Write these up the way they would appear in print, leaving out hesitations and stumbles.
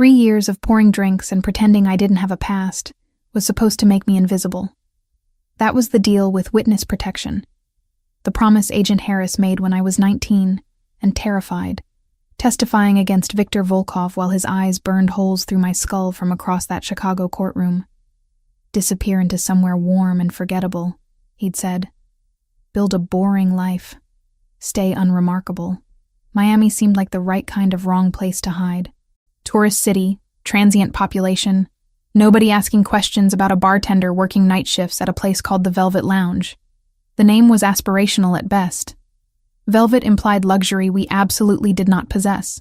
3 years of pouring drinks and pretending I didn't have a past was supposed to make me invisible. That was the deal with witness protection, the promise Agent Harris made when I was 19 and terrified, testifying against Viktor Volkov while his eyes burned holes through my skull from across that Chicago courtroom. Disappear into somewhere warm and forgettable, he'd said. Build a boring life. Stay unremarkable. Miami seemed like the right kind of wrong place to hide. Tourist city, transient population, nobody asking questions about a bartender working night shifts at a place called the Velvet Lounge. The name was aspirational at best. Velvet implied luxury we absolutely did not possess.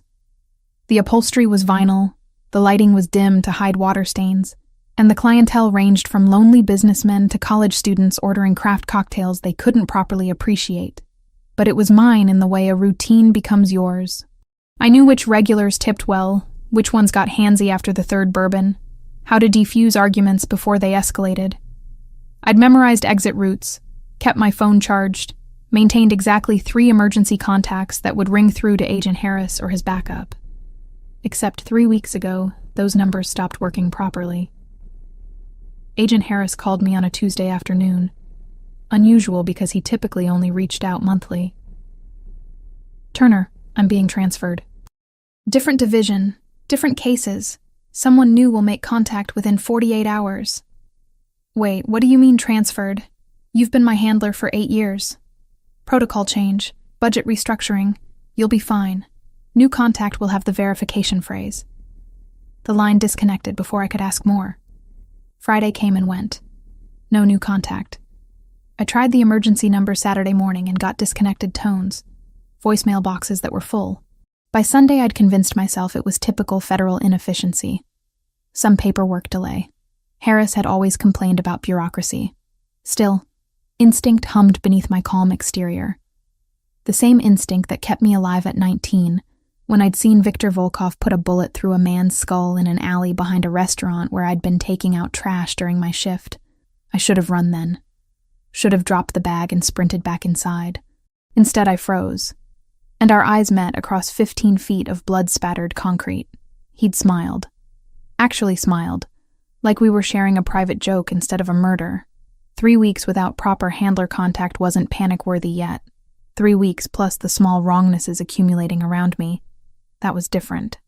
The upholstery was vinyl, the lighting was dim to hide water stains, and the clientele ranged from lonely businessmen to college students ordering craft cocktails they couldn't properly appreciate. But it was mine in the way a routine becomes yours. I knew which regulars tipped well, which ones got handsy after the third bourbon, how to defuse arguments before they escalated. I'd memorized exit routes, kept my phone charged, maintained exactly 3 emergency contacts that would ring through to Agent Harris or his backup. Except 3 weeks ago, those numbers stopped working properly. Agent Harris called me on a Tuesday afternoon. Unusual because he typically only reached out monthly. Turner, I'm being transferred. Different division, different cases. Someone new will make contact within 48 hours. Wait, what do you mean transferred? You've been my handler for 8 years. Protocol change, budget restructuring. You'll be fine. New contact will have the verification phrase. The line disconnected before I could ask more. Friday came and went. No new contact. I tried the emergency number Saturday morning and got disconnected tones, voicemail boxes that were full. By Sunday, I'd convinced myself it was typical federal inefficiency. Some paperwork delay. Harris had always complained about bureaucracy. Still, instinct hummed beneath my calm exterior. The same instinct that kept me alive at 19, when I'd seen Viktor Volkov put a bullet through a man's skull in an alley behind a restaurant where I'd been taking out trash during my shift. I should have run then. Should have dropped the bag and sprinted back inside. Instead, I froze, and our eyes met across 15 feet of blood-spattered concrete. He'd smiled. Actually smiled, like we were sharing a private joke instead of a murder. 3 weeks without proper handler contact wasn't panic-worthy yet. 3 weeks plus the small wrongnesses accumulating around me. That was different.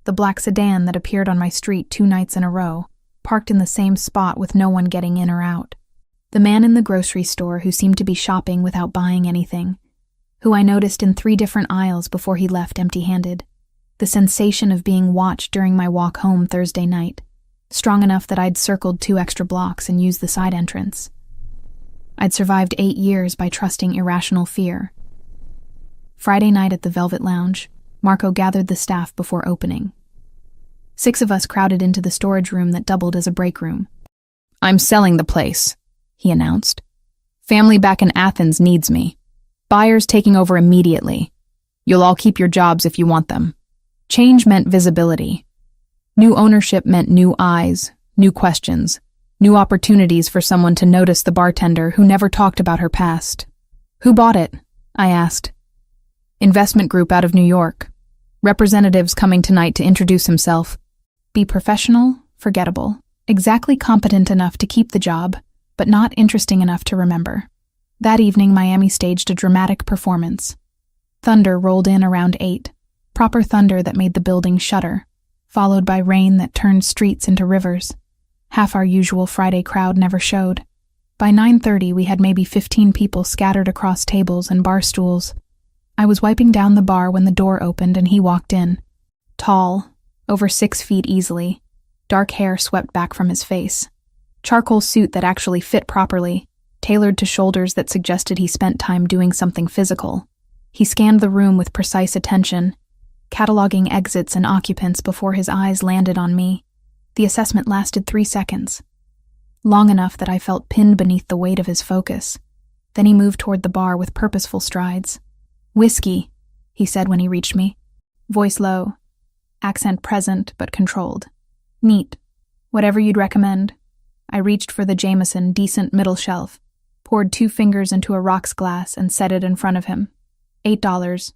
The black sedan that appeared on my street 2 nights in a row, parked in the same spot with no one getting in or out. The man in the grocery store who seemed to be shopping without buying anything, who I noticed in 3 different aisles before he left empty-handed. The sensation of being watched during my walk home Thursday night, strong enough that I'd circled 2 extra blocks and used the side entrance. I'd survived 8 years by trusting irrational fear. Friday night at the Velvet Lounge, Marco gathered the staff before opening. 6 of us crowded into the storage room that doubled as a break room. "I'm selling the place," he announced. "Family back in Athens needs me. Buyers taking over immediately. You'll all keep your jobs if you want them." Change meant visibility. New ownership meant new eyes, new questions, new opportunities for someone to notice the bartender who never talked about her past. "Who bought it?" I asked. "Investment group out of New York. Representatives coming tonight to introduce himself. Be professional, forgettable, exactly competent enough to keep the job, but not interesting enough to remember." That evening, Miami staged a dramatic performance. Thunder rolled in around 8, proper thunder that made the building shudder, followed by rain that turned streets into rivers. Half our usual Friday crowd never showed. By 9:30, we had maybe 15 people scattered across tables and bar stools. I was wiping down the bar when the door opened and he walked in. Tall, over 6 feet easily, dark hair swept back from his face. Charcoal suit that actually fit properly, tailored to shoulders that suggested he spent time doing something physical. He scanned the room with precise attention, cataloging exits and occupants before his eyes landed on me. The assessment lasted 3 seconds, long enough that I felt pinned beneath the weight of his focus. Then he moved toward the bar with purposeful strides. "Whiskey," he said when he reached me, voice low, accent present but controlled. "Neat. Whatever you'd recommend." I reached for the Jameson decent middle shelf, poured 2 fingers into a rocks glass and set it in front of him. $8.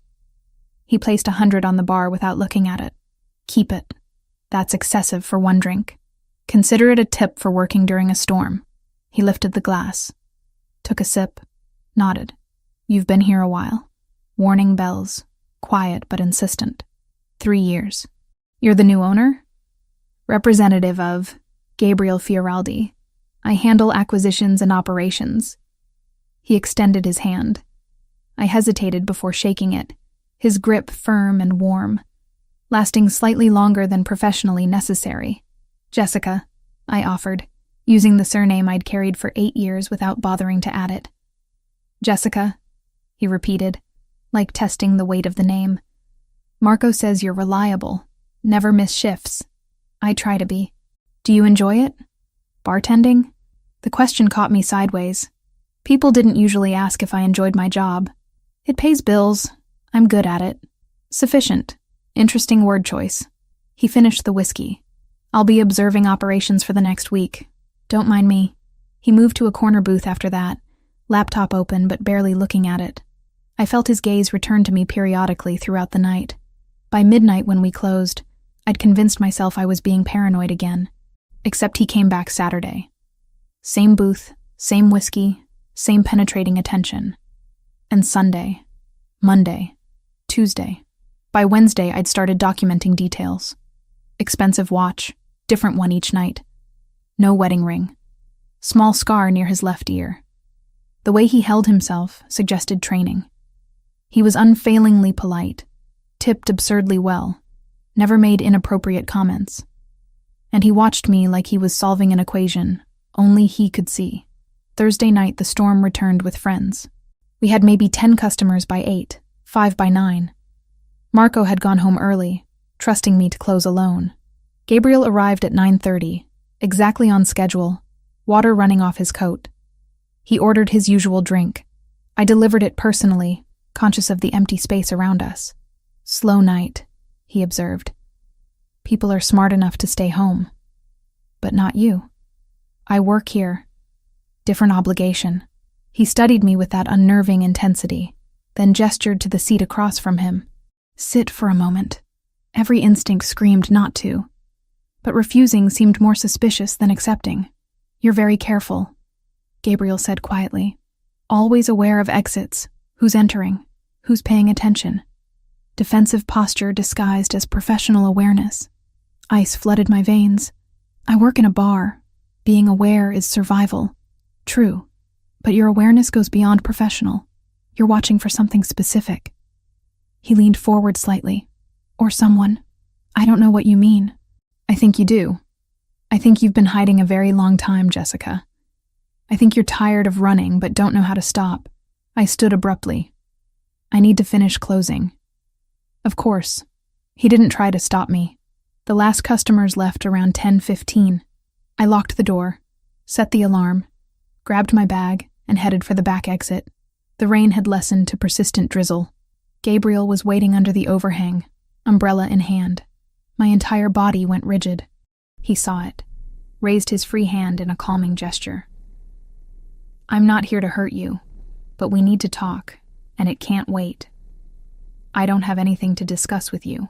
He placed 100 on the bar without looking at it. "Keep it." That's excessive for one drink. Consider it a tip for working during a storm. He lifted the glass, took a sip, nodded. You've been here a while. Warning bells, quiet but insistent. 3 years. You're the new owner? Representative of Gabriel Fioraldi. I handle acquisitions and operations. He extended his hand. I hesitated before shaking it, his grip firm and warm, lasting slightly longer than professionally necessary. Jessica, I offered, using the surname I'd carried for 8 years without bothering to add it. Jessica, he repeated, like testing the weight of the name. Marco says you're reliable, never miss shifts. I try to be. Do you enjoy it? Bartending? The question caught me sideways. People didn't usually ask if I enjoyed my job. It pays bills. I'm good at it. Sufficient. Interesting word choice. He finished the whiskey. I'll be observing operations for the next week. Don't mind me. He moved to a corner booth after that, laptop open but barely looking at it. I felt his gaze return to me periodically throughout the night. By midnight when we closed, I'd convinced myself I was being paranoid again. Except he came back Saturday. Same booth, same whiskey, same penetrating attention. And Sunday, Monday, Tuesday. By Wednesday, I'd started documenting details. Expensive watch, different one each night. No wedding ring. Small scar near his left ear. The way he held himself suggested training. He was unfailingly polite, tipped absurdly well, never made inappropriate comments. And he watched me like he was solving an equation only he could see. Thursday night, the storm returned with friends. We had maybe 10 customers by 8, 5 by 9. Marco had gone home early, trusting me to close alone. Gabriel arrived at 9:30, exactly on schedule, water running off his coat. He ordered his usual drink. I delivered it personally, conscious of the empty space around us. Slow night, he observed. People are smart enough to stay home. But not you. I work here. Different obligation. He studied me with that unnerving intensity, then gestured to the seat across from him. Sit for a moment. Every instinct screamed not to. But refusing seemed more suspicious than accepting. You're very careful, Gabriel said quietly. Always aware of exits, who's entering, who's paying attention. Defensive posture disguised as professional awareness. Ice flooded my veins. I work in a bar. Being aware is survival. True. But your awareness goes beyond professional. You're watching for something specific. He leaned forward slightly. Or someone. I don't know what you mean. I think you do. I think you've been hiding a very long time, Jessica. I think you're tired of running but don't know how to stop. I stood abruptly. I need to finish closing. Of course. He didn't try to stop me. The last customers left around 10:15. I locked the door, set the alarm, grabbed my bag, and headed for the back exit. The rain had lessened to persistent drizzle. Gabriel was waiting under the overhang, umbrella in hand. My entire body went rigid. He saw it, raised his free hand in a calming gesture. I'm not here to hurt you, but we need to talk, and it can't wait. I don't have anything to discuss with you.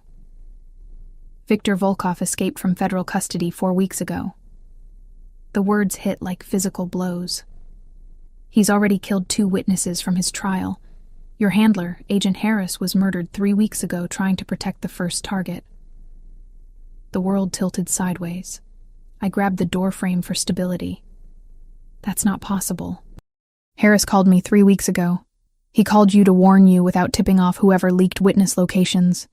Viktor Volkov escaped from federal custody 4 weeks ago. The words hit like physical blows. He's already killed 2 witnesses from his trial. Your handler, Agent Harris, was murdered 3 weeks ago trying to protect the first target. The world tilted sideways. I grabbed the door frame for stability. That's not possible. Harris called me 3 weeks ago. He called you to warn you without tipping off whoever leaked witness locations.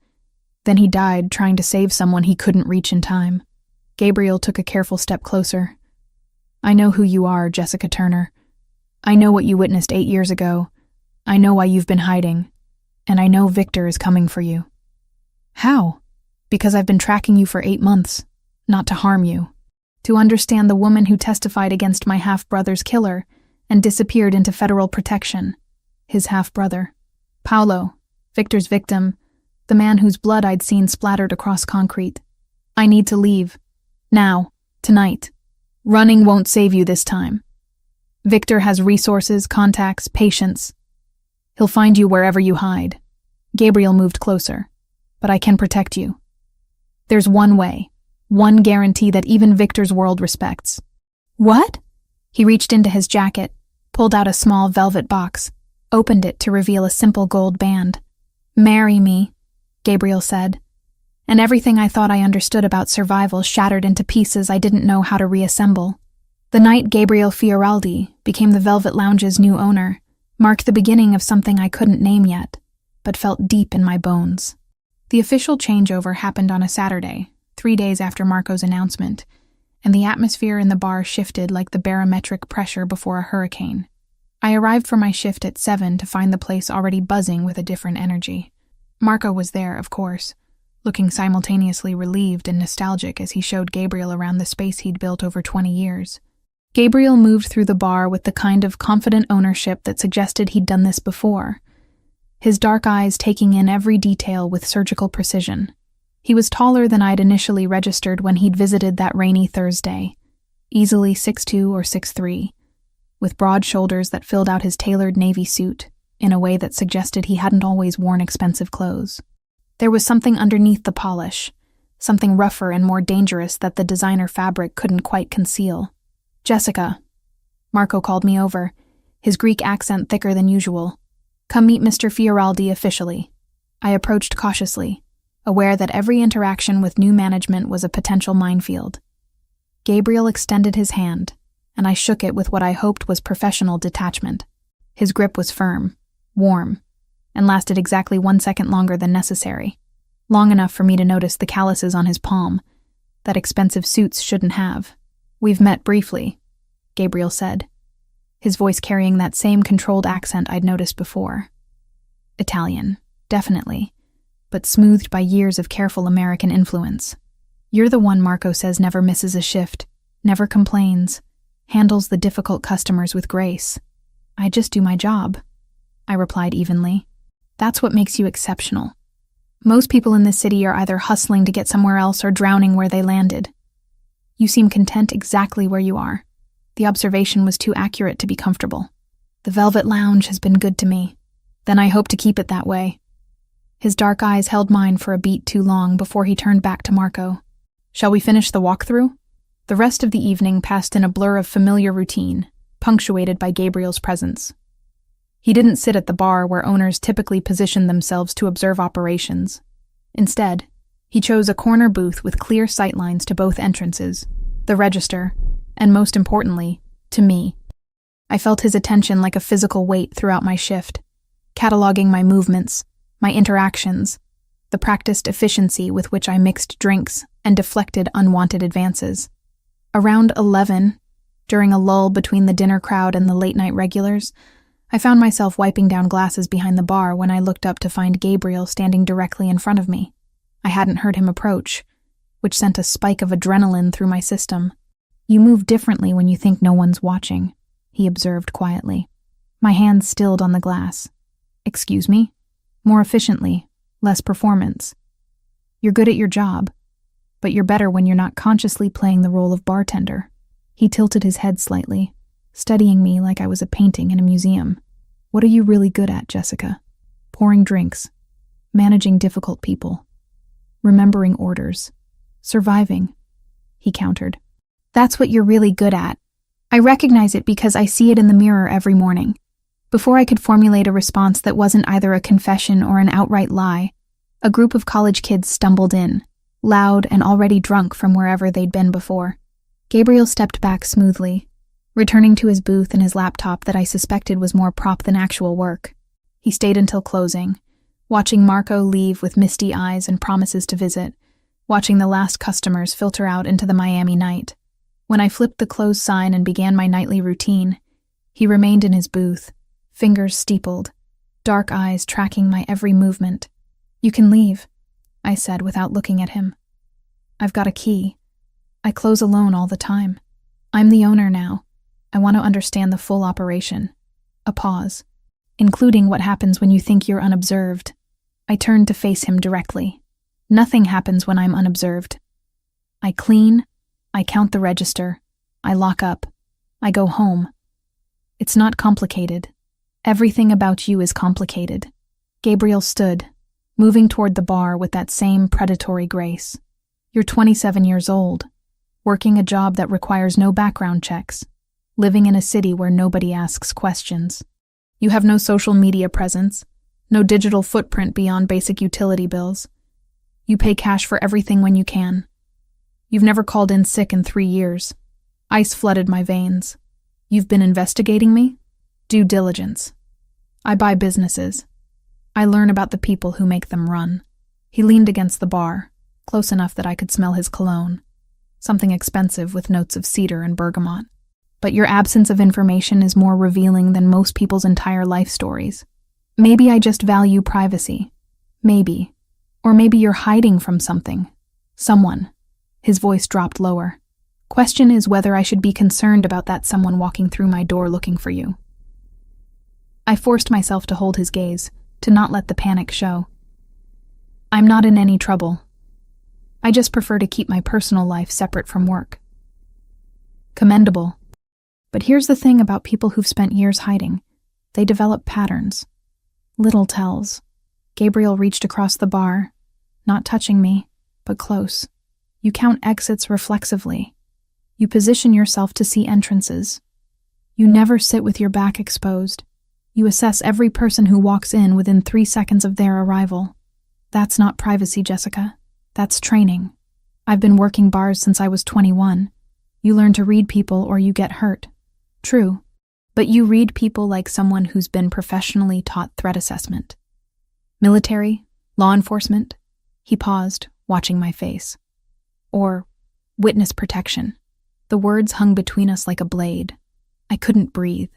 Then he died trying to save someone he couldn't reach in time. Gabriel took a careful step closer. I know who you are, Jessica Turner. I know what you witnessed 8 years ago. I know why you've been hiding. And I know Victor is coming for you. How? Because I've been tracking you for 8 months. Not to harm you. To understand the woman who testified against my half-brother's killer and disappeared into federal protection. His half-brother. Paolo, Victor's victim, the man whose blood I'd seen splattered across concrete. I need to leave. Now. Tonight. Running won't save you this time. Victor has resources, contacts, patience. He'll find you wherever you hide. Gabriel moved closer. But I can protect you. There's one way. One guarantee that even Victor's world respects. What? He reached into his jacket, pulled out a small velvet box, opened it to reveal a simple gold band. Marry me, Gabriel said. And everything I thought I understood about survival shattered into pieces I didn't know how to reassemble. The night Gabriel Fioraldi became the Velvet Lounge's new owner marked the beginning of something I couldn't name yet, but felt deep in my bones. The official changeover happened on a Saturday, 3 days after Marco's announcement, and the atmosphere in the bar shifted like the barometric pressure before a hurricane. I arrived for my shift at 7 to find the place already buzzing with a different energy. Marco was there, of course, looking simultaneously relieved and nostalgic as he showed Gabriel around the space he'd built over 20 years. Gabriel moved through the bar with the kind of confident ownership that suggested he'd done this before, his dark eyes taking in every detail with surgical precision. He was taller than I'd initially registered when he'd visited that rainy Thursday, easily 6'2" or 6'3", with broad shoulders that filled out his tailored navy suit in a way that suggested he hadn't always worn expensive clothes. There was something underneath the polish, something rougher and more dangerous that the designer fabric couldn't quite conceal. Jessica. Marco called me over, his Greek accent thicker than usual. Come meet Mr. Fioraldi officially. I approached cautiously, aware that every interaction with new management was a potential minefield. Gabriel extended his hand, and I shook it with what I hoped was professional detachment. His grip was firm, warm, and lasted exactly 1 second longer than necessary, long enough for me to notice the calluses on his palm that expensive suits shouldn't have. We've met briefly, Gabriel said, his voice carrying that same controlled accent I'd noticed before. Italian, definitely, but smoothed by years of careful American influence. You're the one Marco says never misses a shift, never complains, handles the difficult customers with grace. I just do my job, I replied evenly. That's what makes you exceptional. Most people in this city are either hustling to get somewhere else or drowning where they landed. You seem content exactly where you are. The observation was too accurate to be comfortable. The Velvet Lounge has been good to me. Then I hope to keep it that way. His dark eyes held mine for a beat too long before he turned back to Marco. Shall we finish the walkthrough? The rest of the evening passed in a blur of familiar routine, punctuated by Gabriel's presence. He didn't sit at the bar where owners typically position themselves to observe operations. Instead, he chose a corner booth with clear sightlines to both entrances, the register, and most importantly, to me. I felt his attention like a physical weight throughout my shift, cataloging my movements, my interactions, the practiced efficiency with which I mixed drinks and deflected unwanted advances. Around 11, during a lull between the dinner crowd and the late-night regulars, I found myself wiping down glasses behind the bar when I looked up to find Gabriel standing directly in front of me. I hadn't heard him approach, which sent a spike of adrenaline through my system. You move differently when you think no one's watching, he observed quietly. My hands stilled on the glass. Excuse me? More efficiently, less performance. You're good at your job, but you're better when you're not consciously playing the role of bartender. He tilted his head slightly, studying me like I was a painting in a museum. What are you really good at, Jessica? Pouring drinks, managing difficult people, remembering orders, surviving, he countered. That's what you're really good at. I recognize it because I see it in the mirror every morning. Before I could formulate a response that wasn't either a confession or an outright lie, a group of college kids stumbled in, loud and already drunk from wherever they'd been before. Gabriel stepped back smoothly, returning to his booth and his laptop that I suspected was more prop than actual work. He stayed until closing, watching Marco leave with misty eyes and promises to visit, watching the last customers filter out into the Miami night. When I flipped the close sign and began my nightly routine, he remained in his booth, fingers steepled, dark eyes tracking my every movement. You can leave, I said without looking at him. I've got a key. I close alone all the time. I'm the owner now. I want to understand the full operation. A pause, including what happens when you think you're unobserved. I turned to face him directly. Nothing happens when I'm unobserved. I clean, I count the register, I lock up, I go home. It's not complicated. Everything about you is complicated. Gabriel stood, moving toward the bar with that same predatory grace. You're 27 years old, working a job that requires no background checks, living in a city where nobody asks questions. You have no social media presence, no digital footprint beyond basic utility bills. You pay cash for everything when you can. You've never called in sick in 3 years. Ice flooded my veins. You've been investigating me? Due diligence. I buy businesses. I learn about the people who make them run. He leaned against the bar, close enough that I could smell his cologne. Something expensive with notes of cedar and bergamot. But your absence of information is more revealing than most people's entire life stories. Maybe I just value privacy. Maybe. Or maybe you're hiding from something. Someone. His voice dropped lower. Question is whether I should be concerned about that someone walking through my door looking for you. I forced myself to hold his gaze, to not let the panic show. I'm not in any trouble. I just prefer to keep my personal life separate from work. Commendable. But here's the thing about people who've spent years hiding. They develop patterns. Little tells. Gabriel reached across the bar, not touching me, but close. You count exits reflexively. You position yourself to see entrances. You never sit with your back exposed. You assess every person who walks in within 3 seconds of their arrival. That's not privacy, Jessica. That's training. I've been working bars since I was 21. You learn to read people or you get hurt. True. But you read people like someone who's been professionally taught threat assessment. Military? Law enforcement? He paused, watching my face. Or witness protection. The words hung between us like a blade. I couldn't breathe.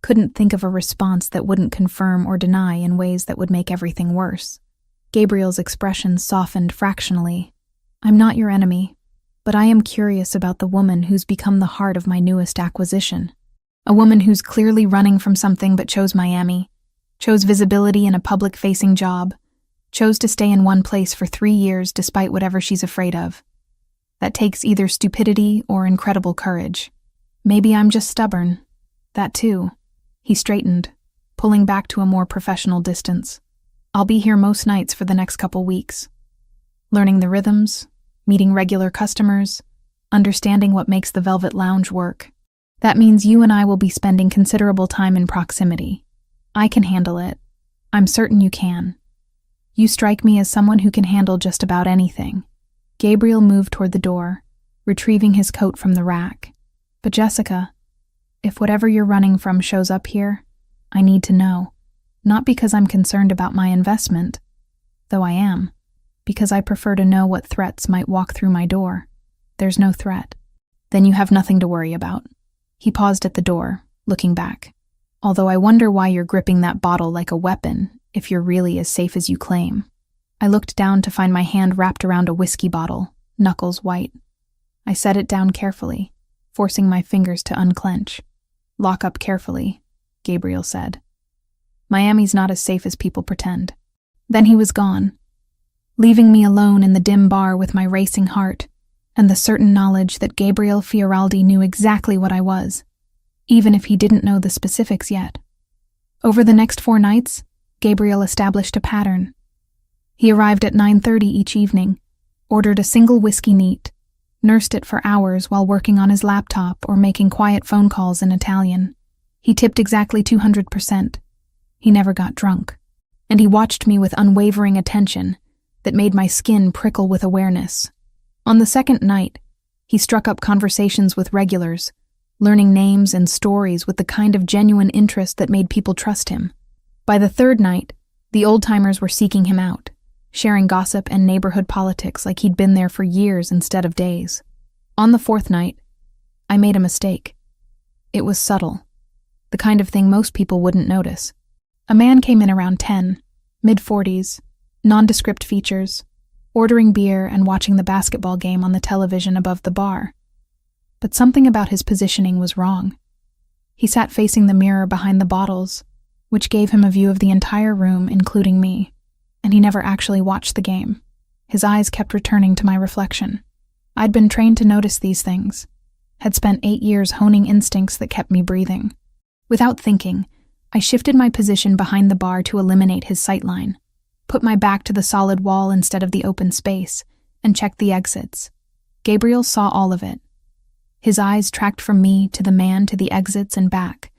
Couldn't think of a response that wouldn't confirm or deny in ways that would make everything worse. Gabriel's expression softened fractionally. I'm not your enemy, but I am curious about the woman who's become the heart of my newest acquisition. A woman who's clearly running from something but chose Miami, chose visibility in a public-facing job, chose to stay in one place for 3 years despite whatever she's afraid of. That takes either stupidity or incredible courage. Maybe I'm just stubborn. That too. He straightened, pulling back to a more professional distance. I'll be here most nights for the next couple weeks. Learning the rhythms, meeting regular customers, understanding what makes the Velvet Lounge work. That means you and I will be spending considerable time in proximity. I can handle it. I'm certain you can. You strike me as someone who can handle just about anything. Gabriel moved toward the door, retrieving his coat from the rack. But Jessica, if whatever you're running from shows up here, I need to know. Not because I'm concerned about my investment, though I am, because I prefer to know what threats might walk through my door. There's no threat. Then you have nothing to worry about. He paused at the door, looking back. Although I wonder why you're gripping that bottle like a weapon, if you're really as safe as you claim. I looked down to find my hand wrapped around a whiskey bottle, knuckles white. I set it down carefully, forcing my fingers to unclench. Lock up carefully, Gabriel said. Miami's not as safe as people pretend. Then he was gone, leaving me alone in the dim bar with my racing heart and the certain knowledge that Gabriel Fioraldi knew exactly what I was, even if he didn't know the specifics yet. Over the next 4 nights, Gabriel established a pattern. He arrived at 9:30 each evening, ordered a single whiskey neat, nursed it for hours while working on his laptop or making quiet phone calls in Italian. He tipped exactly 200%. He never got drunk. And he watched me with unwavering attention that made my skin prickle with awareness. On the second night, he struck up conversations with regulars, learning names and stories with the kind of genuine interest that made people trust him. By the third night, the old-timers were seeking him out, sharing gossip and neighborhood politics like he'd been there for years instead of days. On the 4th night, I made a mistake. It was subtle, the kind of thing most people wouldn't notice. A man came in around 10, mid-40s, nondescript features, ordering beer and watching the basketball game on the television above the bar. But something about his positioning was wrong. He sat facing the mirror behind the bottles, which gave him a view of the entire room, including me, and he never actually watched the game. His eyes kept returning to my reflection. I'd been trained to notice these things, had spent 8 years honing instincts that kept me breathing. Without thinking, I shifted my position behind the bar to eliminate his sightline, put my back to the solid wall instead of the open space, and checked the exits. Gabriel saw all of it. His eyes tracked from me to the man to the exits and back.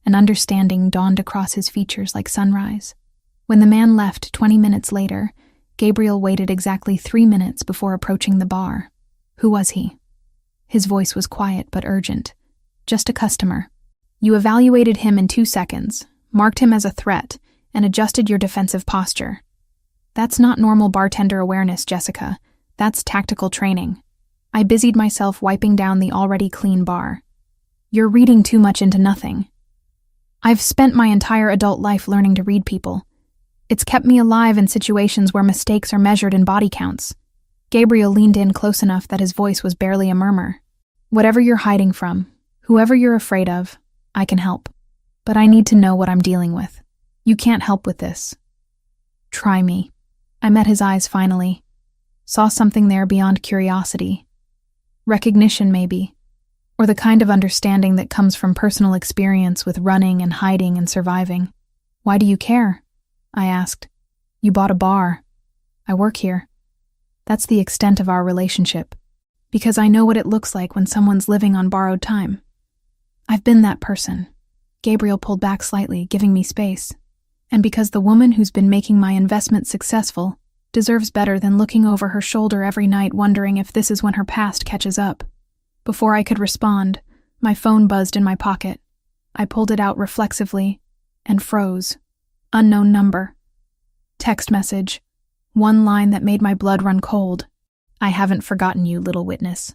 An understanding dawned across his features like sunrise. When the man left 20 minutes later, Gabriel waited exactly 3 minutes before approaching the bar. Who was he? His voice was quiet but urgent. Just a customer. You evaluated him in 2 seconds, marked him as a threat, and adjusted your defensive posture. That's not normal bartender awareness, Jessica. That's tactical training. I busied myself wiping down the already clean bar. You're reading too much into nothing. I've spent my entire adult life learning to read people. It's kept me alive in situations where mistakes are measured in body counts. Gabriel leaned in close enough that his voice was barely a murmur. Whatever you're hiding from, whoever you're afraid of, I can help. But I need to know what I'm dealing with. You can't help with this. Try me. I met his eyes finally. Saw something there beyond curiosity. Recognition, maybe. Or the kind of understanding that comes from personal experience with running and hiding and surviving. Why do you care? I asked. You bought a bar. I work here. That's the extent of our relationship. Because I know what it looks like when someone's living on borrowed time. I've been that person. Gabriel pulled back slightly, giving me space. And because the woman who's been making my investment successful deserves better than looking over her shoulder every night wondering if this is when her past catches up. Before I could respond, my phone buzzed in my pocket. I pulled it out reflexively and froze. Unknown number. Text message. One line that made my blood run cold. I haven't forgotten you, little witness.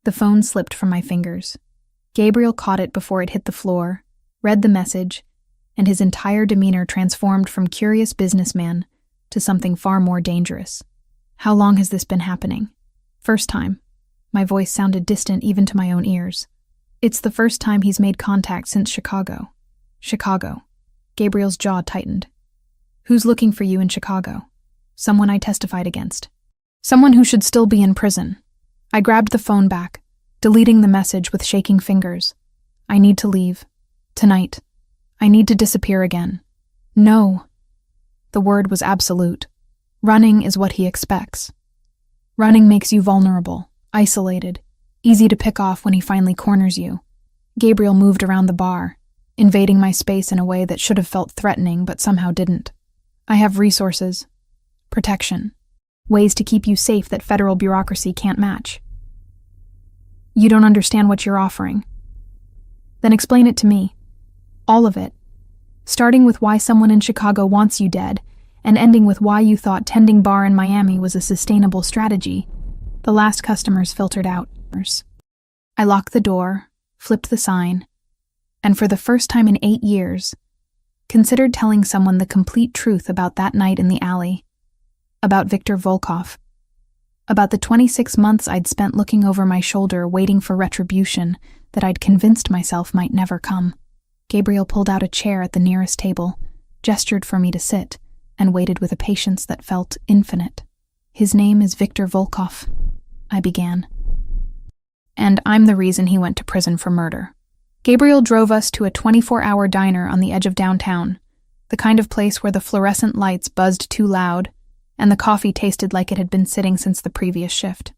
The phone slipped from my fingers. Gabriel caught it before it hit the floor, read the message, and his entire demeanor transformed from curious businessman to something far more dangerous. How long has this been happening? First time. My voice sounded distant even to my own ears. It's the first time he's made contact since Chicago. Chicago. Gabriel's jaw tightened. Who's looking for you in Chicago? Someone I testified against. Someone who should still be in prison. I grabbed the phone back, deleting the message with shaking fingers. I need to leave. Tonight. I need to disappear again. No. The word was absolute. Running is what he expects. Running makes you vulnerable, isolated, easy to pick off when he finally corners you. Gabriel moved around the bar, invading my space in a way that should have felt threatening but somehow didn't. I have resources, protection, ways to keep you safe that federal bureaucracy can't match. You don't understand what you're offering. Then explain it to me. All of it. Starting with why someone in Chicago wants you dead, and ending with why you thought tending bar in Miami was a sustainable strategy. The last customers filtered out. I locked the door, flipped the sign, and for the first time in 8 years, considered telling someone the complete truth about that night in the alley, about Viktor Volkov, about the 26 months I'd spent looking over my shoulder waiting for retribution that I'd convinced myself might never come. Gabriel pulled out a chair at the nearest table, gestured for me to sit, and waited with a patience that felt infinite. His name is Viktor Volkov, I began. And I'm the reason he went to prison for murder. Gabriel drove us to a 24-hour diner on the edge of downtown, the kind of place where the fluorescent lights buzzed too loud, and the coffee tasted like it had been sitting since the previous shift.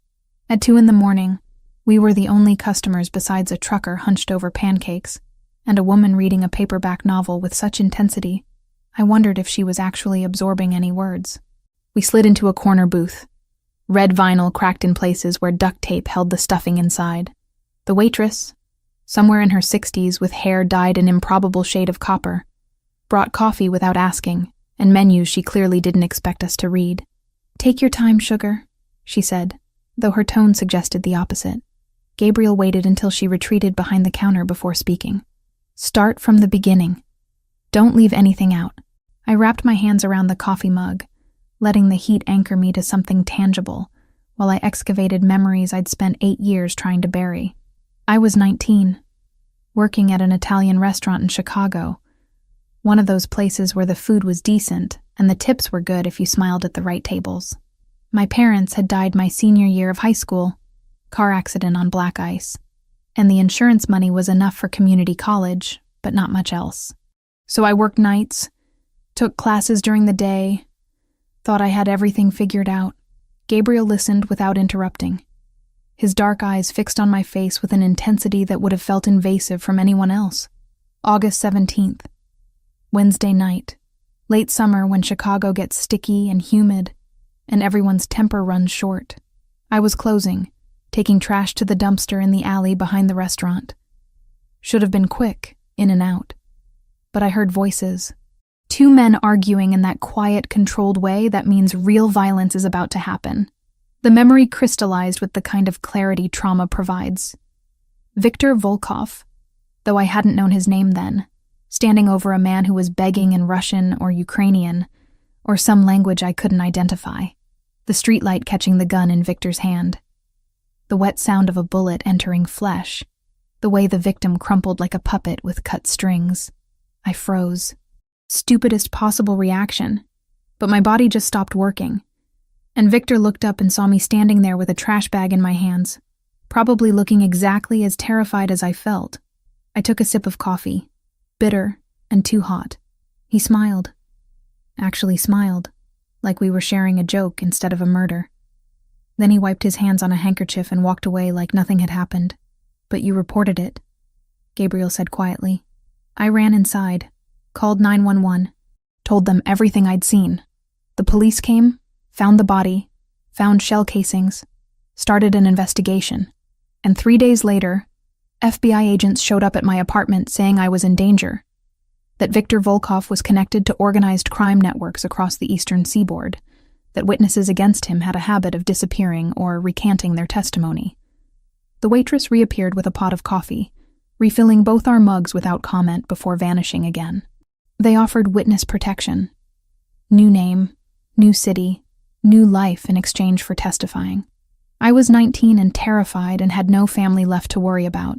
At 2 a.m, we were the only customers besides a trucker hunched over pancakes, and a woman reading a paperback novel with such intensity, I wondered if she was actually absorbing any words. We slid into a corner booth. Red vinyl cracked in places where duct tape held the stuffing inside. The waitress, somewhere in her 60s with hair dyed an improbable shade of copper, brought coffee without asking, and menus she clearly didn't expect us to read. "Take your time, sugar," she said, though her tone suggested the opposite. Gabriel waited until she retreated behind the counter before speaking. "Start from the beginning. Don't leave anything out." I wrapped my hands around the coffee mug, letting the heat anchor me to something tangible, while I excavated memories I'd spent 8 years trying to bury. I was 19, working at an Italian restaurant in Chicago, one of those places where the food was decent and the tips were good if you smiled at the right tables. My parents had died my senior year of high school, car accident on black ice, and the insurance money was enough for community college, but not much else. So I worked nights, took classes during the day, thought I had everything figured out. Gabriel listened without interrupting, his dark eyes fixed on my face with an intensity that would have felt invasive from anyone else. August 17th. Wednesday night. Late summer when Chicago gets sticky and humid, and everyone's temper runs short. I was closing, taking trash to the dumpster in the alley behind the restaurant. Should have been quick, in and out. But I heard voices. Two men arguing in that quiet, controlled way that means real violence is about to happen. The memory crystallized with the kind of clarity trauma provides. Viktor Volkov, though I hadn't known his name then, standing over a man who was begging in Russian or Ukrainian, or some language I couldn't identify. The streetlight catching the gun in Viktor's hand. The wet sound of a bullet entering flesh. The way the victim crumpled like a puppet with cut strings. I froze. Stupidest possible reaction, but my body just stopped working. And Viktor looked up and saw me standing there with a trash bag in my hands, probably looking exactly as terrified as I felt. I took a sip of coffee, bitter and too hot. He smiled. Actually smiled, like we were sharing a joke instead of a murder. Then he wiped his hands on a handkerchief and walked away like nothing had happened. But you reported it, Gabriel said quietly. I ran inside, called 911, told them everything I'd seen. The police came, found the body, found shell casings, started an investigation. And 3 days later, FBI agents showed up at my apartment saying I was in danger, that Viktor Volkov was connected to organized crime networks across the eastern seaboard, that witnesses against him had a habit of disappearing or recanting their testimony. The waitress reappeared with a pot of coffee, refilling both our mugs without comment before vanishing again. They offered witness protection. New name, new city, new life in exchange for testifying. I was 19 and terrified and had no family left to worry about.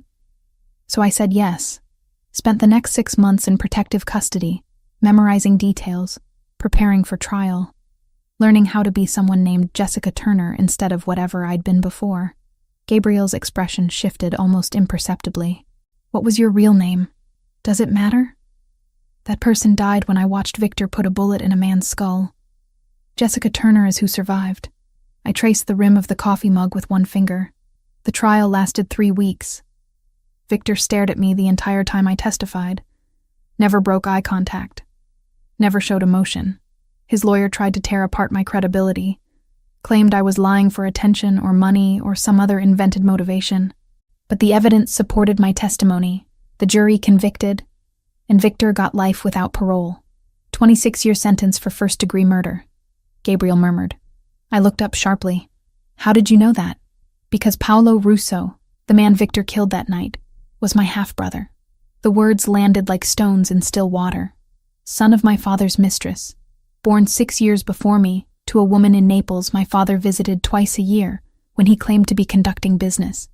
So I said yes, spent the next 6 months in protective custody, memorizing details, preparing for trial, learning how to be someone named Jessica Turner instead of whatever I'd been before. Gabriel's expression shifted almost imperceptibly. What was your real name? Does it matter? That person died when I watched Viktor put a bullet in a man's skull. Jessica Turner is who survived. I traced the rim of the coffee mug with one finger. The trial lasted 3 weeks. Viktor stared at me the entire time I testified. Never broke eye contact. Never showed emotion. His lawyer tried to tear apart my credibility, claimed I was lying for attention or money or some other invented motivation. But the evidence supported my testimony. The jury convicted, and Viktor got life without parole. 26-year sentence for first-degree murder. Gabriel murmured. I looked up sharply. How did you know that? Because Paolo Russo, the man Viktor killed that night, was my half-brother. The words landed like stones in still water. Son of my father's mistress. Born 6 years before me, to a woman in Naples my father visited twice a year when he claimed to be conducting business.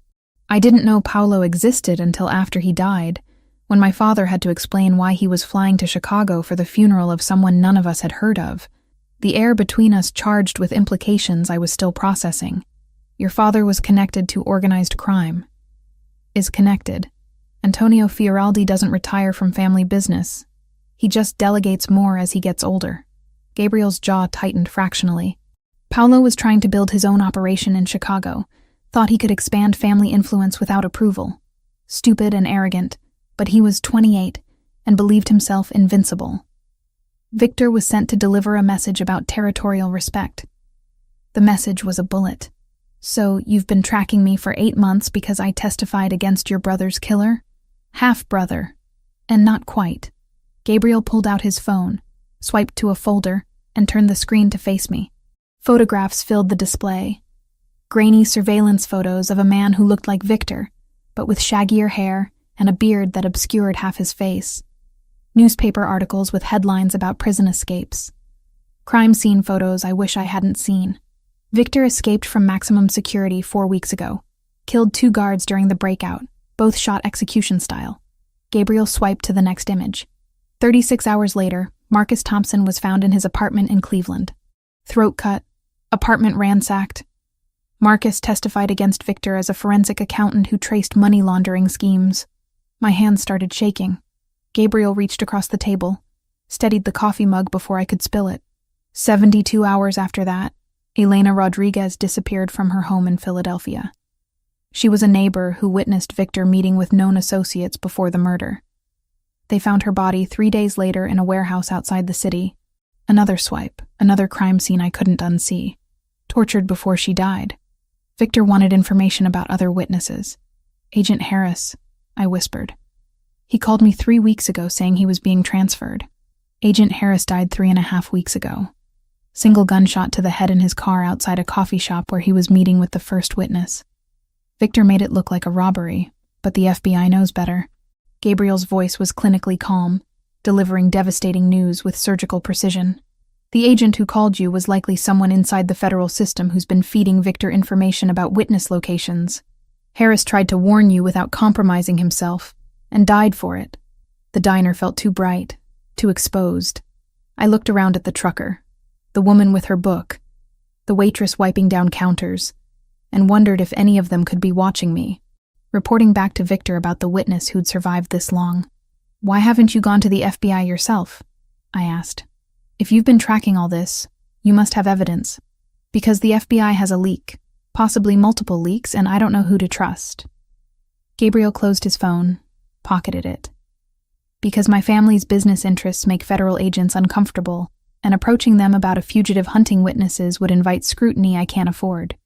I didn't know Paolo existed until after he died, when my father had to explain why he was flying to Chicago for the funeral of someone none of us had heard of. The air between us charged with implications I was still processing. Your father was connected to organized crime. Is connected. Antonio Fioraldi doesn't retire from family business. He just delegates more as he gets older. Gabriel's jaw tightened fractionally. Paolo was trying to build his own operation in Chicago, thought he could expand family influence without approval. Stupid and arrogant, but he was 28 and believed himself invincible. Viktor was sent to deliver a message about territorial respect. The message was a bullet. So you've been tracking me for 8 months because I testified against your brother's killer? Half-brother. And not quite. Gabriel pulled out his phone, swiped to a folder, and turned the screen to face me. Photographs filled the display. Grainy surveillance photos of a man who looked like Viktor, but with shaggier hair and a beard that obscured half his face. Newspaper articles with headlines about prison escapes. Crime scene photos I wish I hadn't seen. Viktor escaped from maximum security 4 weeks ago. Killed 2 guards during the breakout, both shot execution style. Gabriel swiped to the next image. 36 hours later, Marcus Thompson was found in his apartment in Cleveland. Throat cut, apartment ransacked. Marcus testified against Viktor as a forensic accountant who traced money laundering schemes. My hands started shaking. Gabriel reached across the table, steadied the coffee mug before I could spill it. 72 hours after that, Elena Rodriguez disappeared from her home in Philadelphia. She was a neighbor who witnessed Victor meeting with known associates before the murder. They found her body 3 days later in a warehouse outside the city. Another swipe, another crime scene I couldn't unsee. Tortured before she died. Victor wanted information about other witnesses. Agent Harris, I whispered. He called me 3 weeks ago saying he was being transferred. Agent Harris died 3.5 weeks ago. Single gunshot to the head in his car outside a coffee shop where he was meeting with the first witness. Victor made it look like a robbery, but the FBI knows better. Gabriel's voice was clinically calm, delivering devastating news with surgical precision. The agent who called you was likely someone inside the federal system who's been feeding Victor information about witness locations. Harris tried to warn you without compromising himself, and died for it. The diner felt too bright, too exposed. I looked around at the trucker, the woman with her book, the waitress wiping down counters, and wondered if any of them could be watching me, reporting back to Victor about the witness who'd survived this long. Why haven't you gone to the FBI yourself? I asked. If you've been tracking all this, you must have evidence. Because the FBI has a leak, possibly multiple leaks, and I don't know who to trust. Gabriel closed his phone, pocketed it. Because my family's business interests make federal agents uncomfortable, and approaching them about a fugitive hunting witnesses would invite scrutiny I can't afford.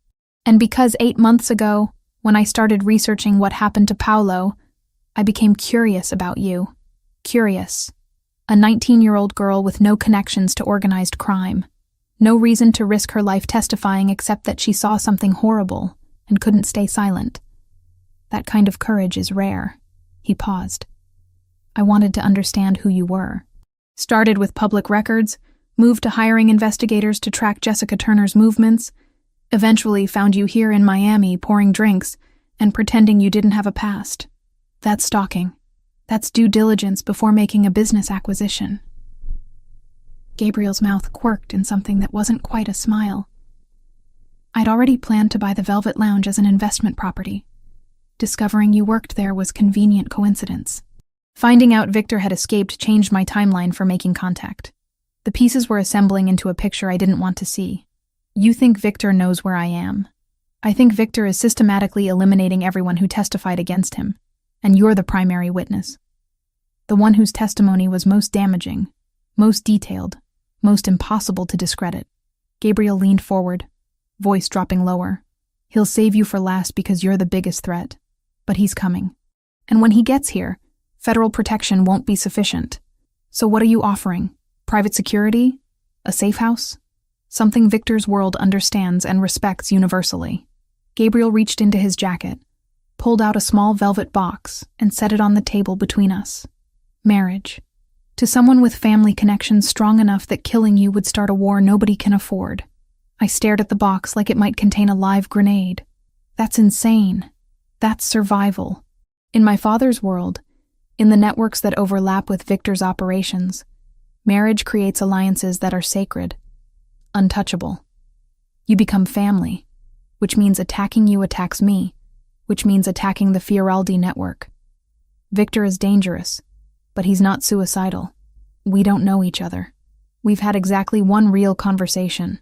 And because 8 months ago, when I started researching what happened to Paolo, I became curious about you. Curious. A 19-year-old girl with no connections to organized crime. No reason to risk her life testifying except that she saw something horrible and couldn't stay silent. That kind of courage is rare. He paused. I wanted to understand who you were. Started with public records, moved to hiring investigators to track Jessica Turner's movements, eventually found you here in Miami pouring drinks and pretending you didn't have a past. That's stalking. That's due diligence before making a business acquisition. Gabriel's mouth quirked in something that wasn't quite a smile. I'd already planned to buy the Velvet Lounge as an investment property. Discovering you worked there was convenient coincidence. Finding out Victor had escaped changed my timeline for making contact. The pieces were assembling into a picture I didn't want to see. You think Victor knows where I am. I think Victor is systematically eliminating everyone who testified against him, and you're the primary witness. The one whose testimony was most damaging, most detailed, most impossible to discredit. Gabriel leaned forward, voice dropping lower. He'll save you for last because you're the biggest threat. But he's coming. And when he gets here, federal protection won't be sufficient. So what are you offering? Private security? A safe house? Something Victor's world understands and respects universally. Gabriel reached into his jacket, pulled out a small velvet box, and set it on the table between us. Marriage. To someone with family connections strong enough that killing you would start a war nobody can afford. I stared at the box like it might contain a live grenade. That's insane. That's survival. In my father's world, in the networks that overlap with Victor's operations, marriage creates alliances that are sacred, untouchable. You become family, which means attacking you attacks me, which means attacking the Fioraldi network. Victor is dangerous, but he's not suicidal. We don't know each other. We've had exactly one real conversation.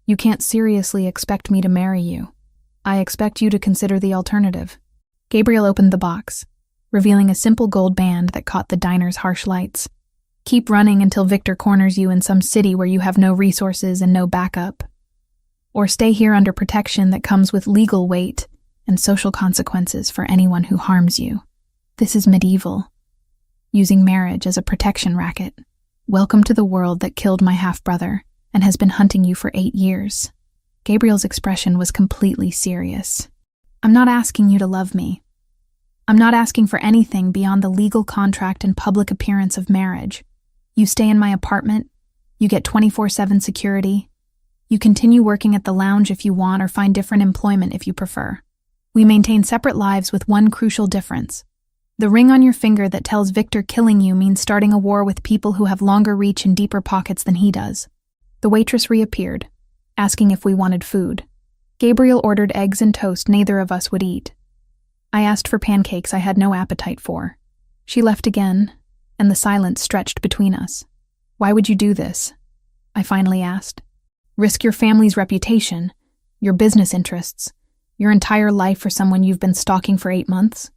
You can't seriously expect me to marry you. I expect you to consider the alternative. Gabriel opened the box, revealing a simple gold band that caught the diner's harsh lights. Keep running until Victor corners you in some city where you have no resources and no backup. Or stay here under protection that comes with legal weight and social consequences for anyone who harms you. This is medieval. Using marriage as a protection racket. Welcome to the world that killed my half-brother and has been hunting you for 8 years. Gabriel's expression was completely serious. I'm not asking you to love me. I'm not asking for anything beyond the legal contract and public appearance of marriage. You stay in my apartment, you get 24/7 security, you continue working at the lounge if you want or find different employment if you prefer. We maintain separate lives with one crucial difference. The ring on your finger that tells Victor killing you means starting a war with people who have longer reach and deeper pockets than he does. The waitress reappeared, asking if we wanted food. Gabriel ordered eggs and toast neither of us would eat. I asked for pancakes I had no appetite for. She left again, and the silence stretched between us. Why would you do this? I finally asked. Risk your family's reputation, your business interests, your entire life for someone you've been stalking for 8 months?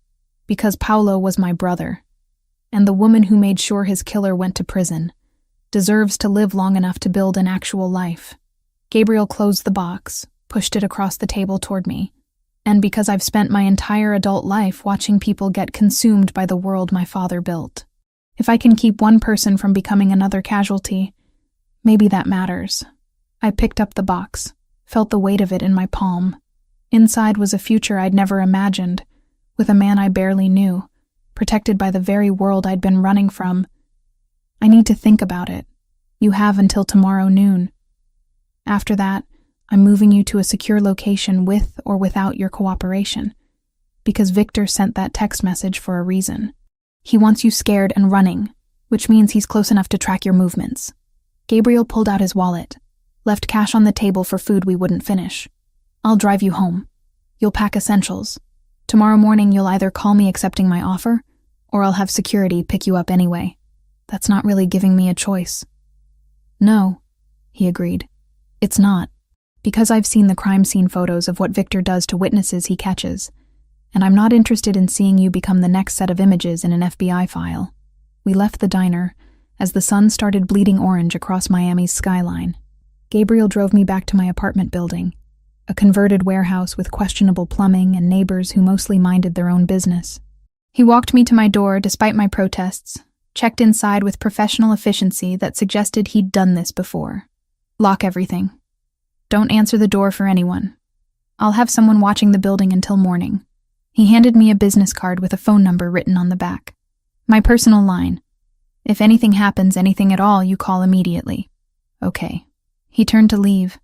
Because Paolo was my brother, and the woman who made sure his killer went to prison deserves to live long enough to build an actual life. Gabriel closed the box, pushed it across the table toward me, and because I've spent my entire adult life watching people get consumed by the world my father built. If I can keep one person from becoming another casualty, maybe that matters. I picked up the box, felt the weight of it in my palm. Inside was a future I'd never imagined, with a man I barely knew, protected by the very world I'd been running from. I need to think about it. You have until tomorrow noon. After that, I'm moving you to a secure location with or without your cooperation, because Victor sent that text message for a reason. He wants you scared and running, which means he's close enough to track your movements. Gabriel pulled out his wallet, left cash on the table for food we wouldn't finish. I'll drive you home. You'll pack essentials. Tomorrow morning you'll either call me accepting my offer, or I'll have security pick you up anyway. That's not really giving me a choice. No, he agreed. It's not. Because I've seen the crime scene photos of what Victor does to witnesses he catches, and I'm not interested in seeing you become the next set of images in an FBI file. We left the diner as the sun started bleeding orange across Miami's skyline. Gabriel drove me back to my apartment building, a converted warehouse with questionable plumbing and neighbors who mostly minded their own business. He walked me to my door despite my protests, checked inside with professional efficiency that suggested he'd done this before. Lock everything. Don't answer the door for anyone. I'll have someone watching the building until morning. He handed me a business card with a phone number written on the back. My personal line. If anything happens, anything at all, you call immediately. Okay. He turned to leave,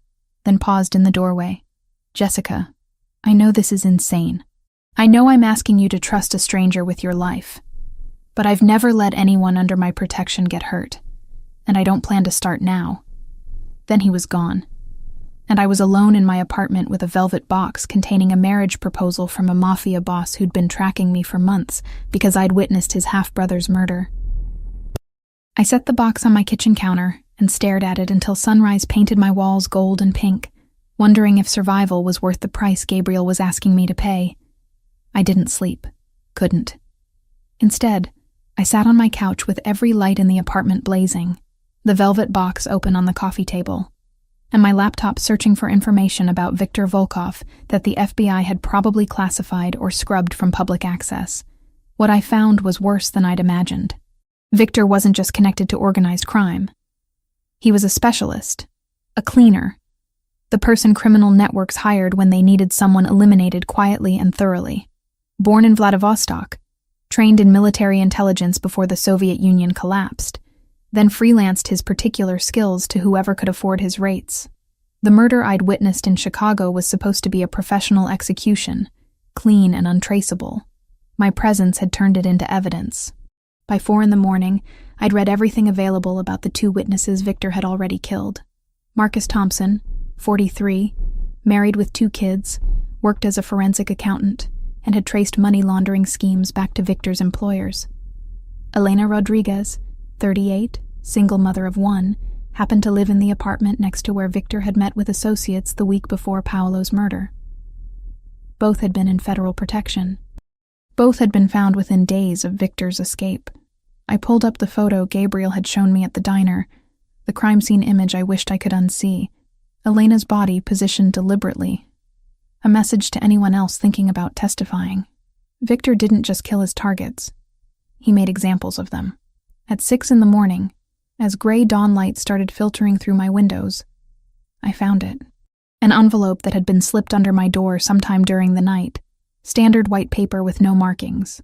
then paused in the doorway. Jessica, I know this is insane. I know I'm asking you to trust a stranger with your life, but I've never let anyone under my protection get hurt, and I don't plan to start now. Then he was gone, and I was alone in my apartment with a velvet box containing a marriage proposal from a Mafia boss who'd been tracking me for months because I'd witnessed his half-brother's murder. I set the box on my kitchen counter and stared at it until sunrise painted my walls gold and pink, wondering if survival was worth the price Gabriel was asking me to pay. I didn't sleep. Couldn't. Instead, I sat on my couch with every light in the apartment blazing, the velvet box open on the coffee table, and my laptop searching for information about Viktor Volkov that the FBI had probably classified or scrubbed from public access. What I found was worse than I'd imagined. Viktor wasn't just connected to organized crime. He was a specialist, a cleaner, the person criminal networks hired when they needed someone eliminated quietly and thoroughly. Born in Vladivostok, trained in military intelligence before the Soviet Union collapsed, then freelanced his particular skills to whoever could afford his rates. The murder I'd witnessed in Chicago was supposed to be a professional execution, clean and untraceable. My presence had turned it into evidence. By 4 a.m, I'd read everything available about the 2 witnesses Victor had already killed. Marcus Thompson, 43, married with 2 kids, worked as a forensic accountant, and had traced money laundering schemes back to Victor's employers. Elena Rodriguez, 38, single mother of 1, happened to live in the apartment next to where Victor had met with associates the week before Paolo's murder. Both had been in federal protection. Both had been found within days of Victor's escape. I pulled up the photo Gabriel had shown me at the diner, the crime scene image I wished I could unsee. Elena's body positioned deliberately. A message to anyone else thinking about testifying. Victor didn't just kill his targets. He made examples of them. At 6 a.m, as gray dawn light started filtering through my windows, I found it. An envelope that had been slipped under my door sometime during the night. Standard white paper with no markings.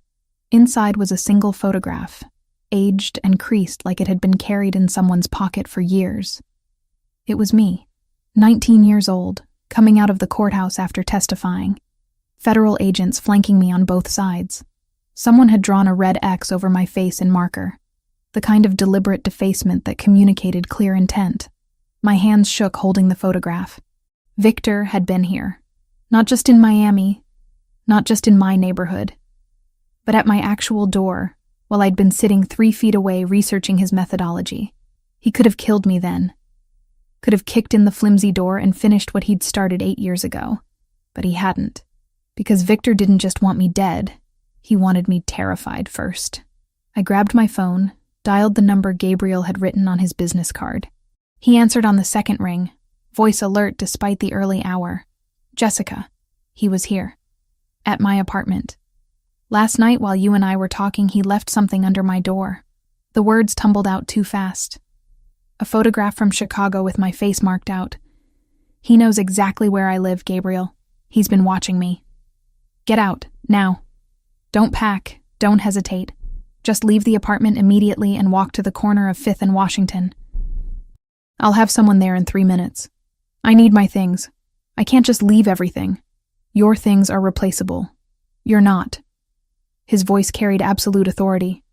Inside was a single photograph, aged and creased like it had been carried in someone's pocket for years. It was me, 19 years old, coming out of the courthouse after testifying. Federal agents flanking me on both sides. Someone had drawn a red X over my face in marker, the kind of deliberate defacement that communicated clear intent. My hands shook holding the photograph. Victor had been here, not just in Miami, not just in my neighborhood, but at my actual door, while I'd been sitting 3 feet away researching his methodology. He could have killed me then. Could have kicked in the flimsy door and finished what he'd started 8 years ago. But he hadn't. Because Victor didn't just want me dead, he wanted me terrified first. I grabbed my phone, dialed the number Gabriel had written on his business card. He answered on the second ring, voice alert despite the early hour. Jessica. He was here. At my apartment. Last night while you and I were talking, he left something under my door. The words tumbled out too fast. A photograph from Chicago with my face marked out. He knows exactly where I live, Gabriel. He's been watching me. Get out, now. Don't pack, don't hesitate. Just leave the apartment immediately and walk to the corner of 5th and Washington. I'll have someone there in 3 minutes. I need my things. I can't just leave everything. Your things are replaceable. You're not. His voice carried absolute authority.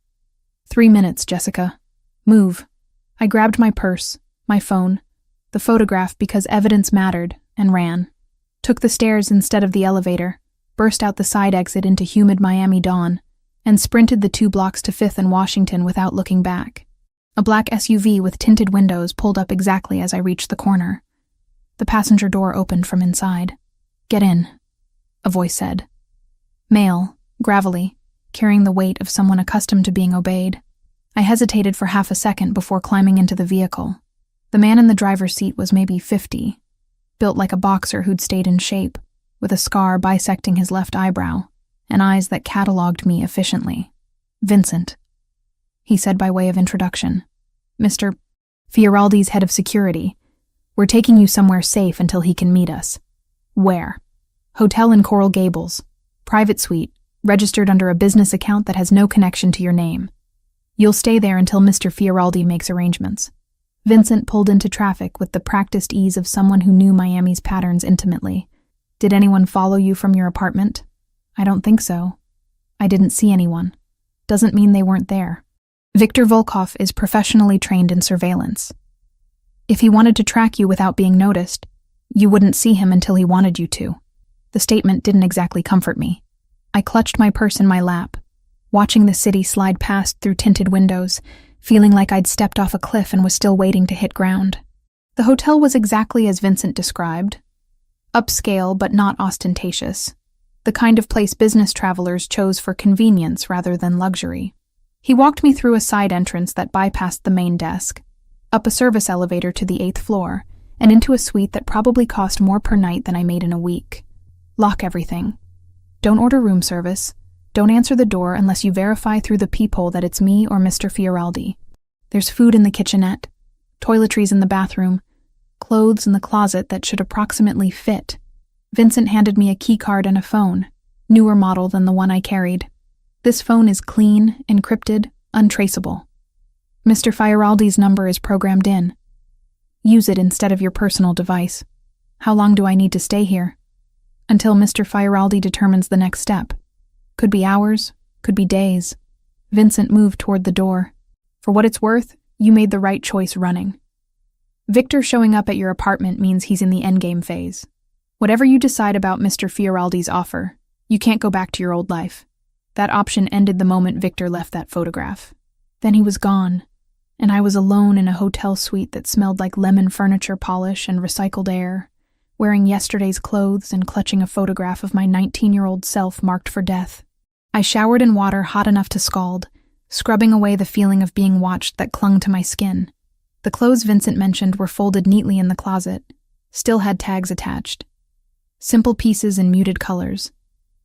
3 minutes, Jessica. Move. I grabbed my purse, my phone, the photograph because evidence mattered, and ran. Took the stairs instead of the elevator, burst out the side exit into humid Miami dawn, and sprinted the 2 blocks to 5th and Washington without looking back. A black SUV with tinted windows pulled up exactly as I reached the corner. The passenger door opened from inside. Get in, a voice said. Male, gravelly, carrying the weight of someone accustomed to being obeyed. I hesitated for half a second before climbing into the vehicle. The man in the driver's seat was maybe 50, built like a boxer who'd stayed in shape, with a scar bisecting his left eyebrow, and eyes that catalogued me efficiently. Vincent, he said by way of introduction. Mr. Fioraldi's head of security. We're taking you somewhere safe until he can meet us. Where? Hotel in Coral Gables. Private suite, registered under a business account that has no connection to your name. You'll stay there until Mr. Fioraldi makes arrangements. Vincent pulled into traffic with the practiced ease of someone who knew Miami's patterns intimately. Did anyone follow you from your apartment? I don't think so. I didn't see anyone. Doesn't mean they weren't there. Victor Volkov is professionally trained in surveillance. If he wanted to track you without being noticed, you wouldn't see him until he wanted you to. The statement didn't exactly comfort me. I clutched my purse in my lap, watching the city slide past through tinted windows, feeling like I'd stepped off a cliff and was still waiting to hit ground. The hotel was exactly as Vincent described. Upscale but not ostentatious. The kind of place business travelers chose for convenience rather than luxury. He walked me through a side entrance that bypassed the main desk, up a service elevator to the 8th floor, and into a suite that probably cost more per night than I made in a week. Lock everything. Don't order room service. Don't answer the door unless you verify through the peephole that it's me or Mr. Fioraldi. There's food in the kitchenette, toiletries in the bathroom, clothes in the closet that should approximately fit. Vincent handed me a key card and a phone, newer model than the one I carried. This phone is clean, encrypted, untraceable. Mr. Fioraldi's number is programmed in. Use it instead of your personal device. How long do I need to stay here? Until Mr. Fioraldi determines the next step. Could be hours, could be days. Vincent moved toward the door. For what it's worth, you made the right choice running. Victor showing up at your apartment means he's in the endgame phase. Whatever you decide about Mr. Fioraldi's offer, you can't go back to your old life. That option ended the moment Victor left that photograph. Then he was gone, and I was alone in a hotel suite that smelled like lemon furniture polish and recycled air, wearing yesterday's clothes and clutching a photograph of my 19-year-old self marked for death. I showered in water hot enough to scald, scrubbing away the feeling of being watched that clung to my skin. The clothes Vincent mentioned were folded neatly in the closet, still had tags attached. Simple pieces in muted colors.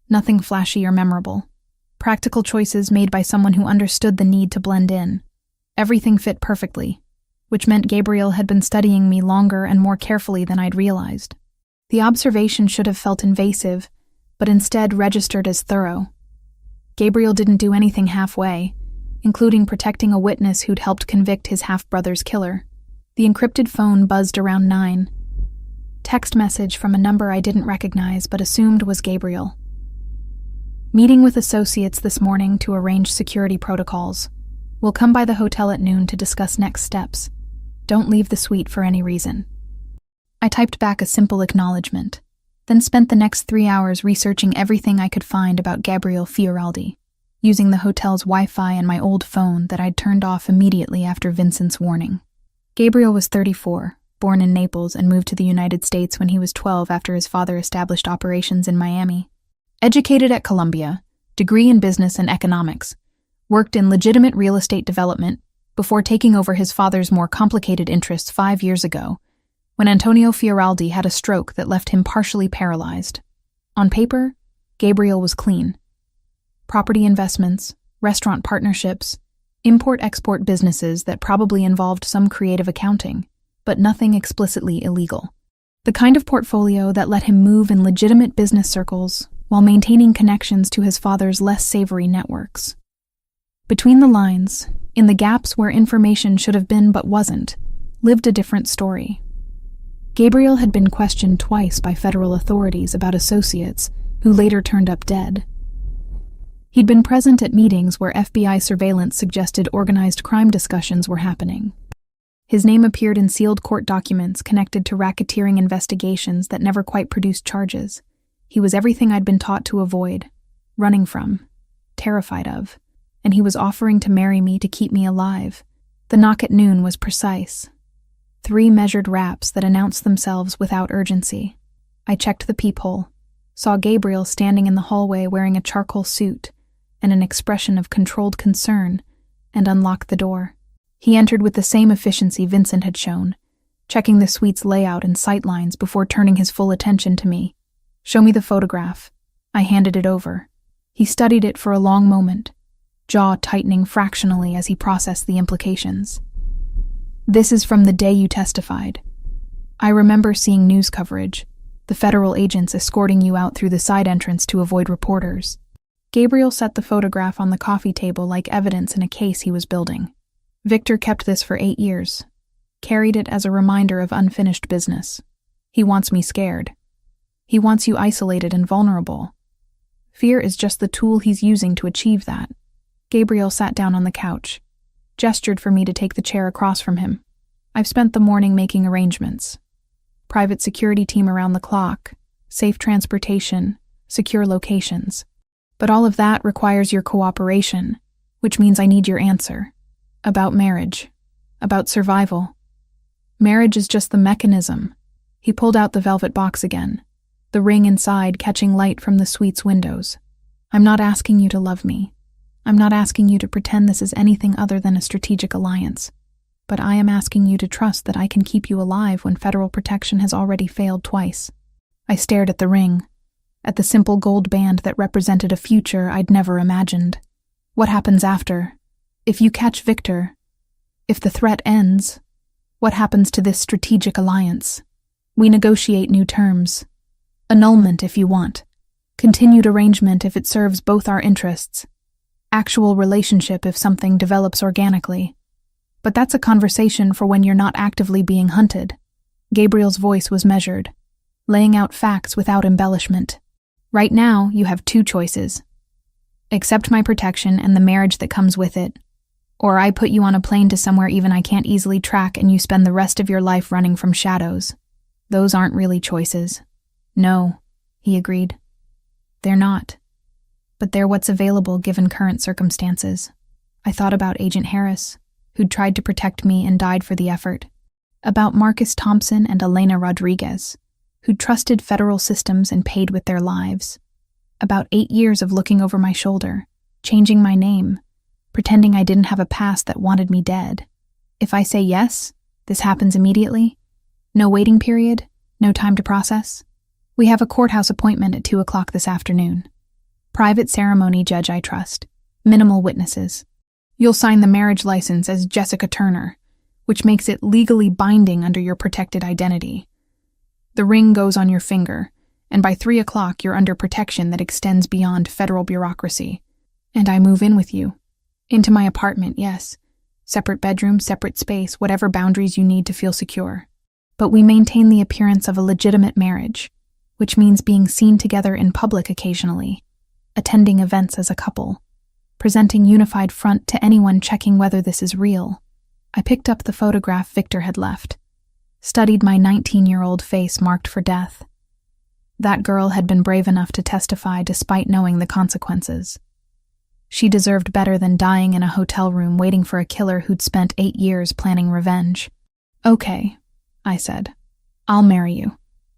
Nothing flashy or memorable. Practical choices made by someone who understood the need to blend in. Everything fit perfectly, which meant Gabriel had been studying me longer and more carefully than I'd realized. The observation should have felt invasive, but instead registered as thorough. Gabriel didn't do anything halfway, including protecting a witness who'd helped convict his half-brother's killer. The encrypted phone buzzed around 9. Text message from a number I didn't recognize but assumed was Gabriel. Meeting with associates this morning to arrange security protocols. We'll come by the hotel at noon to discuss next steps. Don't leave the suite for any reason. I typed back a simple acknowledgement, then spent the next 3 hours researching everything I could find about Gabriel Fioraldi, using the hotel's Wi-Fi and my old phone that I'd turned off immediately after Vincent's warning. Gabriel was 34, born in Naples and moved to the United States when he was 12 after his father established operations in Miami. Educated at Columbia, degree in business and economics, worked in legitimate real estate development before taking over his father's more complicated interests 5 years ago, when Antonio Fioraldi had a stroke that left him partially paralyzed. On paper, Gabriel was clean. Property investments, restaurant partnerships, import-export businesses that probably involved some creative accounting, but nothing explicitly illegal. The kind of portfolio that let him move in legitimate business circles while maintaining connections to his father's less savory networks. Between the lines, in the gaps where information should have been but wasn't, lived a different story. Gabriel had been questioned twice by federal authorities about associates who later turned up dead. He'd been present at meetings where FBI surveillance suggested organized crime discussions were happening. His name appeared in sealed court documents connected to racketeering investigations that never quite produced charges. He was everything I'd been taught to avoid, running from, terrified of, and he was offering to marry me to keep me alive. The knock at noon was precise. 3 measured raps that announced themselves without urgency. I checked the peephole, saw Gabriel standing in the hallway wearing a charcoal suit and an expression of controlled concern, and unlocked the door. He entered with the same efficiency Vincent had shown, checking the suite's layout and sightlines before turning his full attention to me. "Show me the photograph." I handed it over. He studied it for a long moment, jaw tightening fractionally as he processed the implications. "This is from the day you testified. I remember seeing news coverage, the federal agents escorting you out through the side entrance to avoid reporters." Gabriel set the photograph on the coffee table like evidence in a case he was building. "Victor kept this for 8 years, carried it as a reminder of unfinished business. He wants me scared. He wants you isolated and vulnerable. Fear is just the tool he's using to achieve that." Gabriel sat down on the couch, gestured for me to take the chair across from him. "I've spent the morning making arrangements. Private security team around the clock, safe transportation, secure locations. But all of that requires your cooperation, which means I need your answer. About marriage. About survival. Marriage is just the mechanism." He pulled out the velvet box again, the ring inside catching light from the suite's windows. "I'm not asking you to love me. I'm not asking you to pretend this is anything other than a strategic alliance. But I am asking you to trust that I can keep you alive when federal protection has already failed twice." I stared at the ring, at the simple gold band that represented a future I'd never imagined. What happens after? If you catch Victor, if the threat ends, what happens to this strategic alliance? We negotiate new terms. Annulment if you want. Continued arrangement if it serves both our interests. Actual relationship if something develops organically. But that's a conversation for when you're not actively being hunted. Gabriel's voice was measured, laying out facts without embellishment. "Right now, you have 2 choices. Accept my protection and the marriage that comes with it, or I put you on a plane to somewhere even I can't easily track and you spend the rest of your life running from shadows. Those aren't really choices." "No," he agreed. "They're not. But they're what's available given current circumstances." I thought about Agent Harris, who'd tried to protect me and died for the effort. About Marcus Thompson and Elena Rodriguez, who'd trusted federal systems and paid with their lives. About 8 years of looking over my shoulder, changing my name, pretending I didn't have a past that wanted me dead. If I say yes, this happens immediately. No waiting period, no time to process. We have a courthouse appointment at 2 o'clock this afternoon. Private ceremony, judge I trust. Minimal witnesses. You'll sign the marriage license as Jessica Turner, which makes it legally binding under your protected identity. The ring goes on your finger, and by 3 o'clock you're under protection that extends beyond federal bureaucracy. And I move in with you. Into my apartment, yes. Separate bedroom, separate space, whatever boundaries you need to feel secure. But we maintain the appearance of a legitimate marriage, which means being seen together in public occasionally, attending events as a couple, presenting unified front to anyone checking whether this is real. I picked up the photograph Victor had left, studied my 19-year-old face marked for death. That girl had been brave enough to testify despite knowing the consequences. She deserved better than dying in a hotel room waiting for a killer who'd spent 8 years planning revenge. Okay, I said. "I'll marry you."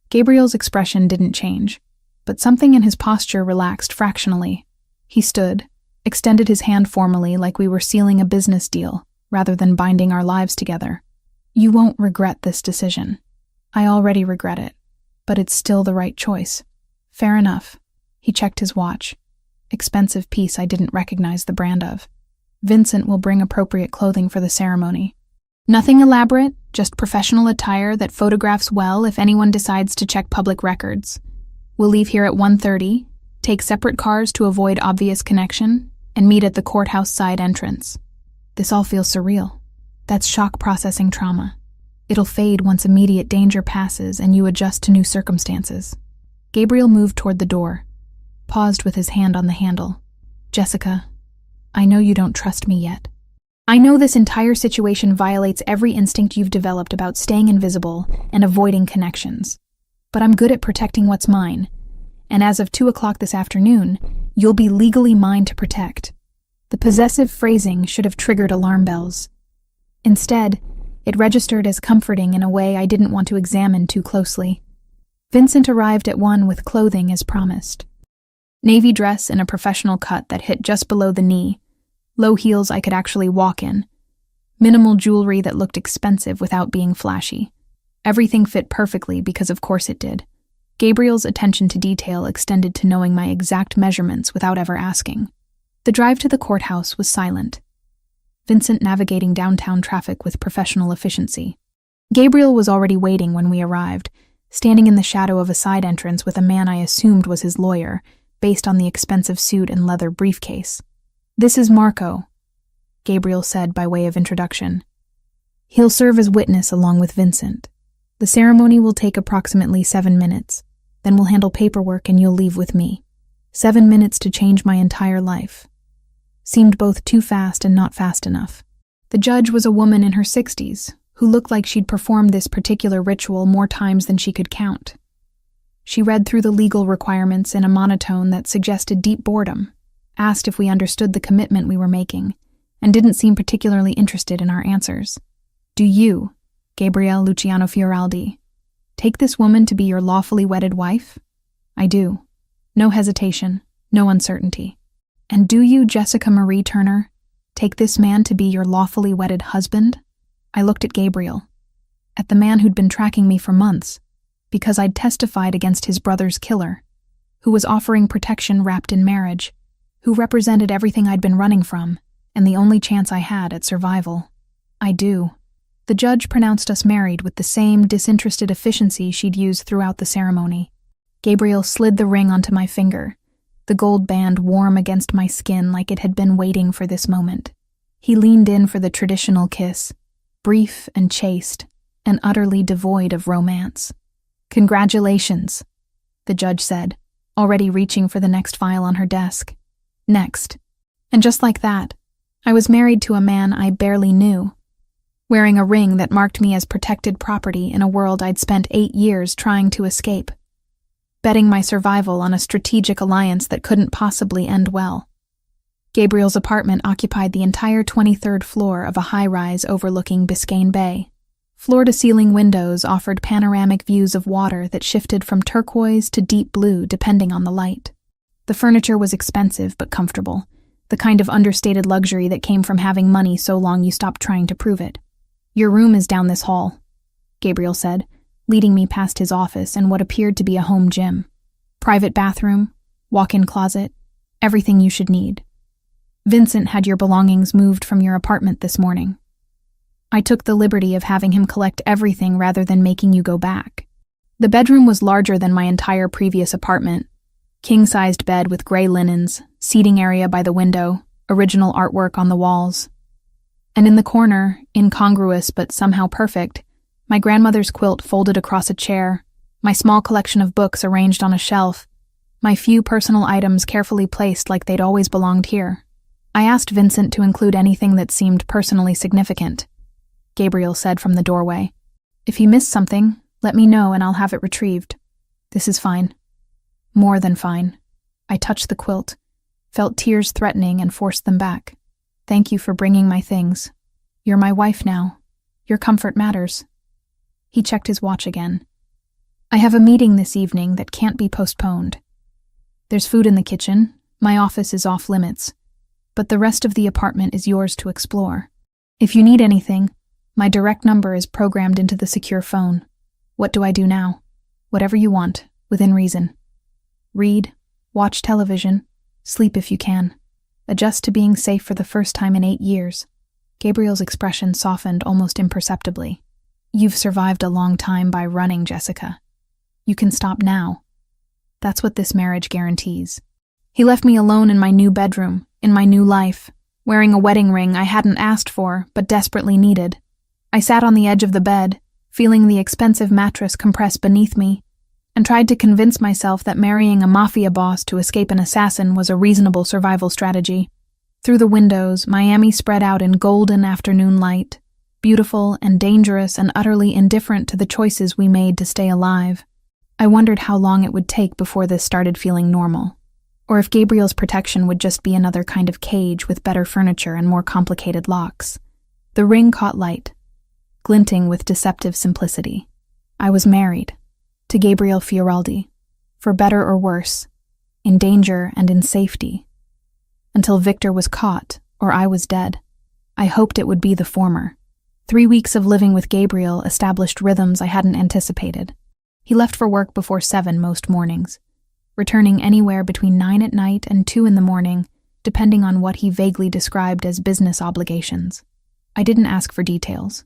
Gabriel's expression didn't change, but something in his posture relaxed fractionally. He stood, extended his hand formally like we were sealing a business deal, rather than binding our lives together. "You won't regret this decision. I already regret it, but it's still the right choice." "Fair enough." He checked his watch. Expensive piece I didn't recognize the brand of. "Vincent will bring appropriate clothing for the ceremony. Nothing elaborate, just professional attire that photographs well if anyone decides to check public records. We'll leave here at 1:30, take separate cars to avoid obvious connection, and meet at the courthouse side entrance." This all feels surreal. That's shock processing trauma. It'll fade once immediate danger passes and you adjust to new circumstances. Gabriel moved toward the door, paused with his hand on the handle. "Jessica, I know you don't trust me yet. I know this entire situation violates every instinct you've developed about staying invisible and avoiding connections. But I'm good at protecting what's mine, and as of 2 o'clock this afternoon, you'll be legally mine to protect." The possessive phrasing should have triggered alarm bells. Instead, it registered as comforting in a way I didn't want to examine too closely. Vincent arrived at 1 with clothing as promised. Navy dress in a professional cut that hit just below the knee, low heels I could actually walk in, minimal jewelry that looked expensive without being flashy. Everything fit perfectly because of course it did. Gabriel's attention to detail extended to knowing my exact measurements without ever asking. The drive to the courthouse was silent, Vincent navigating downtown traffic with professional efficiency. Gabriel was already waiting when we arrived, standing in the shadow of a side entrance with a man I assumed was his lawyer, based on the expensive suit and leather briefcase. "This is Marco," Gabriel said by way of introduction. "He'll serve as witness along with Vincent. The ceremony will take approximately 7 minutes. Then we'll handle paperwork and you'll leave with me. 7 minutes to change my entire life." Seemed both too fast and not fast enough. The judge was a woman in her 60s, who looked like she'd performed this particular ritual more times than she could count. She read through the legal requirements in a monotone that suggested deep boredom, asked if we understood the commitment we were making, and didn't seem particularly interested in our answers. "Do you, Gabriele Luciano Fioraldi, take this woman to be your lawfully wedded wife?" "I do." No hesitation, no uncertainty. "And do you, Jessica Marie Turner, take this man to be your lawfully wedded husband?" I looked at Gabriel, at the man who'd been tracking me for months, because I'd testified against his brother's killer, who was offering protection wrapped in marriage, who represented everything I'd been running from, and the only chance I had at survival. "I do." The judge pronounced us married with the same disinterested efficiency she'd used throughout the ceremony. Gabriel slid the ring onto my finger, the gold band warm against my skin like it had been waiting for this moment. He leaned in for the traditional kiss, brief and chaste, and utterly devoid of romance. "Congratulations," the judge said, already reaching for the next file on her desk. "Next." And just like that, I was married to a man I barely knew, wearing a ring that marked me as protected property in a world I'd spent 8 years trying to escape, betting my survival on a strategic alliance that couldn't possibly end well. Gabriel's apartment occupied the entire 23rd floor of a high-rise overlooking Biscayne Bay. Floor-to-ceiling windows offered panoramic views of water that shifted from turquoise to deep blue depending on the light. The furniture was expensive but comfortable, the kind of understated luxury that came from having money so long you stopped trying to prove it. "Your room is down this hall," Gabriel said, leading me past his office and what appeared to be a home gym. "Private bathroom, walk-in closet, everything you should need. Vincent had your belongings moved from your apartment this morning. I took the liberty of having him collect everything rather than making you go back." The bedroom was larger than my entire previous apartment. King-sized bed with gray linens, seating area by the window, original artwork on the walls. And in the corner, incongruous but somehow perfect, my grandmother's quilt folded across a chair, my small collection of books arranged on a shelf, my few personal items carefully placed like they'd always belonged here. I asked Vincent to include anything that seemed personally significant, Gabriel said from the doorway. "If he missed something, let me know and I'll have it retrieved. This is fine." More than fine. I touched the quilt, felt tears threatening and forced them back. "Thank you for bringing my things. You're my wife now. Your comfort matters." He checked his watch again. "I have a meeting this evening that can't be postponed. There's food in the kitchen, my office is off limits, but the rest of the apartment is yours to explore. If you need anything, my direct number is programmed into the secure phone. What do I do now? Whatever you want, within reason. Read, watch television, sleep if you can. Adjust to being safe for the first time in 8 years." Gabriel's expression softened almost imperceptibly. "You've survived a long time by running, Jessica. You can stop now. That's what this marriage guarantees." He left me alone in my new bedroom, in my new life, wearing a wedding ring I hadn't asked for but desperately needed. I sat on the edge of the bed, feeling the expensive mattress compress beneath me, and tried to convince myself that marrying a Mafia boss to escape an assassin was a reasonable survival strategy. Through the windows, Miami spread out in golden afternoon light, beautiful and dangerous and utterly indifferent to the choices we made to stay alive. I wondered how long it would take before this started feeling normal, or if Gabriel's protection would just be another kind of cage with better furniture and more complicated locks. The ring caught light, glinting with deceptive simplicity. I was married to Gabriel Fioraldi, for better or worse, in danger and in safety. Until Victor was caught, or I was dead. I hoped it would be the former. 3 weeks of living with Gabriel established rhythms I hadn't anticipated. He left for work before 7 most mornings, returning anywhere between 9 at night and 2 in the morning, depending on what he vaguely described as business obligations. I didn't ask for details.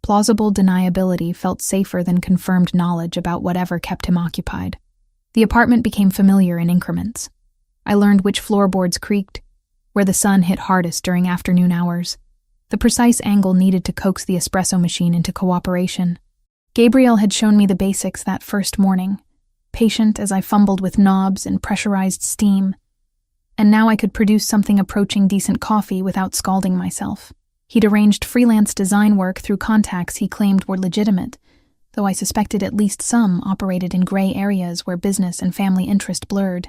Plausible deniability felt safer than confirmed knowledge about whatever kept him occupied. The apartment became familiar in increments. I learned which floorboards creaked, where the sun hit hardest during afternoon hours, the precise angle needed to coax the espresso machine into cooperation. Gabriel had shown me the basics that first morning, patient as I fumbled with knobs and pressurized steam, and now I could produce something approaching decent coffee without scalding myself. He'd arranged freelance design work through contacts he claimed were legitimate, though I suspected at least some operated in gray areas where business and family interest blurred.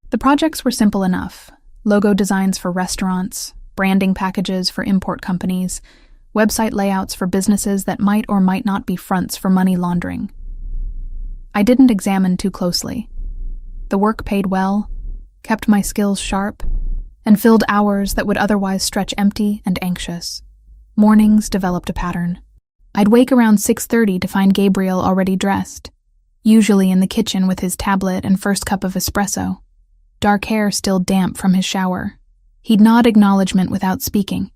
The projects were simple enough: logo designs for restaurants, branding packages for import companies, website layouts for businesses that might or might not be fronts for money laundering. I didn't examine too closely. The work paid well, kept my skills sharp, and filled hours that would otherwise stretch empty and anxious. Mornings developed a pattern. I'd wake around 6:30 to find Gabriel already dressed, usually in the kitchen with his tablet and first cup of espresso, dark hair still damp from his shower. He'd nod acknowledgement without speaking,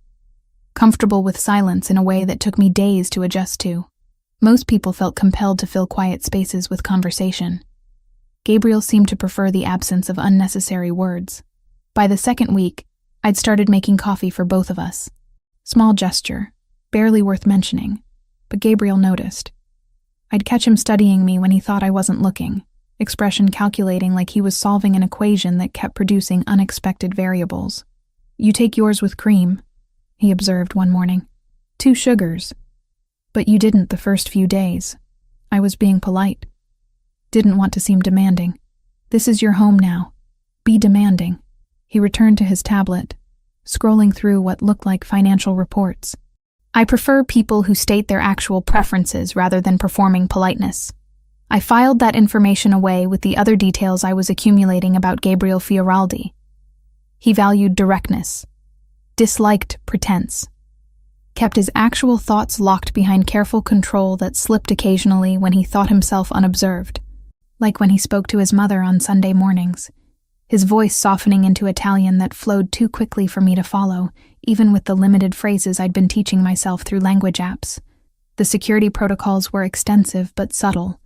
comfortable with silence in a way that took me days to adjust to. Most people felt compelled to fill quiet spaces with conversation. Gabriel seemed to prefer the absence of unnecessary words. By the second week, I'd started making coffee for both of us. Small gesture, barely worth mentioning, but Gabriel noticed. I'd catch him studying me when he thought I wasn't looking, expression calculating like he was solving an equation that kept producing unexpected variables. "You take yours with cream," he observed one morning. "2 sugars. But you didn't the first few days." I was being polite. Didn't want to seem demanding. "This is your home now. Be demanding." He returned to his tablet, scrolling through what looked like financial reports. "I prefer people who state their actual preferences rather than performing politeness." I filed that information away with the other details I was accumulating about Gabriel Fioraldi. He valued directness, disliked pretense, kept his actual thoughts locked behind careful control that slipped occasionally when he thought himself unobserved, like when he spoke to his mother on Sunday mornings, his voice softening into Italian that flowed too quickly for me to follow, even with the limited phrases I'd been teaching myself through language apps. The security protocols were extensive but subtle.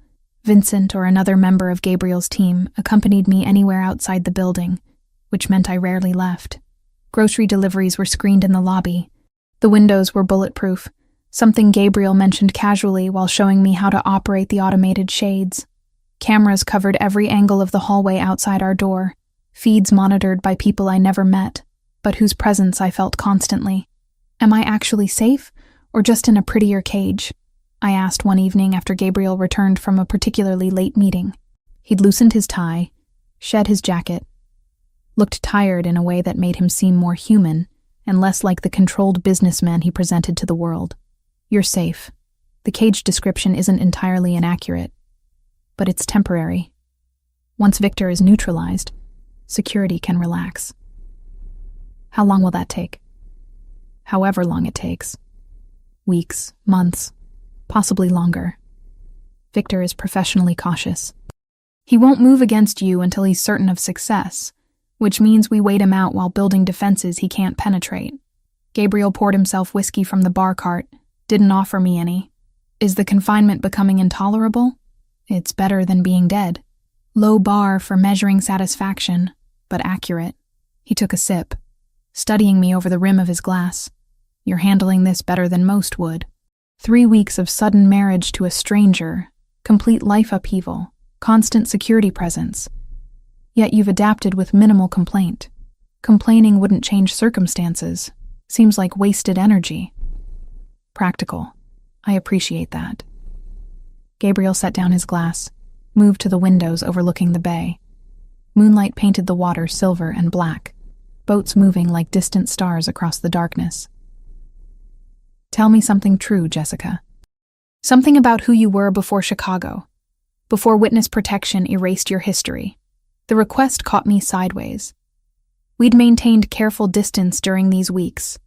Vincent or another member of Gabriel's team accompanied me anywhere outside the building, which meant I rarely left. Grocery deliveries were screened in the lobby. The windows were bulletproof, something Gabriel mentioned casually while showing me how to operate the automated shades. Cameras covered every angle of the hallway outside our door, feeds monitored by people I never met, but whose presence I felt constantly. Am I actually safe, or just in a prettier cage? I asked one evening after Gabriel returned from a particularly late meeting. He'd loosened his tie, shed his jacket, looked tired in a way that made him seem more human and less like the controlled businessman he presented to the world. "You're safe," The cage description isn't entirely inaccurate, but it's temporary. Once Victor is neutralized, security can relax. How long will that take? However long it takes. Weeks, months, possibly longer. Victor is professionally cautious. He won't move against you until he's certain of success, which means we wait him out while building defenses he can't penetrate. Gabriel poured himself whiskey from the bar cart, didn't offer me any. Is the confinement becoming intolerable? It's better than being dead. Low bar for measuring satisfaction, but accurate. He took a sip, studying me over the rim of his glass. You're handling this better than most would. 3 weeks of sudden marriage to a stranger, complete life upheaval, constant security presence. Yet you've adapted with minimal complaint. Complaining wouldn't change circumstances. Seems like wasted energy. Practical. I appreciate that. Gabriel set down his glass, moved to the windows overlooking the bay. Moonlight painted the water silver and black, boats moving like distant stars across the darkness. Tell me something true, Jessica. Something about who you were before Chicago, before witness protection erased your history. The request caught me sideways. We'd maintained careful distance during these weeks.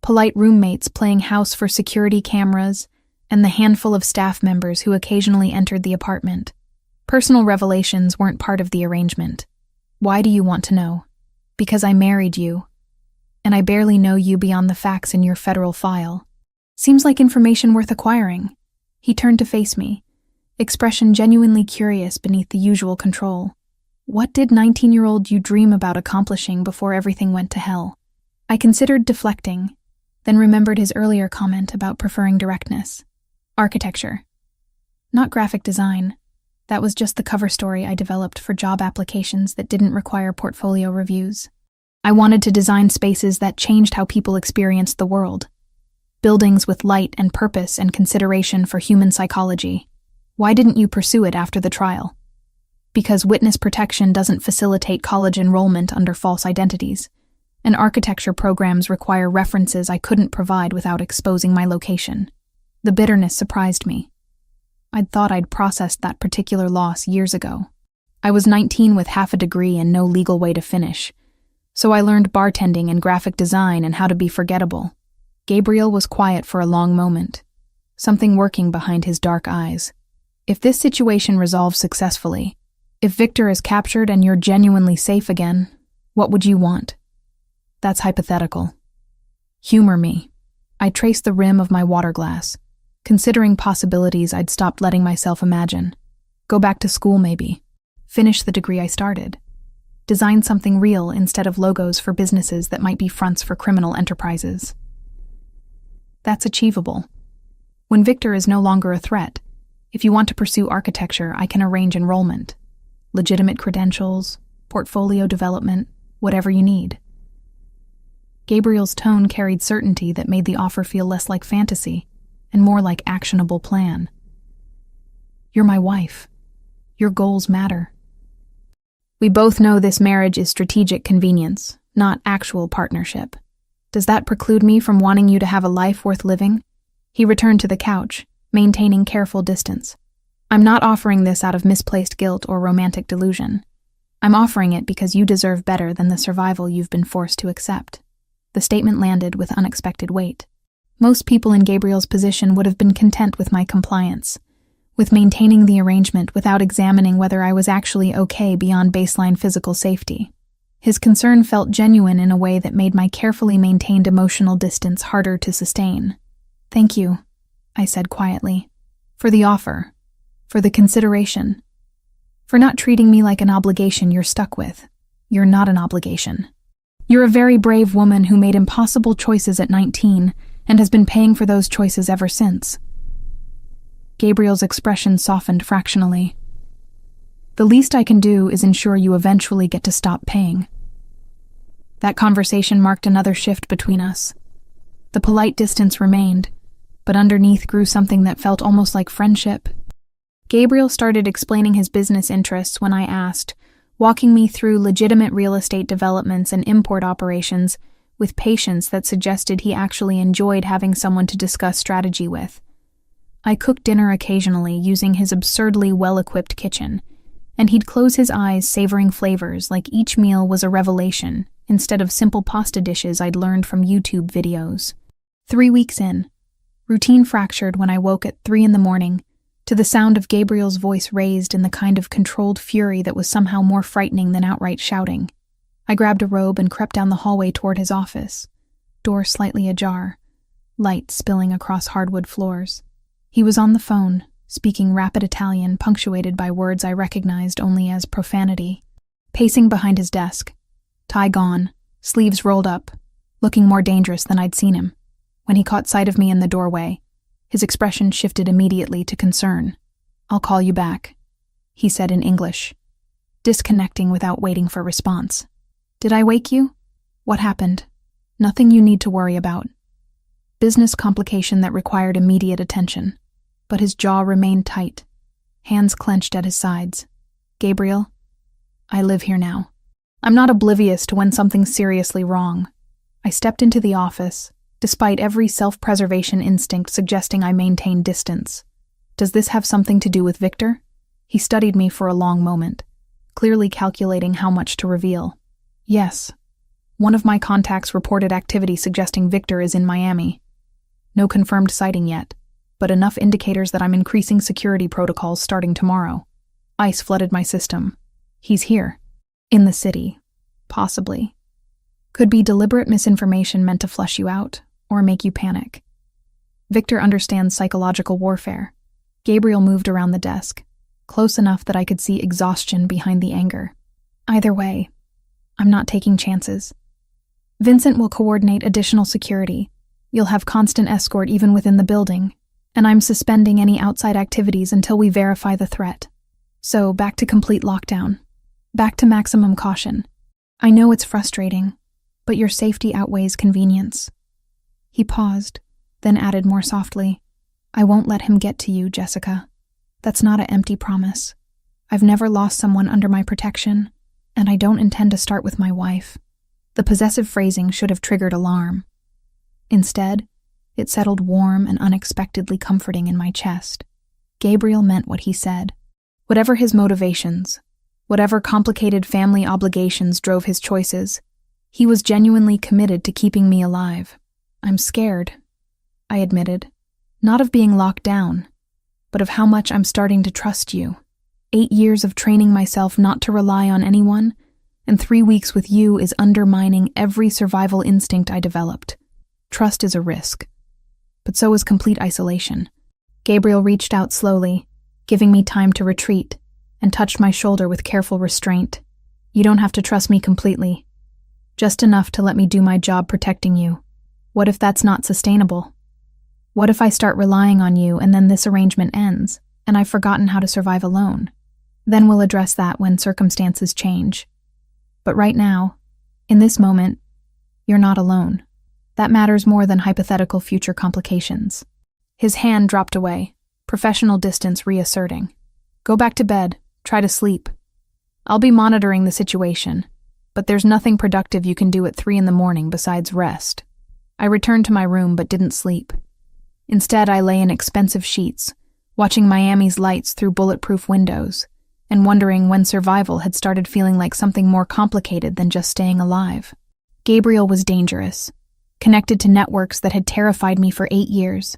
Polite roommates playing house for security cameras, and the handful of staff members who occasionally entered the apartment. Personal revelations weren't part of the arrangement. Why do you want to know? Because I married you, and I barely know you beyond the facts in your federal file. Seems like information worth acquiring. He turned to face me, expression genuinely curious beneath the usual control. What did 19-year-old you dream about accomplishing before everything went to hell? I considered deflecting, then remembered his earlier comment about preferring directness. Architecture. Not graphic design. That was just the cover story I developed for job applications that didn't require portfolio reviews. I wanted to design spaces that changed how people experienced the world. Buildings with light and purpose and consideration for human psychology. Why didn't you pursue it after the trial? Because witness protection doesn't facilitate college enrollment under false identities, and architecture programs require references I couldn't provide without exposing my location. The bitterness surprised me. I'd thought I'd processed that particular loss years ago. I was 19 with half a degree and no legal way to finish, so I learned bartending and graphic design and how to be forgettable. Gabriel was quiet for a long moment, something working behind his dark eyes. If this situation resolves successfully, if Victor is captured and you're genuinely safe again, what would you want? That's hypothetical. Humor me. I traced the rim of my water glass, considering possibilities I'd stopped letting myself imagine. Go back to school maybe. Finish the degree I started. Design something real instead of logos for businesses that might be fronts for criminal enterprises. That's achievable. When Victor is no longer a threat, if you want to pursue architecture, I can arrange enrollment. Legitimate credentials, portfolio development, whatever you need. Gabriel's tone carried certainty that made the offer feel less like fantasy and more like actionable plan. You're my wife. Your goals matter. We both know this marriage is strategic convenience, not actual partnership. Does that preclude me from wanting you to have a life worth living? He returned to the couch, maintaining careful distance. I'm not offering this out of misplaced guilt or romantic delusion. I'm offering it because you deserve better than the survival you've been forced to accept. The statement landed with unexpected weight. Most people in Gabriel's position would have been content with my compliance, with maintaining the arrangement without examining whether I was actually okay beyond baseline physical safety. His concern felt genuine in a way that made my carefully maintained emotional distance harder to sustain. Thank you, I said quietly, for the offer, for the consideration, for not treating me like an obligation you're stuck with. You're not an obligation. You're a very brave woman who made impossible choices at 19 and has been paying for those choices ever since. Gabriel's expression softened fractionally. The least I can do is ensure you eventually get to stop paying. That conversation marked another shift between us. The polite distance remained, but underneath grew something that felt almost like friendship. Gabriel started explaining his business interests when I asked, walking me through legitimate real estate developments and import operations with patience that suggested he actually enjoyed having someone to discuss strategy with. I cooked dinner occasionally using his absurdly well-equipped kitchen, and he'd close his eyes savoring flavors like each meal was a revelation instead of simple pasta dishes I'd learned from YouTube videos. 3 weeks in, routine fractured when I woke at 3 a.m. to the sound of Gabriel's voice raised in the kind of controlled fury that was somehow more frightening than outright shouting. I grabbed a robe and crept down the hallway toward his office, door slightly ajar, light spilling across hardwood floors. He was on the phone, speaking rapid Italian punctuated by words I recognized only as profanity. Pacing behind his desk, tie gone, sleeves rolled up, looking more dangerous than I'd seen him. When he caught sight of me in the doorway, his expression shifted immediately to concern. "I'll call you back," he said in English, disconnecting without waiting for response. "Did I wake you? What happened?" "Nothing you need to worry about. Business complication that required immediate attention." But his jaw remained tight, hands clenched at his sides. "Gabriel, I live here now. I'm not oblivious to when something's seriously wrong." I stepped into the office, despite every self-preservation instinct suggesting I maintain distance. "Does this have something to do with Victor?" He studied me for a long moment, clearly calculating how much to reveal. "Yes. One of my contacts reported activity suggesting Victor is in Miami. No confirmed sighting yet, but enough indicators that I'm increasing security protocols starting tomorrow. ICE flooded my system. He's here. In the city. Possibly. Could be deliberate misinformation meant to flush you out, or make you panic. Victor understands psychological warfare." Gabriel moved around the desk, close enough that I could see exhaustion behind the anger. "Either way, I'm not taking chances. Vincent will coordinate additional security. You'll have constant escort even within the building, and I'm suspending any outside activities until we verify the threat. So back to complete lockdown. Back to maximum caution. I know it's frustrating, but your safety outweighs convenience." He paused, then added more softly, "I won't let him get to you, Jessica. That's not an empty promise. I've never lost someone under my protection, and I don't intend to start with my wife." The possessive phrasing should have triggered alarm. Instead, it settled warm and unexpectedly comforting in my chest. Gabriel meant what he said. Whatever his motivations, whatever complicated family obligations drove his choices, he was genuinely committed to keeping me alive. "I'm scared," I admitted. "Not of being locked down, but of how much I'm starting to trust you. 8 years of training myself not to rely on anyone, and 3 weeks with you is undermining every survival instinct I developed. Trust is a risk, but so is complete isolation." Gabriel reached out slowly, giving me time to retreat, and touched my shoulder with careful restraint. "You don't have to trust me completely. Just enough to let me do my job protecting you. What if that's not sustainable? What if I start relying on you and then this arrangement ends, and I've forgotten how to survive alone? Then we'll address that when circumstances change. But right now, in this moment, you're not alone. That matters more than hypothetical future complications." His hand dropped away, professional distance reasserting. "Go back to bed. Try to sleep. I'll be monitoring the situation, but there's nothing productive you can do at 3 a.m. besides rest." I returned to my room but didn't sleep. Instead, I lay in expensive sheets, watching Miami's lights through bulletproof windows, and wondering when survival had started feeling like something more complicated than just staying alive. Gabriel was dangerous, connected to networks that had terrified me for 8 years.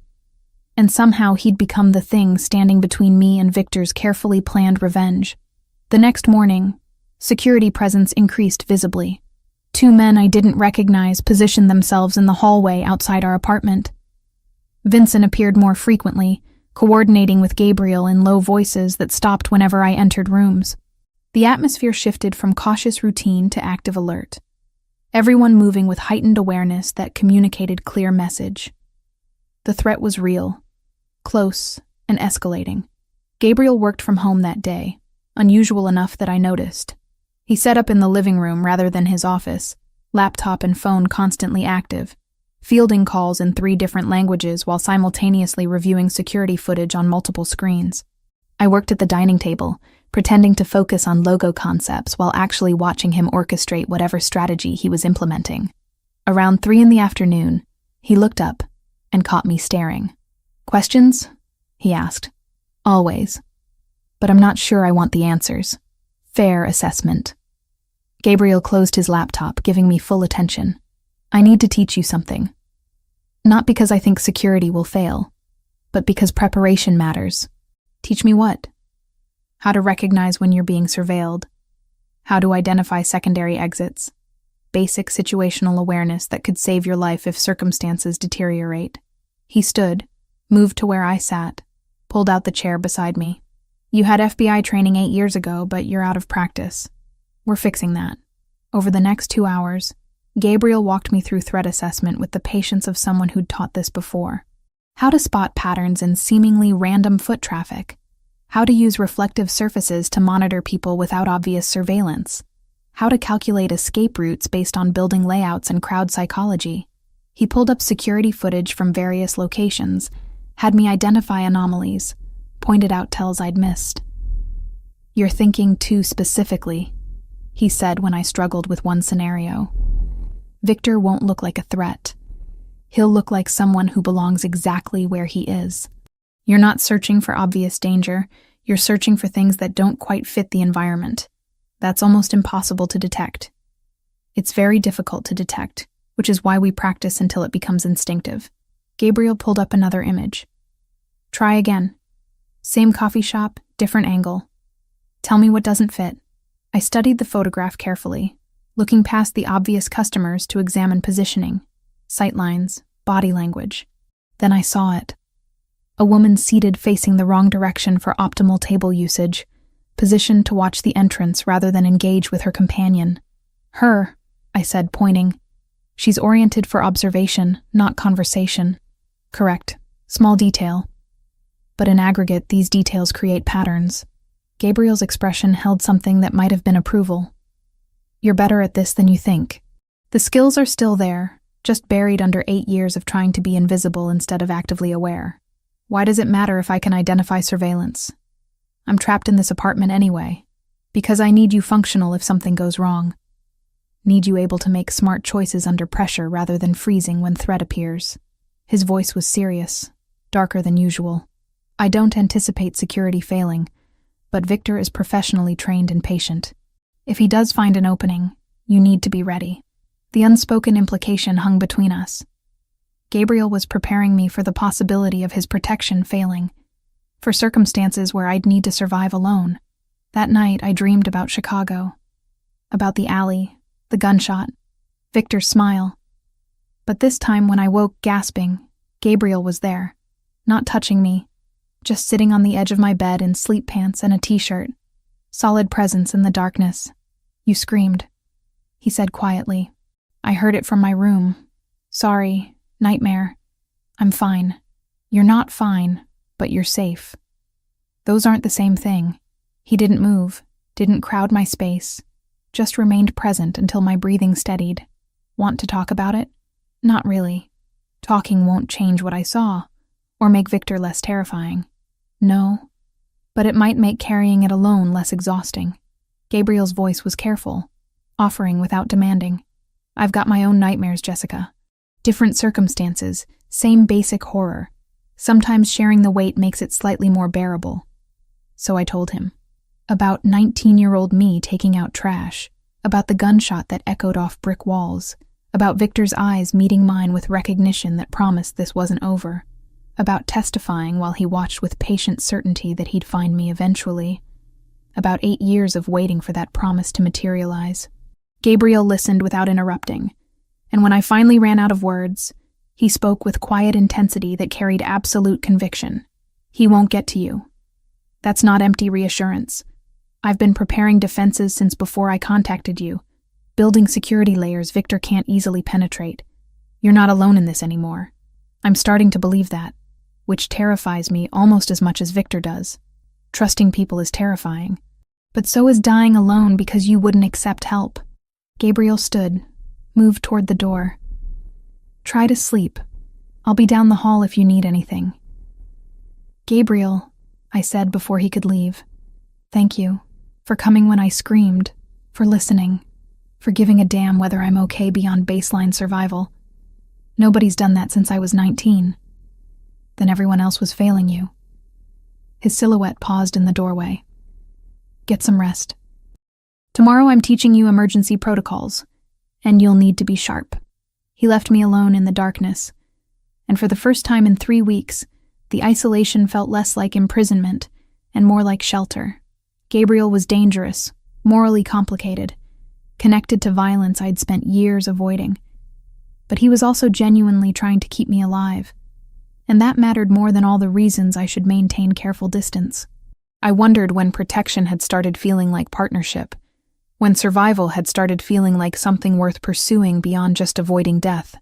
And somehow he'd become the thing standing between me and Victor's carefully planned revenge. The next morning, security presence increased visibly. 2 men I didn't recognize positioned themselves in the hallway outside our apartment. Vincent appeared more frequently, coordinating with Gabriel in low voices that stopped whenever I entered rooms. The atmosphere shifted from cautious routine to active alert, everyone moving with heightened awareness that communicated clear message. The threat was real, close, and escalating. Gabriel worked from home that day, unusual enough that I noticed. He set up in the living room rather than his office, laptop and phone constantly active, fielding calls in 3 different languages while simultaneously reviewing security footage on multiple screens. I worked at the dining table, pretending to focus on logo concepts while actually watching him orchestrate whatever strategy he was implementing. Around 3 p.m, he looked up and caught me staring. "Questions?" he asked. Always. But I'm not sure I want the answers. Fair assessment. Gabriel closed his laptop, giving me full attention. I need to teach you something. Not because I think security will fail, but because preparation matters. Teach me what? How to recognize when you're being surveilled. How to identify secondary exits. Basic situational awareness that could save your life if circumstances deteriorate. He stood, moved to where I sat, pulled out the chair beside me. You had FBI training 8 years ago, but you're out of practice. We're fixing that. Over the next 2 hours, Gabriel walked me through threat assessment with the patience of someone who'd taught this before. How to spot patterns in seemingly random foot traffic. How to use reflective surfaces to monitor people without obvious surveillance. How to calculate escape routes based on building layouts and crowd psychology. He pulled up security footage from various locations, had me identify anomalies, pointed out tells I'd missed. You're thinking too specifically, he said when I struggled with one scenario. Victor won't look like a threat. He'll look like someone who belongs exactly where he is. You're not searching for obvious danger, you're searching for things that don't quite fit the environment. That's almost impossible to detect. It's very difficult to detect, which is why we practice until it becomes instinctive. Gabriel pulled up another image. Try again. Same coffee shop, different angle. Tell me what doesn't fit. I studied the photograph carefully, looking past the obvious customers to examine positioning, sightlines, body language. Then I saw it. A woman seated facing the wrong direction for optimal table usage, positioned to watch the entrance rather than engage with her companion. Her, I said, pointing. She's oriented for observation, not conversation. Correct. Small detail. But in aggregate, these details create patterns. Gabriel's expression held something that might have been approval. You're better at this than you think. The skills are still there, just buried under 8 years of trying to be invisible instead of actively aware. Why does it matter if I can identify surveillance? I'm trapped in this apartment anyway, because I need you functional if something goes wrong. Need you able to make smart choices under pressure rather than freezing when threat appears. His voice was serious, darker than usual. I don't anticipate security failing, but Victor is professionally trained and patient. If he does find an opening, you need to be ready. The unspoken implication hung between us. Gabriel was preparing me for the possibility of his protection failing, for circumstances where I'd need to survive alone. That night, I dreamed about Chicago, about the alley, the gunshot, Victor's smile. But this time, when I woke gasping, Gabriel was there, not touching me, just sitting on the edge of my bed in sleep pants and a t-shirt. Solid presence in the darkness. You screamed, he said quietly. I heard it from my room. Sorry, nightmare. I'm fine. You're not fine, but you're safe. Those aren't the same thing. He didn't move, didn't crowd my space, just remained present until my breathing steadied. Want to talk about it? Not really. Talking won't change what I saw, or make Victor less terrifying. No, but it might make carrying it alone less exhausting. Gabriel's voice was careful, offering without demanding. I've got my own nightmares, Jessica. Different circumstances, same basic horror. Sometimes sharing the weight makes it slightly more bearable. So I told him. About 19-year-old me taking out trash, about the gunshot that echoed off brick walls, about Victor's eyes meeting mine with recognition that promised this wasn't over, about testifying while he watched with patient certainty that he'd find me eventually, about 8 years of waiting for that promise to materialize. Gabriel listened without interrupting, and when I finally ran out of words, he spoke with quiet intensity that carried absolute conviction. He won't get to you. That's not empty reassurance. I've been preparing defenses since before I contacted you, building security layers Victor can't easily penetrate. You're not alone in this anymore. I'm starting to believe that, which terrifies me almost as much as Victor does. Trusting people is terrifying, but so is dying alone because you wouldn't accept help. Gabriel stood, moved toward the door. Try to sleep. I'll be down the hall if you need anything. Gabriel, I said before he could leave. Thank you for coming when I screamed, for listening, for giving a damn whether I'm okay beyond baseline survival. Nobody's done that since I was 19. Then everyone else was failing you. His silhouette paused in the doorway. Get some rest. Tomorrow I'm teaching you emergency protocols, and you'll need to be sharp. He left me alone in the darkness, and for the first time in 3 weeks, the isolation felt less like imprisonment and more like shelter. Gabriel was dangerous, morally complicated, connected to violence I'd spent years avoiding. But he was also genuinely trying to keep me alive, and that mattered more than all the reasons I should maintain careful distance. I wondered when protection had started feeling like partnership, when survival had started feeling like something worth pursuing beyond just avoiding death.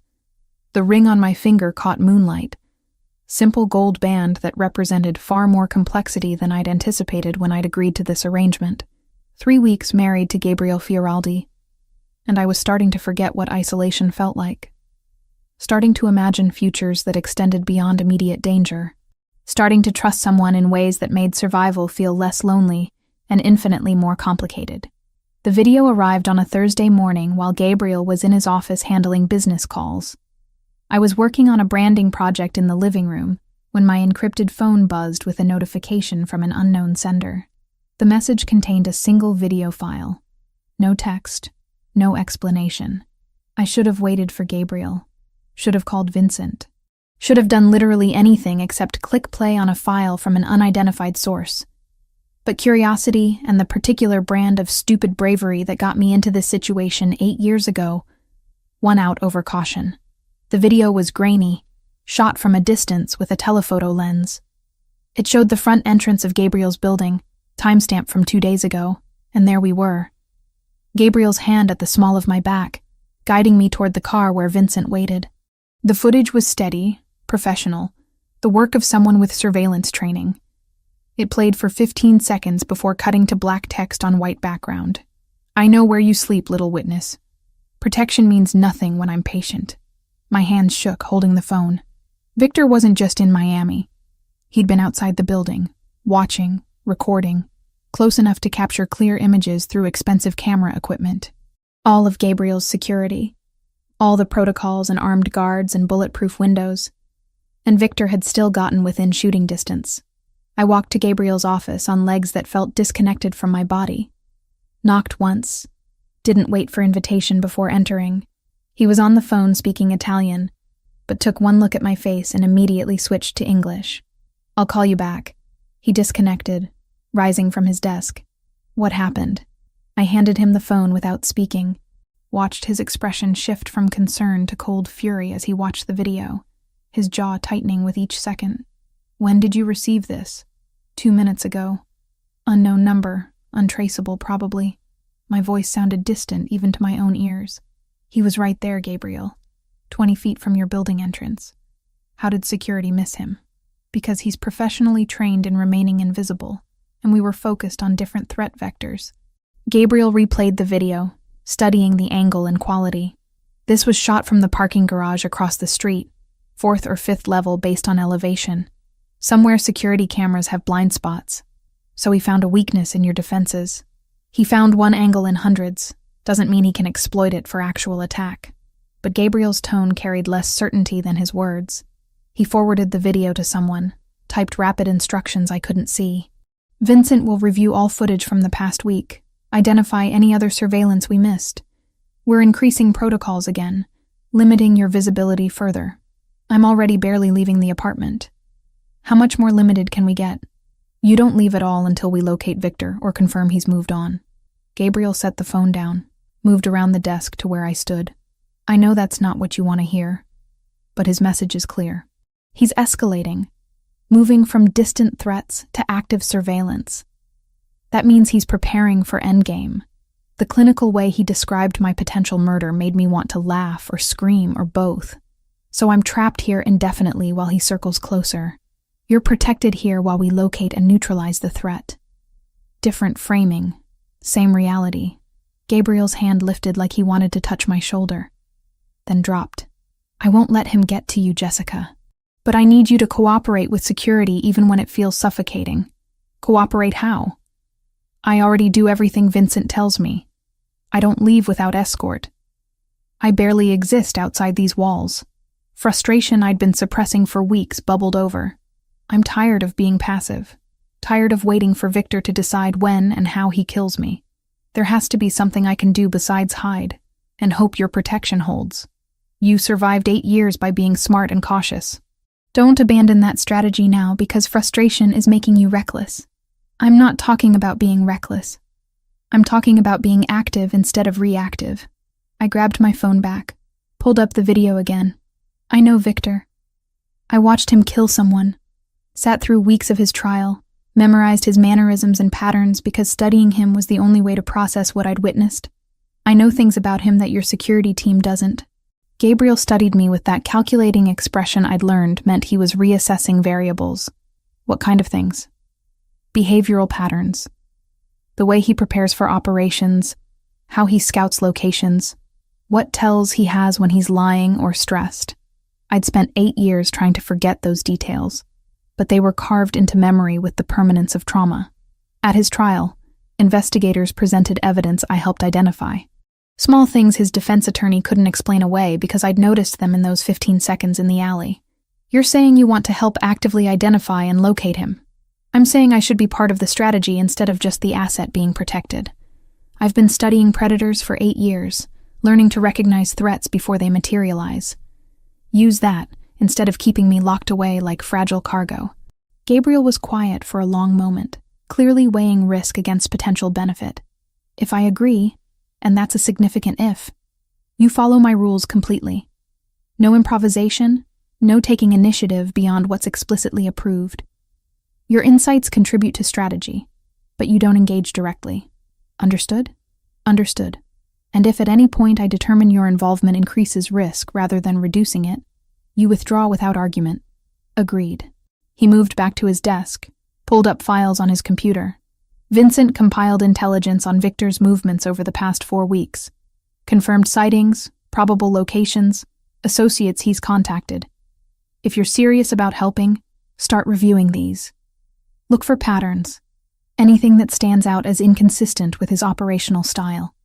The ring on my finger caught moonlight, simple gold band that represented far more complexity than I'd anticipated when I'd agreed to this arrangement. 3 weeks married to Gabriel Fioraldi, and I was starting to forget what isolation felt like. Starting to imagine futures that extended beyond immediate danger. Starting to trust someone in ways that made survival feel less lonely and infinitely more complicated. The video arrived on a Thursday morning while Gabriel was in his office handling business calls. I was working on a branding project in the living room when my encrypted phone buzzed with a notification from an unknown sender. The message contained a single video file. No text, no explanation. I should have waited for Gabriel. Should have called Vincent. Should have done literally anything except click play on a file from an unidentified source. But curiosity and the particular brand of stupid bravery that got me into this situation 8 years ago won out over caution. The video was grainy, shot from a distance with a telephoto lens. It showed the front entrance of Gabriel's building, timestamp from 2 days ago, and there we were. Gabriel's hand at the small of my back, guiding me toward the car where Vincent waited. The footage was steady, professional, the work of someone with surveillance training. It played for 15 seconds before cutting to black text on white background. I know where you sleep, little witness. Protection means nothing when I'm patient. My hands shook, holding the phone. Victor wasn't just in Miami. He'd been outside the building, watching, recording, close enough to capture clear images through expensive camera equipment. All of Gabriel's security. All the protocols and armed guards and bulletproof windows. And Victor had still gotten within shooting distance. I walked to Gabriel's office on legs that felt disconnected from my body. Knocked once. Didn't wait for invitation before entering. He was on the phone speaking Italian, but took one look at my face and immediately switched to English. I'll call you back. He disconnected, rising from his desk. What happened? I handed him the phone without speaking, watched his expression shift from concern to cold fury as he watched the video, his jaw tightening with each second. When did you receive this? 2 minutes ago. Unknown number, untraceable probably. My voice sounded distant even to my own ears. He was right there, Gabriel. 20 feet from your building entrance. How did security miss him? Because he's professionally trained in remaining invisible, and we were focused on different threat vectors. Gabriel replayed the video, studying the angle and quality. This was shot from the parking garage across the street, 4th or 5th level based on elevation. Somewhere security cameras have blind spots, so he found a weakness in your defenses. He found one angle in hundreds. Doesn't mean he can exploit it for actual attack. But Gabriel's tone carried less certainty than his words. He forwarded the video to someone, typed rapid instructions I couldn't see. Vincent will review all footage from the past week, identify any other surveillance we missed. We're increasing protocols again, limiting your visibility further. I'm already barely leaving the apartment. How much more limited can we get? You don't leave at all until we locate Victor or confirm he's moved on. Gabriel set the phone down, moved around the desk to where I stood. I know that's not what you want to hear, but his message is clear. He's escalating, moving from distant threats to active surveillance. That means he's preparing for endgame. The clinical way he described my potential murder made me want to laugh or scream or both. So I'm trapped here indefinitely while he circles closer. You're protected here while we locate and neutralize the threat. Different framing, same reality. Gabriel's hand lifted like he wanted to touch my shoulder, then dropped. I won't let him get to you, Jessica. But I need you to cooperate with security even when it feels suffocating. Cooperate how? I already do everything Vincent tells me. I don't leave without escort. I barely exist outside these walls. Frustration I'd been suppressing for weeks bubbled over. I'm tired of being passive. tired of waiting for Victor to decide when and how he kills me. There has to be something I can do besides hide and hope your protection holds. You survived 8 years by being smart and cautious. Don't abandon that strategy now because frustration is making you reckless. I'm not talking about being reckless. I'm talking about being active instead of reactive. I grabbed my phone back, pulled up the video again. I know Victor. I watched him kill someone, sat through weeks of his trial, memorized his mannerisms and patterns because studying him was the only way to process what I'd witnessed. I know things about him that your security team doesn't. Gabriel studied me with that calculating expression I'd learned meant he was reassessing variables. What kind of things? Behavioral patterns. The way he prepares for operations, how he scouts locations, what tells he has when he's lying or stressed. I'd spent 8 years trying to forget those details, but they were carved into memory with the permanence of trauma. At his trial, investigators presented evidence I helped identify. Small things his defense attorney couldn't explain away because I'd noticed them in those 15 seconds in the alley. You're saying you want to help actively identify and locate him. I'm saying I should be part of the strategy instead of just the asset being protected. I've been studying predators for 8 years, learning to recognize threats before they materialize. Use that instead of keeping me locked away like fragile cargo. Gabriel was quiet for a long moment, clearly weighing risk against potential benefit. If I agree, and that's a significant if, you follow my rules completely. No improvisation, no taking initiative beyond what's explicitly approved. Your insights contribute to strategy, but you don't engage directly. Understood? Understood. And if at any point I determine your involvement increases risk rather than reducing it, you withdraw without argument. Agreed. He moved back to his desk, pulled up files on his computer. Vincent compiled intelligence on Victor's movements over the past 4 weeks. Confirmed sightings, probable locations, associates he's contacted. If you're serious about helping, start reviewing these. Look for patterns, anything that stands out as inconsistent with his operational style.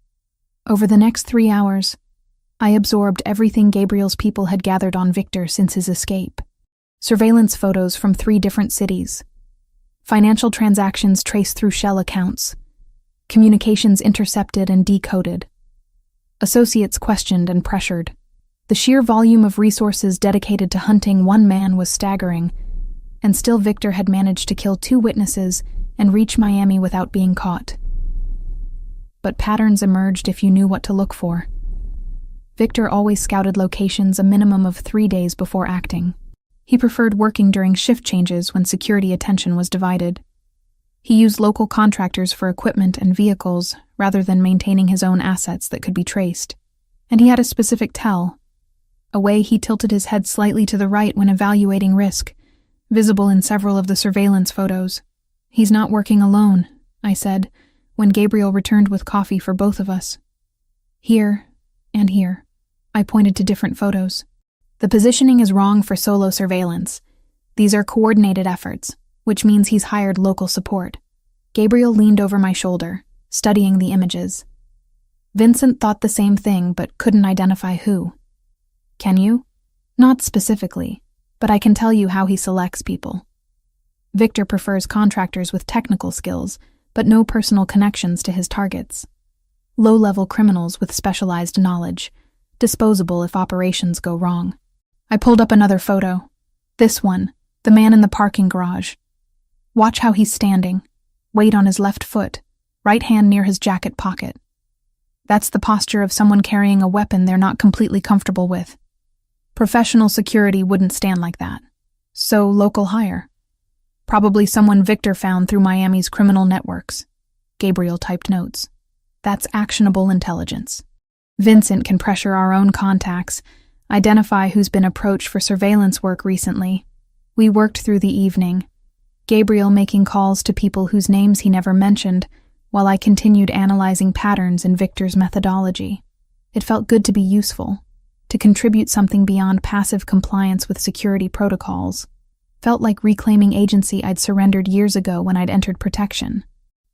Over the next 3 hours, I absorbed everything Gabriel's people had gathered on Victor since his escape. Surveillance photos from 3 different cities. Financial transactions traced through shell accounts. Communications intercepted and decoded. Associates questioned and pressured. The sheer volume of resources dedicated to hunting one man was staggering, and still Victor had managed to kill 2 witnesses and reach Miami without being caught. But patterns emerged if you knew what to look for. Victor always scouted locations a minimum of 3 days before acting. He preferred working during shift changes when security attention was divided. He used local contractors for equipment and vehicles rather than maintaining his own assets that could be traced. And he had a specific tell, a way he tilted his head slightly to the right when evaluating risk, visible in several of the surveillance photos. He's not working alone, I said, when Gabriel returned with coffee for both of us. Here and here. I pointed to different photos. The positioning is wrong for solo surveillance. These are coordinated efforts, which means he's hired local support. Gabriel leaned over my shoulder, studying the images. Vincent thought the same thing but couldn't identify who. Can you? Not specifically, but I can tell you how he selects people. Victor prefers contractors with technical skills, but no personal connections to his targets. Low-level criminals with specialized knowledge, disposable if operations go wrong. I pulled up another photo. This one, the man in the parking garage. Watch how he's standing, weight on his left foot, right hand near his jacket pocket. That's the posture of someone carrying a weapon they're not completely comfortable with. Professional security wouldn't stand like that. So local hire. Probably someone Victor found through Miami's criminal networks. Gabriel typed notes. That's actionable intelligence. Vincent can pressure our own contacts, identify who's been approached for surveillance work recently. We worked through the evening, Gabriel making calls to people whose names he never mentioned, while I continued analyzing patterns in Victor's methodology. It felt good to be useful, to contribute something beyond passive compliance with security protocols. Felt like reclaiming agency I'd surrendered years ago when I'd entered protection.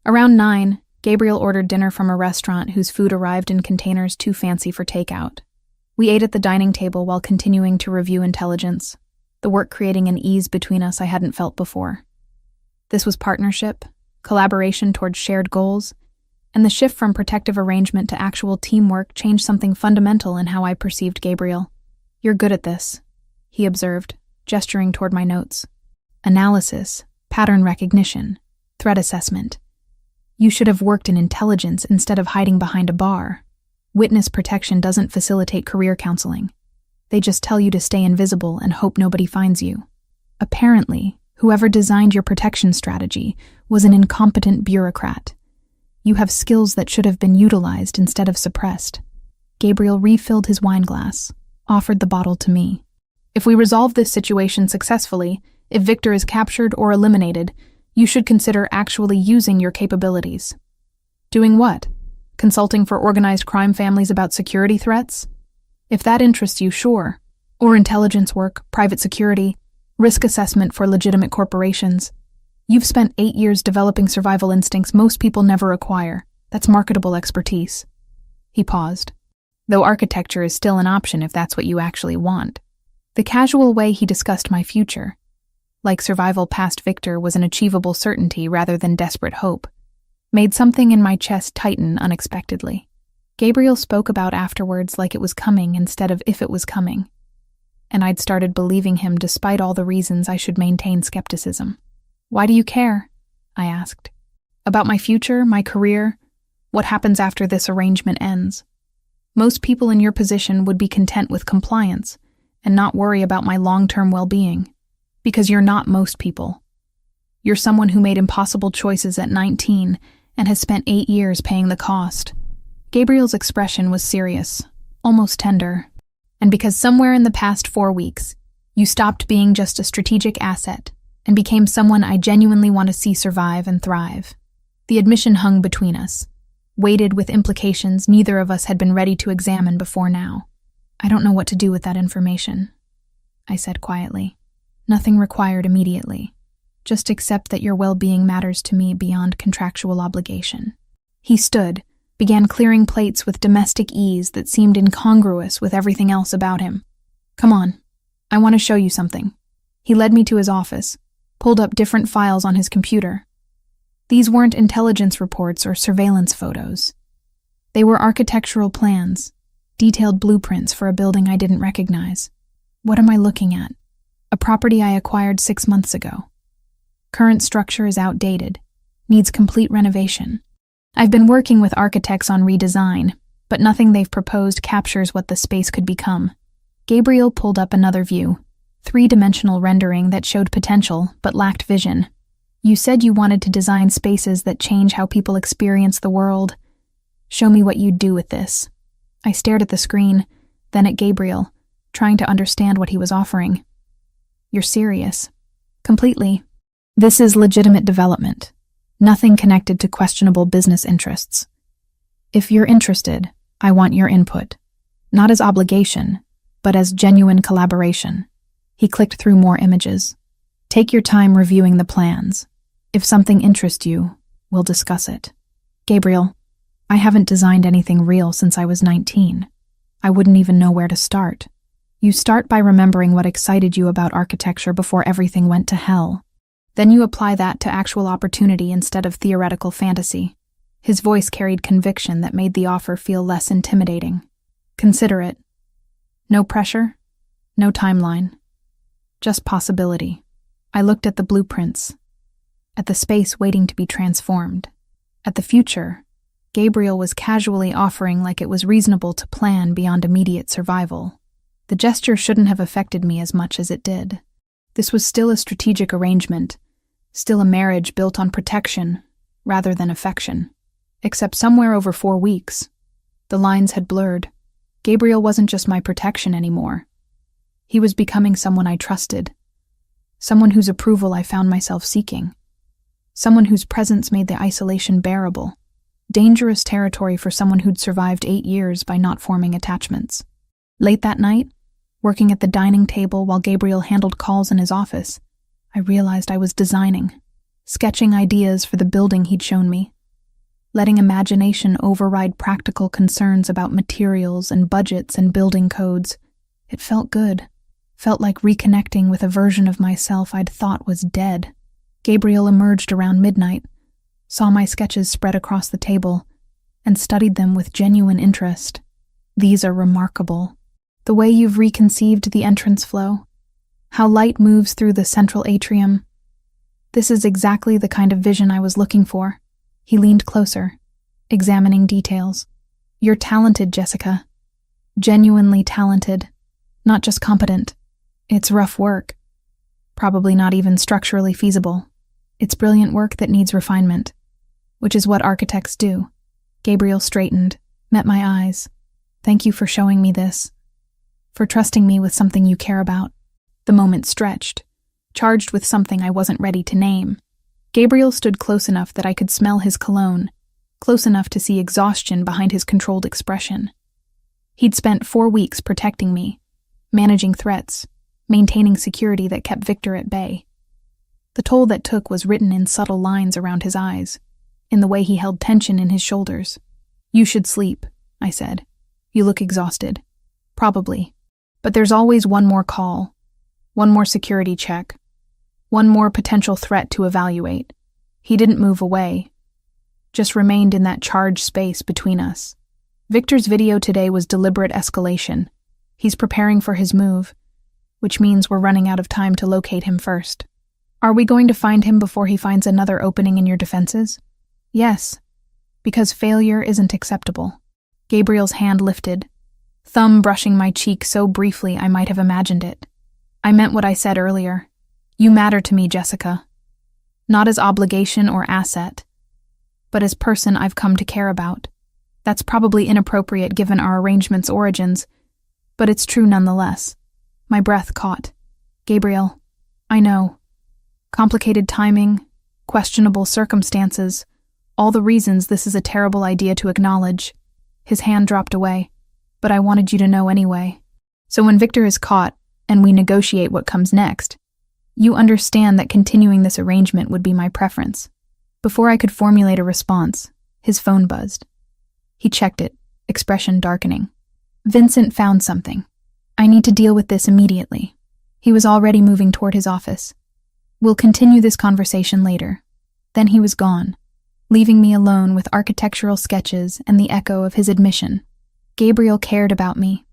Around 9, Gabriel ordered dinner from a restaurant whose food arrived in containers too fancy for takeout. We ate at the dining table while continuing to review intelligence, the work creating an ease between us I hadn't felt before. This was partnership, collaboration towards shared goals, and the shift from protective arrangement to actual teamwork changed something fundamental in how I perceived Gabriel. "You're good at this," he observed, gesturing toward my notes. "Analysis, pattern recognition, threat assessment. You should have worked in intelligence instead of hiding behind a bar. Witness protection doesn't facilitate career counseling. They just tell you to stay invisible and hope nobody finds you." Apparently, whoever designed your protection strategy was an incompetent bureaucrat. You have skills that should have been utilized instead of suppressed. Gabriel refilled his wine glass, offered the bottle to me. "If we resolve this situation successfully, if Victor is captured or eliminated, you should consider actually using your capabilities." "Doing what? Consulting for organized crime families about security threats? If that interests you, sure. Or intelligence work, private security, risk assessment for legitimate corporations. You've spent 8 years developing survival instincts most people never acquire. That's marketable expertise." He paused. "Though architecture is still an option if that's what you actually want." The casual way he discussed my future, like survival past Victor was an achievable certainty rather than desperate hope, made something in my chest tighten unexpectedly. Gabriel spoke about afterwards like it was coming instead of if it was coming, and I'd started believing him despite all the reasons I should maintain skepticism. "Why do you care?" I asked. "About my future, my career, what happens after this arrangement ends. Most people in your position would be content with compliance and not worry about my long-term well-being. Because you're not most people. You're someone who made impossible choices at 19 and has spent 8 years paying the cost." Gabriel's expression was serious, almost tender. "And because somewhere in the past 4 weeks, you stopped being just a strategic asset and became someone I genuinely want to see survive and thrive." The admission hung between us, weighted with implications neither of us had been ready to examine before now. "I don't know what to do with that information," I said quietly. "Nothing required immediately. Just accept that your well-being matters to me beyond contractual obligation." He stood, began clearing plates with domestic ease that seemed incongruous with everything else about him. "Come on, I want to show you something." He led me to his office, pulled up different files on his computer. These weren't intelligence reports or surveillance photos. They were architectural plans, detailed blueprints for a building I didn't recognize. What am I looking at? A property I acquired 6 months ago. Current structure is outdated, needs complete renovation. I've been working with architects on redesign, but nothing they've proposed captures what the space could become. Gabriel pulled up another view, 3-dimensional rendering that showed potential but lacked vision. "You said you wanted to design spaces that change how people experience the world. Show me what you'd do with this." I stared at the screen, then at Gabriel, trying to understand what he was offering. "You're serious?" "Completely. This is legitimate development. Nothing connected to questionable business interests. If you're interested, I want your input. Not as obligation, but as genuine collaboration." He clicked through more images. "Take your time reviewing the plans. If something interests you, we'll discuss it." "Gabriel, I haven't designed anything real since I was 19. I wouldn't even know where to start." "You start by remembering what excited you about architecture before everything went to hell. Then you apply that to actual opportunity instead of theoretical fantasy." His voice carried conviction that made the offer feel less intimidating. "Consider it. No pressure, no timeline. Just possibility." I looked at the blueprints, at the space waiting to be transformed, at the future Gabriel was casually offering like it was reasonable to plan beyond immediate survival. The gesture shouldn't have affected me as much as it did. This was still a strategic arrangement, still a marriage built on protection rather than affection. Except somewhere over 4 weeks, the lines had blurred. Gabriel wasn't just my protection anymore. He was becoming someone I trusted, someone whose approval I found myself seeking, someone whose presence made the isolation bearable. Dangerous territory for someone who'd survived 8 years by not forming attachments. Late that night, working at the dining table while Gabriel handled calls in his office, I realized I was designing, sketching ideas for the building he'd shown me, letting imagination override practical concerns about materials and budgets and building codes. It felt good, felt like reconnecting with a version of myself I'd thought was dead. Gabriel emerged around midnight, saw my sketches spread across the table, and studied them with genuine interest. These are remarkable. The way you've reconceived the entrance flow, how light moves through the central atrium. This is exactly the kind of vision I was looking for. He leaned closer, examining details. You're talented, Jessica. Genuinely talented, not just competent. It's rough work. Probably not even structurally feasible. It's brilliant work that needs refinement, which is what architects do. Gabriel straightened, met my eyes. Thank you for showing me this, for trusting me with something you care about. The moment stretched, charged with something I wasn't ready to name. Gabriel stood close enough that I could smell his cologne, close enough to see exhaustion behind his controlled expression. He'd spent 4 weeks protecting me, managing threats, maintaining security that kept Victor at bay. The toll that took was written in subtle lines around his eyes, in the way he held tension in his shoulders. You should sleep, I said. You look exhausted. Probably. But there's always one more call, one more security check, one more potential threat to evaluate. He didn't move away, just remained in that charged space between us. Victor's video today was deliberate escalation. He's preparing for his move, which means we're running out of time to locate him first. Are we going to find him before he finds another opening in your defenses? Yes, because failure isn't acceptable. Gabriel's hand lifted, thumb brushing my cheek so briefly I might have imagined it. I meant what I said earlier. You matter to me, Jessica. Not as obligation or asset, but as person I've come to care about. That's probably inappropriate given our arrangement's origins, but it's true nonetheless. My breath caught. Gabriel, I know. Complicated timing, questionable circumstances, all the reasons this is a terrible idea to acknowledge. His hand dropped away, but I wanted you to know anyway. So when Victor is caught, and we negotiate what comes next, you understand that continuing this arrangement would be my preference. Before I could formulate a response, his phone buzzed. He checked it, expression darkening. Vincent found something. I need to deal with this immediately. He was already moving toward his office. We'll continue this conversation later. Then he was gone, leaving me alone with architectural sketches and the echo of his admission. Gabriel cared about me,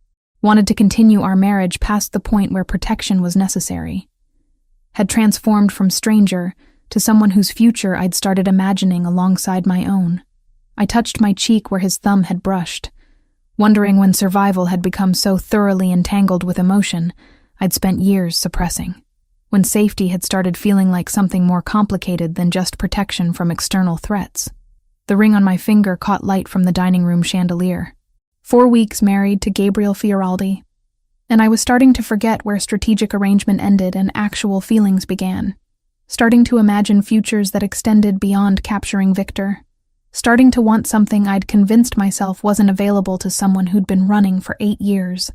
wanted to continue our marriage past the point where protection was necessary. Had transformed from stranger to someone whose future I'd started imagining alongside my own. I touched my cheek where his thumb had brushed, wondering when survival had become so thoroughly entangled with emotion I'd spent years suppressing, when safety had started feeling like something more complicated than just protection from external threats. The ring on my finger caught light from the dining room chandelier. 4 weeks married to Gabriel Fioraldi, and I was starting to forget where strategic arrangement ended and actual feelings began, starting to imagine futures that extended beyond capturing Victor, starting to want something I'd convinced myself wasn't available to someone who'd been running for 8 years.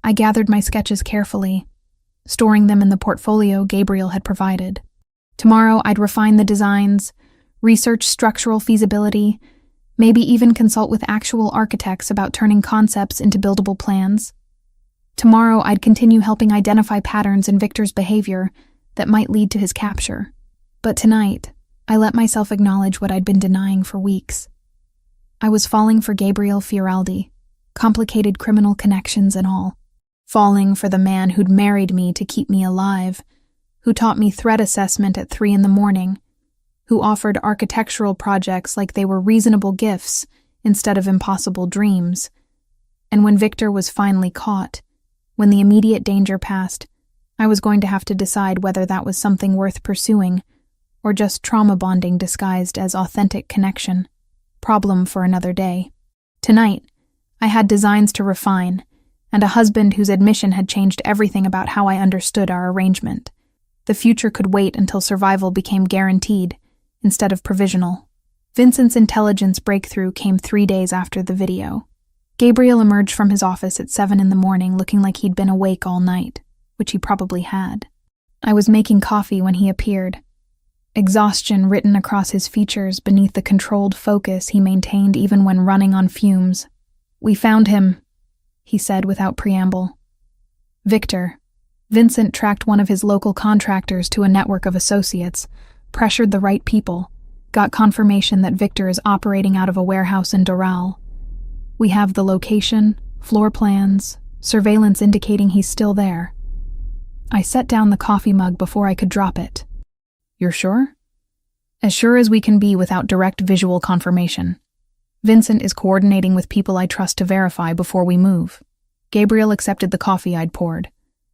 I gathered my sketches carefully, storing them in the portfolio Gabriel had provided. Tomorrow I'd refine the designs, research structural feasibility, maybe even consult with actual architects about turning concepts into buildable plans. Tomorrow I'd continue helping identify patterns in Victor's behavior that might lead to his capture. But tonight, I let myself acknowledge what I'd been denying for weeks. I was falling for Gabriel Fioraldi, complicated criminal connections and all. Falling for the man who'd married me to keep me alive, who taught me threat assessment at 3 a.m, who offered architectural projects like they were reasonable gifts instead of impossible dreams. And when Victor was finally caught, when the immediate danger passed, I was going to have to decide whether that was something worth pursuing or just trauma bonding disguised as authentic connection. Problem for another day. Tonight, I had designs to refine, and a husband whose admission had changed everything about how I understood our arrangement. The future could wait until survival became guaranteed, instead of provisional. Vincent's intelligence breakthrough came 3 days after the video. Gabriel emerged from his office at 7 a.m. looking like he'd been awake all night, which he probably had. I was making coffee when he appeared, exhaustion written across his features beneath the controlled focus he maintained even when running on fumes. We found him, he said without preamble. Victor. Vincent tracked one of his local contractors to a network of associates, pressured the right people, got confirmation that Victor is operating out of a warehouse in Doral. We have the location, floor plans, surveillance indicating he's still there. I set down the coffee mug before I could drop it. You're sure? As sure as we can be without direct visual confirmation. Vincent is coordinating with people I trust to verify before we move. Gabriel accepted the coffee I'd poured,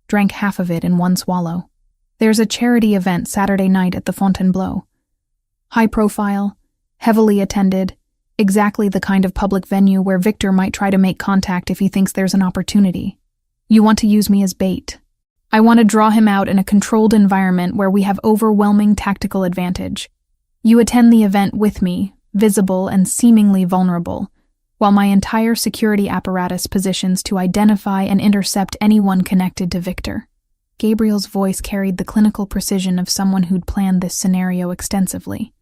drank half of it in one swallow. There's a charity event Saturday night at the Fontainebleau. High profile, heavily attended, exactly the kind of public venue where Victor might try to make contact if he thinks there's an opportunity. You want to use me as bait. I want to draw him out in a controlled environment where we have overwhelming tactical advantage. You attend the event with me, visible and seemingly vulnerable, while my entire security apparatus positions to identify and intercept anyone connected to Victor. Gabriel's voice carried the clinical precision of someone who'd planned this scenario extensively.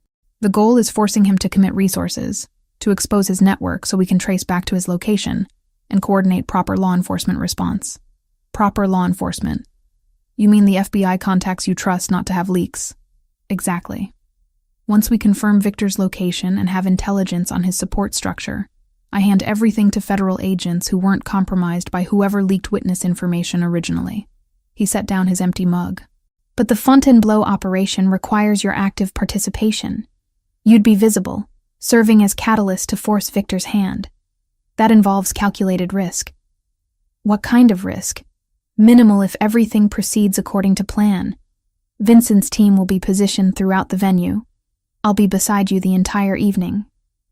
The goal is forcing him to commit resources, to expose his network so we can trace back to his location, and coordinate proper law enforcement response. Proper law enforcement. You mean the FBI contacts you trust not to have leaks? Exactly. Once we confirm Victor's location and have intelligence on his support structure, I hand everything to federal agents who weren't compromised by whoever leaked witness information originally. He set down his empty mug. But the Fontainebleau operation requires your active participation. You'd be visible, serving as catalyst to force Victor's hand. That involves calculated risk. What kind of risk? Minimal if everything proceeds according to plan. Vincent's team will be positioned throughout the venue. I'll be beside you the entire evening,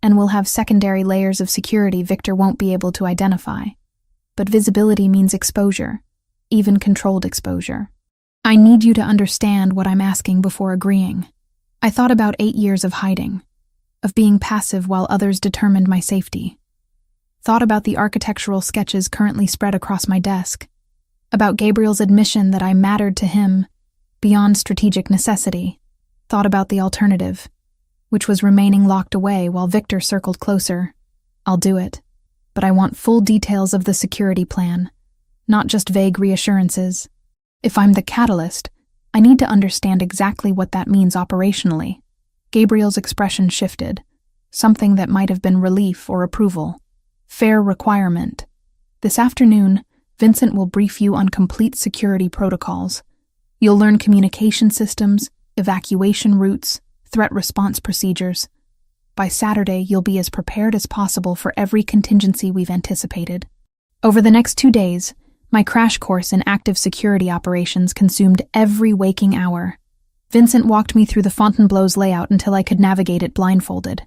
and we'll have secondary layers of security Victor won't be able to identify. But visibility means exposure, even controlled exposure. I need you to understand what I'm asking before agreeing. I thought about 8 years of hiding, of being passive while others determined my safety. Thought about the architectural sketches currently spread across my desk, about Gabriel's admission that I mattered to him beyond strategic necessity. Thought about the alternative, which was remaining locked away while Victor circled closer. I'll do it, but I want full details of the security plan, not just vague reassurances. If I'm the catalyst, I need to understand exactly what that means operationally. Gabriel's expression shifted, something that might have been relief or approval. Fair requirement. This afternoon, Vincent will brief you on complete security protocols. You'll learn communication systems, evacuation routes, threat response procedures. By Saturday, you'll be as prepared as possible for every contingency we've anticipated. Over the next 2 days, my crash course in active security operations consumed every waking hour. Vincent walked me through the Fontainebleau's layout until I could navigate it blindfolded.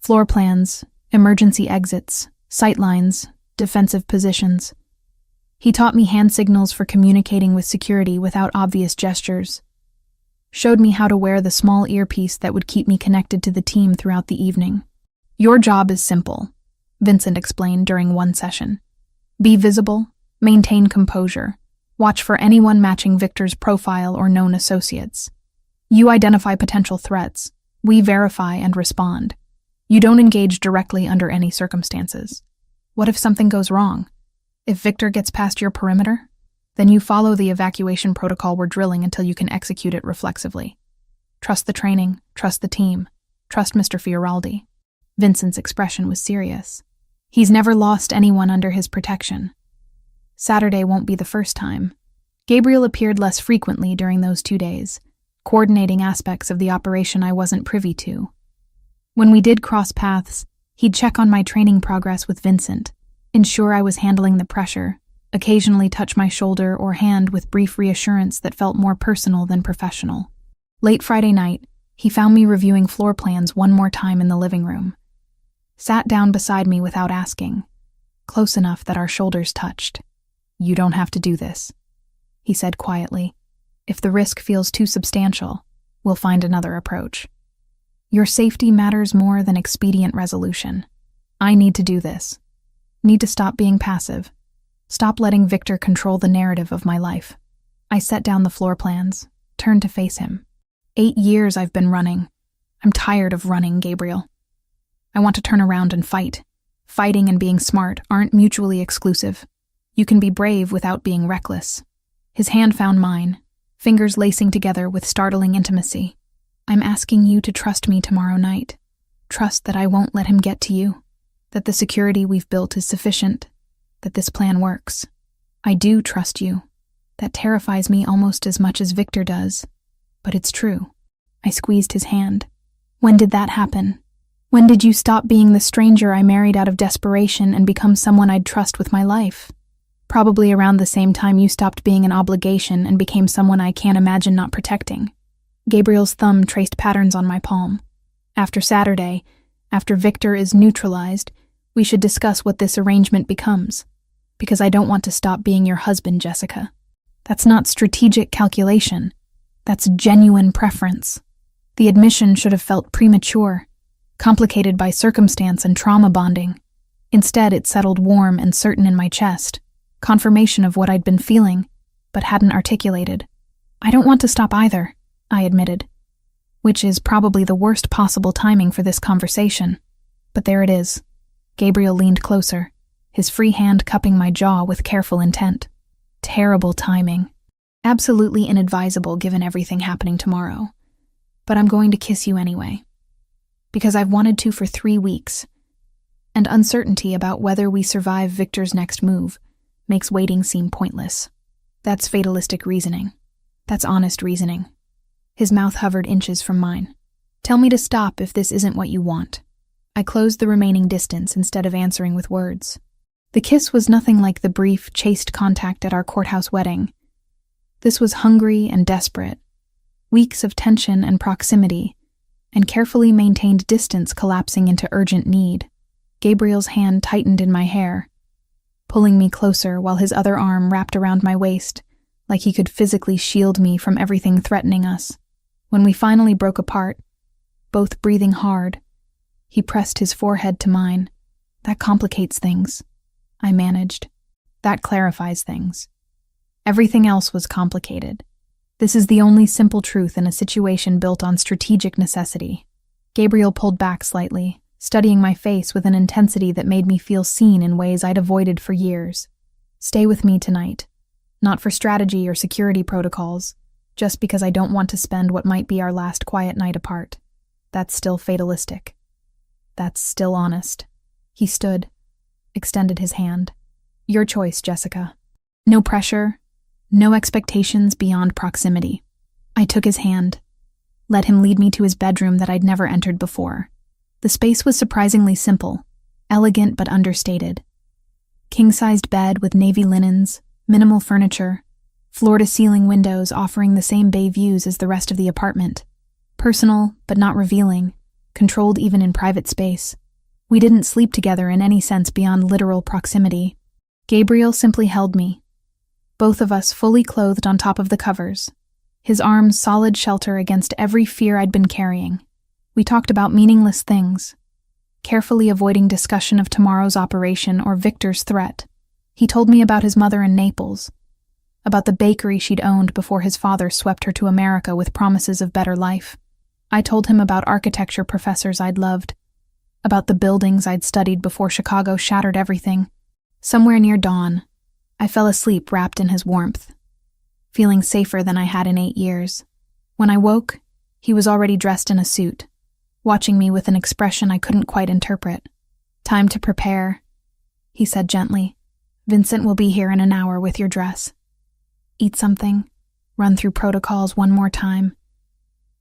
Floor plans, emergency exits, sightlines, defensive positions. He taught me hand signals for communicating with security without obvious gestures. Showed me how to wear the small earpiece that would keep me connected to the team throughout the evening. Your job is simple, Vincent explained during one session. Be visible, maintain composure, watch for anyone matching Victor's profile or known associates. You identify potential threats, we verify and respond. You don't engage directly under any circumstances. What if something goes wrong? If Victor gets past your perimeter? Then you follow the evacuation protocol we're drilling until you can execute it reflexively. Trust the training, trust the team, trust Mr. Fioraldi. Vincent's expression was serious. He's never lost anyone under his protection. Saturday won't be the first time. Gabriel appeared less frequently during those 2 days, coordinating aspects of the operation I wasn't privy to. When we did cross paths, he'd check on my training progress with Vincent, ensure I was handling the pressure, occasionally touch my shoulder or hand with brief reassurance that felt more personal than professional. Late Friday night, he found me reviewing floor plans one more time in the living room. Sat down beside me without asking, close enough that our shoulders touched. You don't have to do this, he said quietly. If the risk feels too substantial, we'll find another approach. Your safety matters more than expedient resolution. I need to do this. Need to stop being passive. Stop letting Victor control the narrative of my life. I set down the floor plans, turned to face him. 8 years I've been running. I'm tired of running, Gabriel. I want to turn around and fight. Fighting and being smart aren't mutually exclusive. You can be brave without being reckless. His hand found mine, fingers lacing together with startling intimacy. I'm asking you to trust me tomorrow night. Trust that I won't let him get to you, that the security we've built is sufficient, that this plan works. I do trust you. That terrifies me almost as much as Victor does. But it's true. I squeezed his hand. When did that happen? When did you stop being the stranger I married out of desperation and become someone I'd trust with my life? Probably around the same time you stopped being an obligation and became someone I can't imagine not protecting. Gabriel's thumb traced patterns on my palm. After Saturday, after Victor is neutralized, we should discuss what this arrangement becomes. Because I don't want to stop being your husband, Jessica. That's not strategic calculation. That's genuine preference. The admission should have felt premature, complicated by circumstance and trauma bonding. Instead, it settled warm and certain in my chest, confirmation of what I'd been feeling, but hadn't articulated. I don't want to stop either, I admitted, which is probably the worst possible timing for this conversation. But there it is. Gabriel leaned closer, his free hand cupping my jaw with careful intent. Terrible timing. Absolutely inadvisable given everything happening tomorrow. But I'm going to kiss you anyway. Because I've wanted to for 3 weeks. And uncertainty about whether we survive Victor's next move makes waiting seem pointless. That's fatalistic reasoning. That's honest reasoning. His mouth hovered inches from mine. Tell me to stop if this isn't what you want. I closed the remaining distance instead of answering with words. The kiss was nothing like the brief, chaste contact at our courthouse wedding. This was hungry and desperate. Weeks of tension and proximity, and carefully maintained distance collapsing into urgent need. Gabriel's hand tightened in my hair, pulling me closer while his other arm wrapped around my waist, like he could physically shield me from everything threatening us. When we finally broke apart, both breathing hard, he pressed his forehead to mine. That complicates things, I managed. That clarifies things. Everything else was complicated. This is the only simple truth in a situation built on strategic necessity. Gabriel pulled back slightly, studying my face with an intensity that made me feel seen in ways I'd avoided for years. Stay with me tonight. Not for strategy or security protocols, just because I don't want to spend what might be our last quiet night apart. That's still fatalistic. That's still honest. He stood, extended his hand. Your choice, Jessica. No pressure, no expectations beyond proximity. I took his hand, let him lead me to his bedroom that I'd never entered before. The space was surprisingly simple, elegant but understated. King-sized bed with navy linens, minimal furniture, floor-to-ceiling windows offering the same bay views as the rest of the apartment. Personal, but not revealing, controlled even in private space. We didn't sleep together in any sense beyond literal proximity. Gabriel simply held me, both of us fully clothed on top of the covers, his arms solid shelter against every fear I'd been carrying. We talked about meaningless things, carefully avoiding discussion of tomorrow's operation or Victor's threat. He told me about his mother in Naples, about the bakery she'd owned before his father swept her to America with promises of better life. I told him about architecture professors I'd loved, about the buildings I'd studied before Chicago shattered everything. Somewhere near dawn, I fell asleep wrapped in his warmth, feeling safer than I had in 8 years. When I woke, he was already dressed in a suit, watching me with an expression I couldn't quite interpret. Time to prepare, he said gently. Vincent will be here in an hour with your dress. Eat something, run through protocols one more time.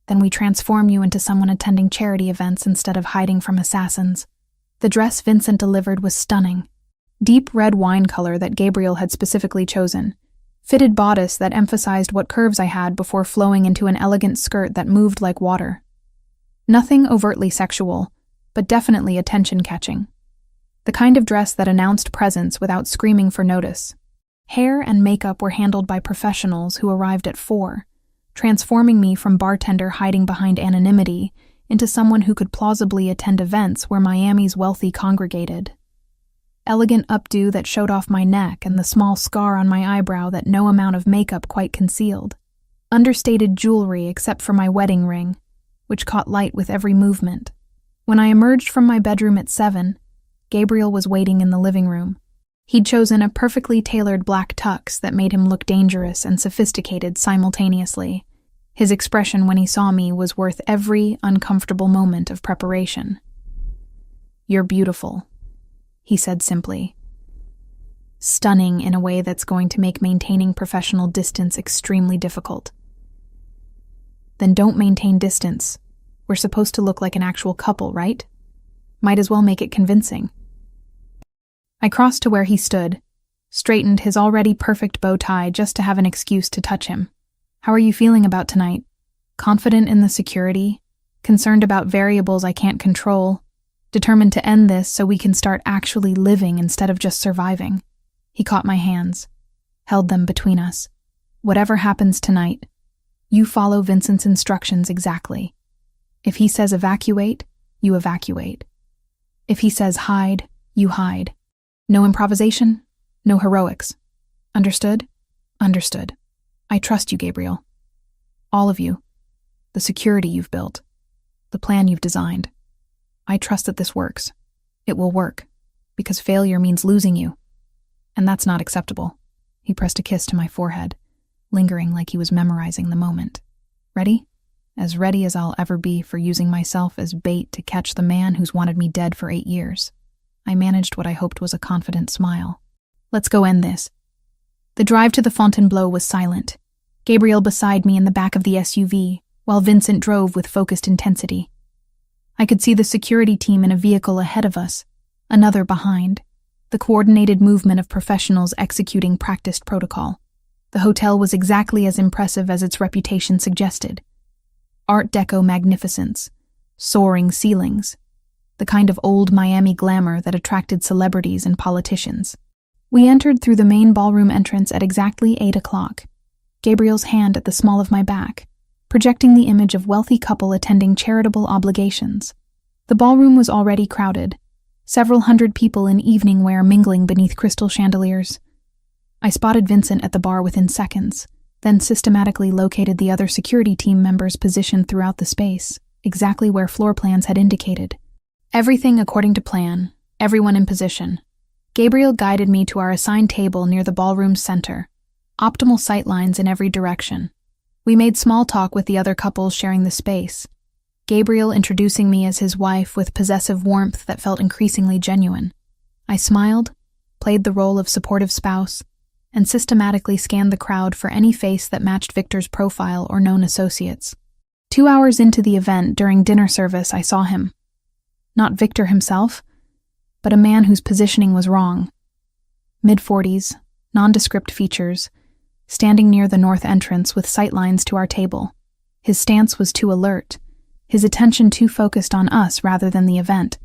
Then we transform you into someone attending charity events instead of hiding from assassins. The dress Vincent delivered was stunning. Deep red wine color that Gabriel had specifically chosen. Fitted bodice that emphasized what curves I had before flowing into an elegant skirt that moved like water. Nothing overtly sexual, but definitely attention-catching. The kind of dress that announced presence without screaming for notice. Hair and makeup were handled by professionals who arrived at 4, transforming me from bartender hiding behind anonymity into someone who could plausibly attend events where Miami's wealthy congregated. Elegant updo that showed off my neck and the small scar on my eyebrow that no amount of makeup quite concealed. Understated jewelry except for my wedding ring, which caught light with every movement. When I emerged from my bedroom at 7, Gabriel was waiting in the living room. He'd chosen a perfectly tailored black tux that made him look dangerous and sophisticated simultaneously. His expression when he saw me was worth every uncomfortable moment of preparation. "You're beautiful," he said simply. Stunning in a way that's going to make maintaining professional distance extremely difficult. "Then don't maintain distance. We're supposed to look like an actual couple, right? Might as well make it convincing." I crossed to where he stood, straightened his already perfect bow tie just to have an excuse to touch him. "How are you feeling about tonight? Confident in the security? Concerned about variables I can't control? Determined to end this so we can start actually living instead of just surviving?" He caught my hands, held them between us. "Whatever happens tonight, you follow Vincent's instructions exactly. If he says evacuate, you evacuate. If he says hide, you hide. No improvisation, no heroics. Understood? Understood. I trust you, Gabriel. All of you. The security you've built. The plan you've designed. I trust that this works. It will work, because failure means losing you. And that's not acceptable." He pressed a kiss to my forehead, lingering like he was memorizing the moment. "Ready? As ready as I'll ever be for using myself as bait to catch the man who's wanted me dead for 8 years. I managed what I hoped was a confident smile. "Let's go end this." The drive to the Fontainebleau was silent. Gabriel beside me in the back of the SUV, while Vincent drove with focused intensity. I could see the security team in a vehicle ahead of us, another behind, the coordinated movement of professionals executing practiced protocol. The hotel was exactly as impressive as its reputation suggested. Art Deco magnificence, soaring ceilings, the kind of old Miami glamour that attracted celebrities and politicians. We entered through the main ballroom entrance at exactly 8 o'clock, Gabriel's hand at the small of my back, projecting the image of wealthy couple attending charitable obligations. The ballroom was already crowded, several hundred people in evening wear mingling beneath crystal chandeliers. I spotted Vincent at the bar within seconds, then systematically located the other security team members positioned throughout the space, exactly where floor plans had indicated. Everything according to plan, everyone in position. Gabriel guided me to our assigned table near the ballroom's center, optimal sightlines in every direction. We made small talk with the other couples sharing the space, Gabriel introducing me as his wife with possessive warmth that felt increasingly genuine. I smiled, played the role of supportive spouse, and systematically scanned the crowd for any face that matched Victor's profile or known associates. 2 hours into the event, during dinner service, I saw him. Not Victor himself, but a man whose positioning was wrong. Mid-40s, nondescript features, standing near the north entrance with sightlines to our table. His stance was too alert, his attention too focused on us rather than the event.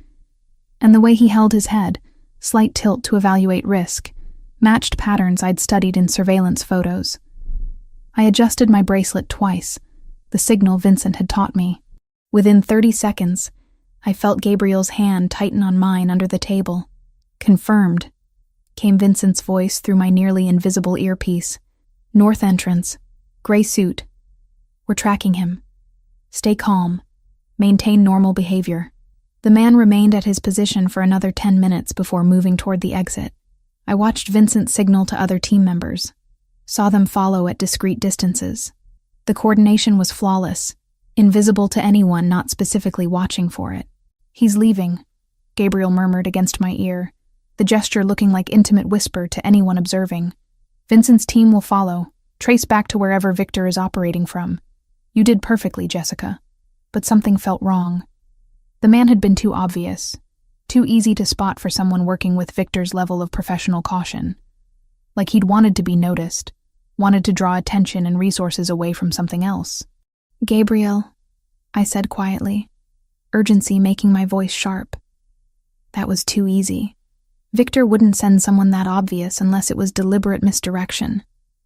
And the way he held his head, slight tilt to evaluate risk, matched patterns I'd studied in surveillance photos. I adjusted my bracelet twice, the signal Vincent had taught me. Within 30 seconds, I felt Gabriel's hand tighten on mine under the table. "Confirmed," came Vincent's voice through my nearly invisible earpiece. "North entrance, gray suit. We're tracking him. Stay calm. Maintain normal behavior." The man remained at his position for another 10 minutes before moving toward the exit. I watched Vincent signal to other team members, saw them follow at discreet distances. The coordination was flawless, invisible to anyone not specifically watching for it. "He's leaving," Gabriel murmured against my ear, the gesture looking like intimate whisper to anyone observing. "Vincent's team will follow, trace back to wherever Victor is operating from. You did perfectly, Jessica." But something felt wrong. The man had been too obvious, too easy to spot for someone working with Victor's level of professional caution. Like he'd wanted to be noticed, wanted to draw attention and resources away from something else. "Gabriel," I said quietly, urgency making my voice sharp. That was too easy. Victor wouldn't send someone that obvious unless it was deliberate misdirection.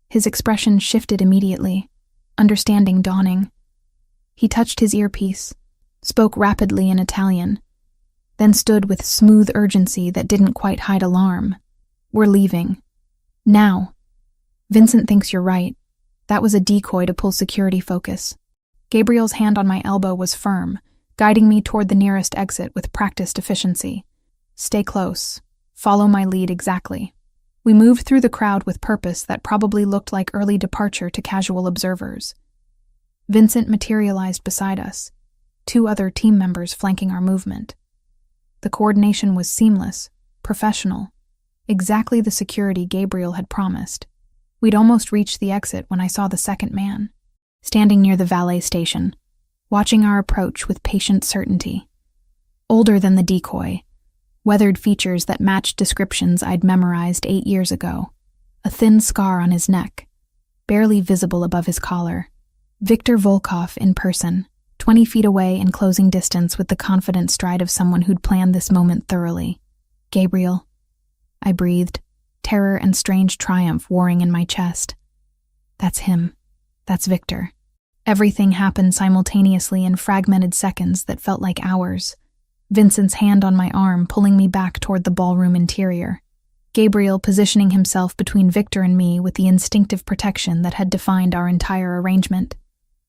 His expression shifted immediately, understanding dawning. He touched his earpiece, spoke rapidly in Italian, then stood with smooth urgency that didn't quite hide alarm. "We're leaving. Now." "Vincent thinks you're right." That was a decoy to pull security focus. Gabriel's hand on my elbow was firm, guiding me toward the nearest exit with practiced efficiency. "Stay close. Follow my lead exactly." We moved through the crowd with purpose that probably looked like early departure to casual observers. Vincent materialized beside us, 2 other team members flanking our movement. The coordination was seamless, professional, exactly the security Gabriel had promised. We'd almost reached the exit when I saw the second man, standing near the valet station, watching our approach with patient certainty. Older than the decoy, weathered features that matched descriptions I'd memorized 8 years ago, a thin scar on his neck, barely visible above his collar. Viktor Volkov in person, 20 feet away in closing distance with the confident stride of someone who'd planned this moment thoroughly. Gabriel, I breathed, terror and strange triumph warring in my chest. That's him. That's Viktor. Everything happened simultaneously in fragmented seconds that felt like hours. Vincent's hand on my arm pulling me back toward the ballroom interior. Gabriel positioning himself between Viktor and me with the instinctive protection that had defined our entire arrangement.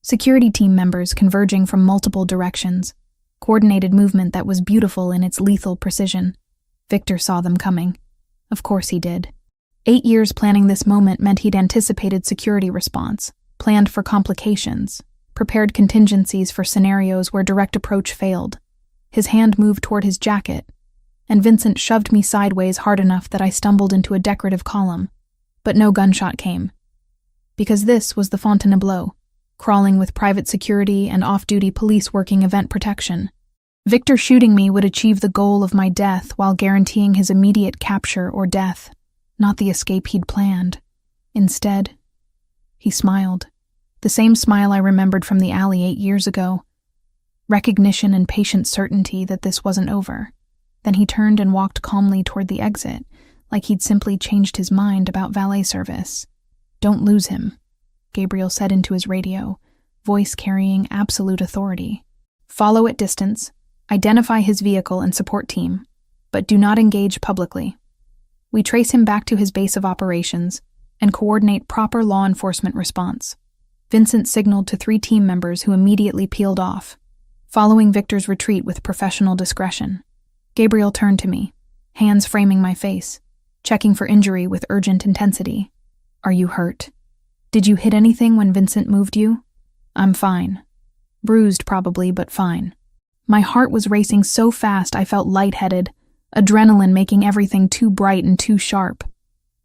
Security team members converging from multiple directions. Coordinated movement that was beautiful in its lethal precision. Viktor saw them coming. Of course he did. 8 years planning this moment meant he'd anticipated security response, planned for complications, prepared contingencies for scenarios where direct approach failed. His hand moved toward his jacket, and Vincent shoved me sideways hard enough that I stumbled into a decorative column. But no gunshot came. Because this was the Fontainebleau, crawling with private security and off-duty police working event protection. Viktor shooting me would achieve the goal of my death while guaranteeing his immediate capture or death, not the escape he'd planned. Instead, he smiled. The same smile I remembered from the alley 8 years ago. Recognition and patient certainty that this wasn't over. Then he turned and walked calmly toward the exit, like he'd simply changed his mind about valet service. "Don't lose him," Gabriel said into his radio, voice carrying absolute authority. "Follow at distance, identify his vehicle and support team, but do not engage publicly. We trace him back to his base of operations and coordinate proper law enforcement response." Vincent signaled to 3 team members who immediately peeled off, following Viktor's retreat with professional discretion. Gabriel turned to me, hands framing my face, checking for injury with urgent intensity. "Are you hurt? Did you hit anything when Vincent moved you?" "I'm fine. Bruised probably, but fine." My heart was racing so fast I felt lightheaded, adrenaline making everything too bright and too sharp.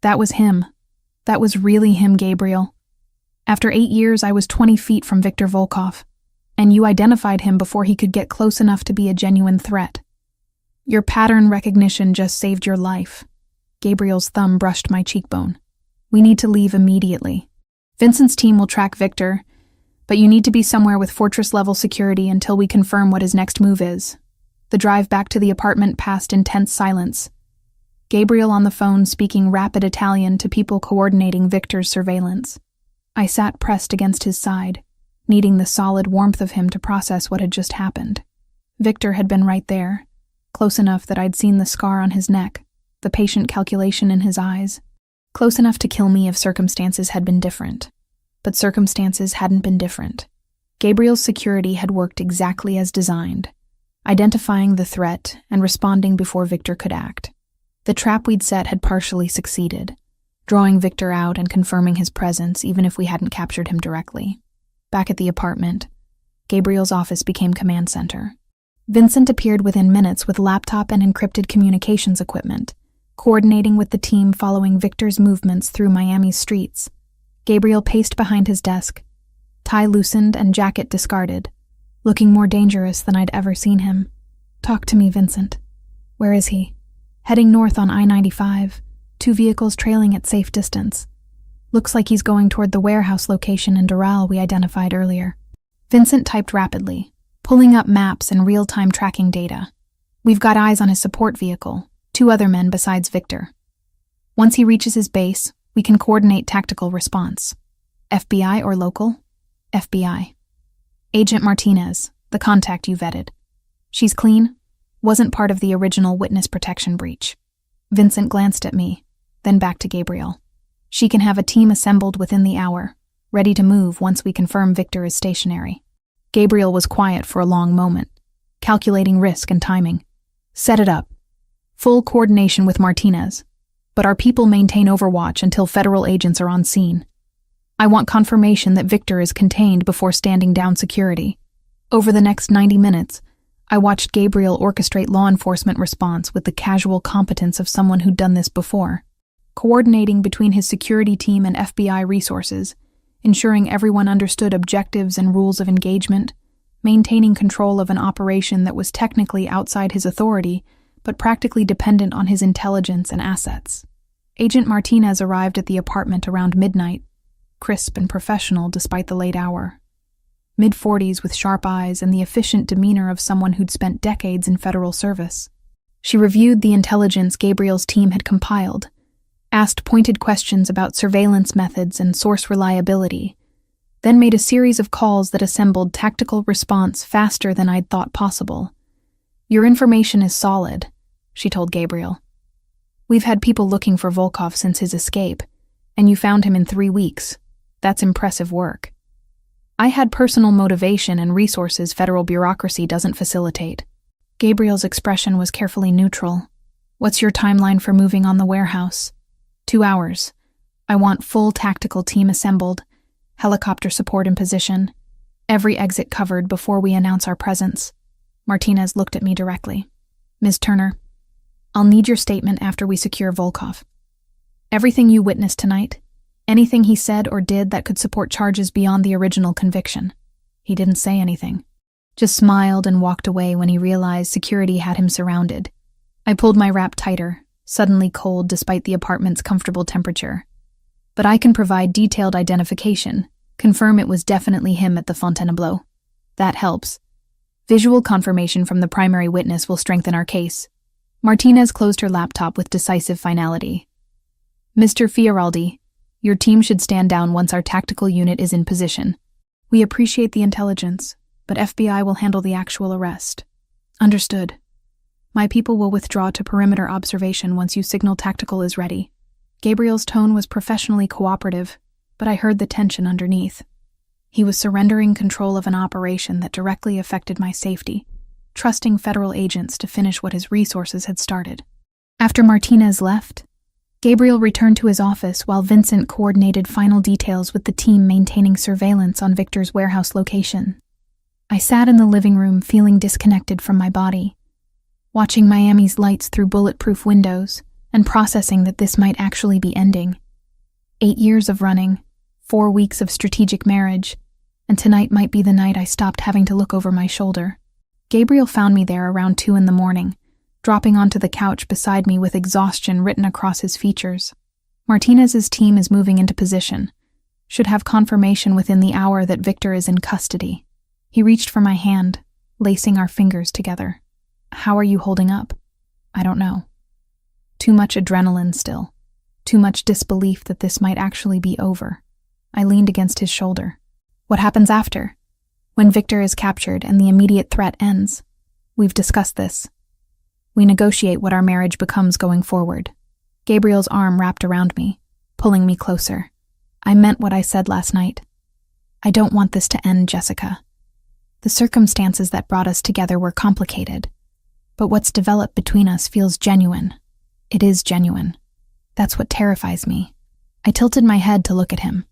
That was him. That was really him, Gabriel. After 8 years, I was 20 feet from Viktor Volkov, and you identified him before he could get close enough to be a genuine threat. Your pattern recognition just saved your life. Gabriel's thumb brushed my cheekbone. "We need to leave immediately. Vincent's team will track Viktor, but you need to be somewhere with fortress-level security until we confirm what his next move is." The drive back to the apartment passed in tense silence. Gabriel on the phone speaking rapid Italian to people coordinating Viktor's surveillance. I sat pressed against his side, needing the solid warmth of him to process what had just happened. Viktor had been right there, close enough that I'd seen the scar on his neck, the patient calculation in his eyes, close enough to kill me if circumstances had been different. But circumstances hadn't been different. Gabriel's security had worked exactly as designed, identifying the threat and responding before Viktor could act. The trap we'd set had partially succeeded, drawing Viktor out and confirming his presence even if we hadn't captured him directly. Back at the apartment, Gabriel's office became command center. Vincent appeared within minutes with laptop and encrypted communications equipment, coordinating with the team following Viktor's movements through Miami's streets. Gabriel paced behind his desk, tie loosened and jacket discarded, looking more dangerous than I'd ever seen him. "Talk to me, Vincent. Where is he?" "Heading north on I-95, 2 vehicles trailing at safe distance. Looks like he's going toward the warehouse location in Doral we identified earlier." Vincent typed rapidly, pulling up maps and real-time tracking data. "We've got eyes on his support vehicle, 2 other men besides Viktor. Once he reaches his base, we can coordinate tactical response. FBI or local?" "FBI. Agent Martinez, the contact you vetted. She's clean? Wasn't part of the original witness protection breach." Vincent glanced at me, then back to Gabriel. "She can have a team assembled within the hour, ready to move once we confirm Viktor is stationary." Gabriel was quiet for a long moment, calculating risk and timing. "Set it up. Full coordination with Martinez, but our people maintain overwatch until federal agents are on scene." I want confirmation that Victor is contained before standing down security. Over the next 90 minutes, I watched Gabriel orchestrate law enforcement response with the casual competence of someone who'd done this before, coordinating between his security team and FBI resources, ensuring everyone understood objectives and rules of engagement, maintaining control of an operation that was technically outside his authority, but practically dependent on his intelligence and assets. Agent Martinez arrived at the apartment around midnight, crisp and professional despite the late hour. Mid-40s with sharp eyes and the efficient demeanor of someone who'd spent decades in federal service. She reviewed the intelligence Gabriel's team had compiled, asked pointed questions about surveillance methods and source reliability, then made a series of calls that assembled tactical response faster than I'd thought possible. "Your information is solid," she told Gabriel. "We've had people looking for Volkov since his escape, and you found him in 3 weeks. That's impressive work. I had personal motivation and resources federal bureaucracy doesn't facilitate." Gabriel's expression was carefully neutral. "What's your timeline for moving on the warehouse?" 2 hours. I want full tactical team assembled, helicopter support in position, every exit covered before we announce our presence." Martinez looked at me directly. "Ms. Turner, I'll need your statement after we secure Volkov. Everything you witnessed tonight, anything he said or did that could support charges beyond the original conviction." He didn't say anything, just smiled and walked away when he realized security had him surrounded. I pulled my wrap tighter, suddenly cold despite the apartment's comfortable temperature. "But I can provide detailed identification, confirm it was definitely him at the Fontainebleau. That helps. Visual confirmation from the primary witness will strengthen our case." Martinez closed her laptop with decisive finality. "Mr. Fioraldi, your team should stand down once our tactical unit is in position. We appreciate the intelligence, but FBI will handle the actual arrest." "Understood. My people will withdraw to perimeter observation once you signal tactical is ready." Gabriel's tone was professionally cooperative, but I heard the tension underneath. He was surrendering control of an operation that directly affected my safety, trusting federal agents to finish what his resources had started. After Martinez left, Gabriel returned to his office while Vincent coordinated final details with the team maintaining surveillance on Victor's warehouse location. I sat in the living room feeling disconnected from my body, watching Miami's lights through bulletproof windows and processing that this might actually be ending. 8 years of running, 4 weeks of strategic marriage, and tonight might be the night I stopped having to look over my shoulder. Gabriel found me there around 2 a.m, dropping onto the couch beside me with exhaustion written across his features. "Martinez's team is moving into position. Should have confirmation within the hour that Victor is in custody." He reached for my hand, lacing our fingers together. "How are you holding up?" "I don't know. Too much adrenaline still. Too much disbelief that this might actually be over." I leaned against his shoulder. "What happens after? When Victor is captured and the immediate threat ends?" "We've discussed this. We negotiate what our marriage becomes going forward." Gabriel's arm wrapped around me, pulling me closer. "I meant what I said last night. I don't want this to end, Jessica. The circumstances that brought us together were complicated, but what's developed between us feels genuine. It is genuine. That's what terrifies me." I tilted my head to look at him.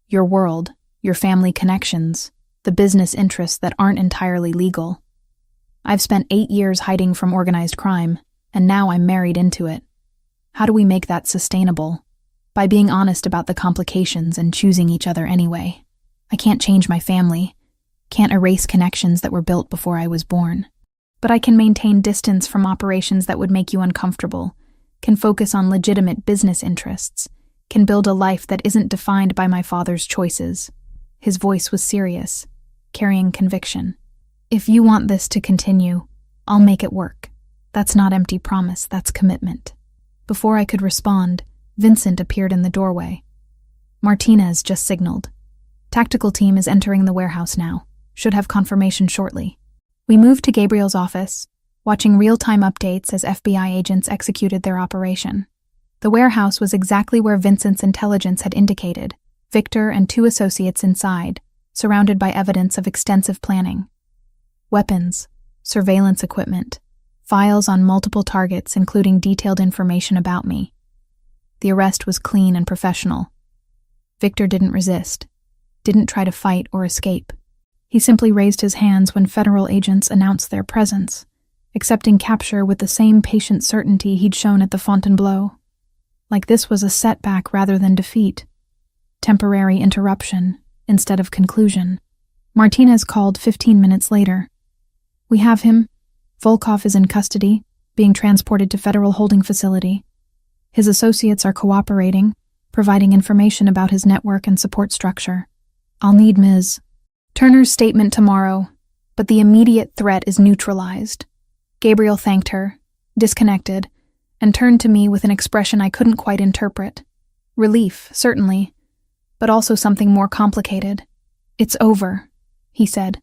"Your world, your family connections, the business interests that aren't entirely legal. I've spent 8 years hiding from organized crime, and now I'm married into it. How do we make that sustainable? By being honest about the complications and choosing each other anyway. I can't change my family, can't erase connections that were built before I was born. But I can maintain distance from operations that would make you uncomfortable, can focus on legitimate business interests, can build a life that isn't defined by my father's choices." His voice was serious, carrying conviction. "If you want this to continue, I'll make it work. That's not empty promise, that's commitment." Before I could respond, Vincent appeared in the doorway. "Martinez just signaled. Tactical team is entering the warehouse now. Should have confirmation shortly." We moved to Gabriel's office, watching real-time updates as FBI agents executed their operation. The warehouse was exactly where Vincent's intelligence had indicated, Victor and 2 associates inside, surrounded by evidence of extensive planning. Weapons, surveillance equipment, files on multiple targets including detailed information about me. The arrest was clean and professional. Victor didn't resist, didn't try to fight or escape. He simply raised his hands when federal agents announced their presence, accepting capture with the same patient certainty he'd shown at the Fontainebleau. Like this was a setback rather than defeat. Temporary interruption instead of conclusion. Martinez called 15 minutes later. "We have him. Volkov is in custody, being transported to federal holding facility. His associates are cooperating, providing information about his network and support structure. I'll need Ms. Turner's statement tomorrow, but the immediate threat is neutralized." Gabriel thanked her, disconnected, and turned to me with an expression I couldn't quite interpret. Relief, certainly, but also something more complicated. "It's over," he said.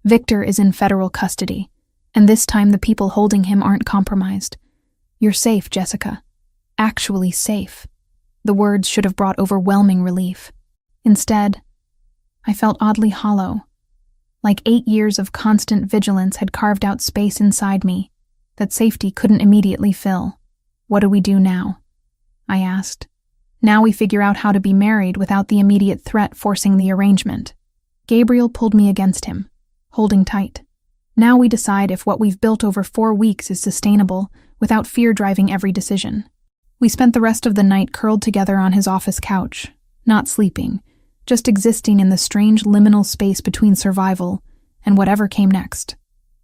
"Victor is in federal custody, and this time the people holding him aren't compromised. You're safe, Jessica. Actually safe." The words should have brought overwhelming relief. Instead, I felt oddly hollow, like 8 years of constant vigilance had carved out space inside me that safety couldn't immediately fill. "What do we do now?" I asked. "Now we figure out how to be married without the immediate threat forcing the arrangement." Gabriel pulled me against him, holding tight. "Now we decide if what we've built over 4 weeks is sustainable without fear driving every decision." We spent the rest of the night curled together on his office couch, not sleeping, just existing in the strange liminal space between survival and whatever came next.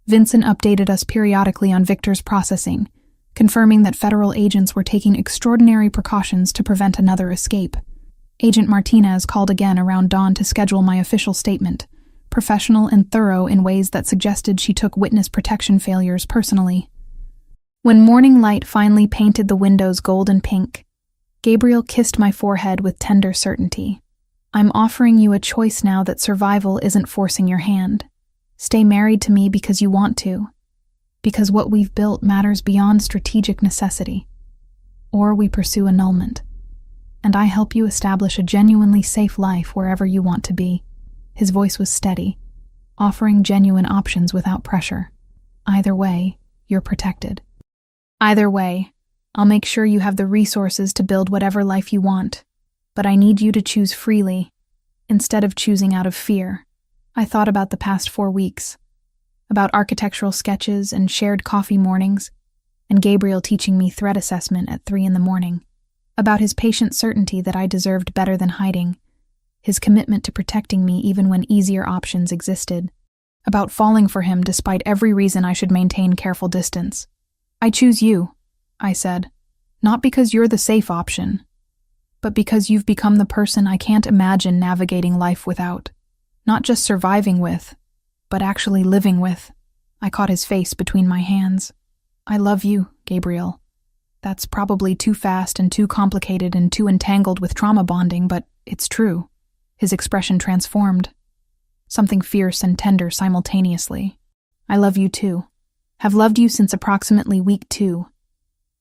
Vincent updated us periodically on Victor's processing, confirming that federal agents were taking extraordinary precautions to prevent another escape. Agent Martinez called again around dawn to schedule my official statement, professional and thorough in ways that suggested she took witness protection failures personally. When morning light finally painted the windows gold and pink, Gabriel kissed my forehead with tender certainty. "I'm offering you a choice now that survival isn't forcing your hand. Stay married to me because you want to, because what we've built matters beyond strategic necessity. Or we pursue annulment, and I help you establish a genuinely safe life wherever you want to be." His voice was steady, offering genuine options without pressure. "Either way, you're protected. Either way, I'll make sure you have the resources to build whatever life you want, but I need you to choose freely, instead of choosing out of fear." I thought about the past 4 weeks, about architectural sketches and shared coffee mornings, and Gabriel teaching me threat assessment at 3 a.m, about his patient certainty that I deserved better than hiding, his commitment to protecting me even when easier options existed, about falling for him despite every reason I should maintain careful distance. "I choose you," I said, "not because you're the safe option, but because you've become the person I can't imagine navigating life without. Not just surviving with, but actually living with." I caught his face between my hands. "I love you, Gabriel. That's probably too fast and too complicated and too entangled with trauma bonding, but it's true." His expression transformed, something fierce and tender simultaneously. "I love you too. Have loved you since approximately week 2,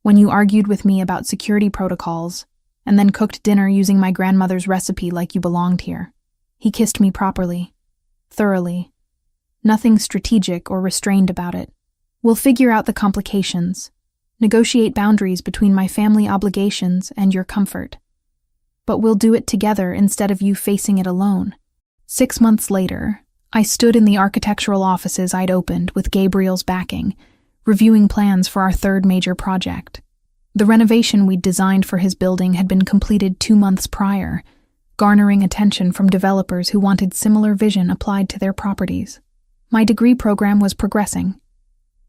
when you argued with me about security protocols and then cooked dinner using my grandmother's recipe like you belonged here." He kissed me properly, thoroughly. Nothing strategic or restrained about it. "We'll figure out the complications, negotiate boundaries between my family obligations and your comfort. But we'll do it together instead of you facing it alone." 6 months later, I stood in the architectural offices I'd opened with Gabriel's backing, reviewing plans for our 3rd major project. The renovation we'd designed for his building had been completed 2 months prior, garnering attention from developers who wanted similar vision applied to their properties. My degree program was progressing,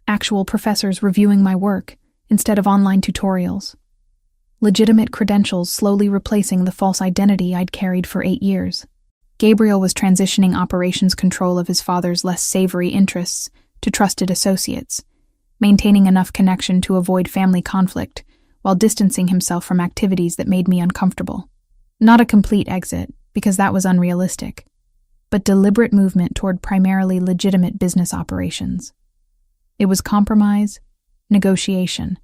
actual professors reviewing my work instead of online tutorials. Legitimate credentials slowly replacing the false identity I'd carried for 8 years. Gabriel was transitioning operations control of his father's less savory interests to trusted associates, maintaining enough connection to avoid family conflict while distancing himself from activities that made me uncomfortable. Not a complete exit, because that was unrealistic, but deliberate movement toward primarily legitimate business operations. It was compromise, negotiation,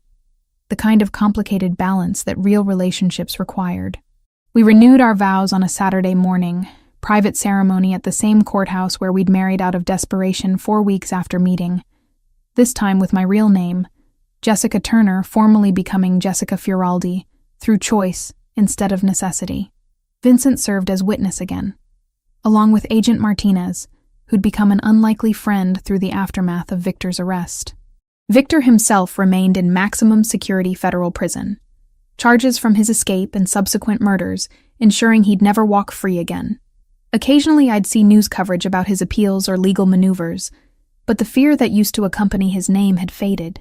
the kind of complicated balance that real relationships required. We renewed our vows on a Saturday morning, private ceremony at the same courthouse where we'd married out of desperation 4 weeks after meeting, this time with my real name, Jessica Turner, formally becoming Jessica Fioraldi, through choice instead of necessity. Vincent served as witness again, along with Agent Martinez, who'd become an unlikely friend through the aftermath of Victor's arrest. Victor himself remained in maximum security federal prison, charges from his escape and subsequent murders ensuring he'd never walk free again. Occasionally I'd see news coverage about his appeals or legal maneuvers, but the fear that used to accompany his name had faded.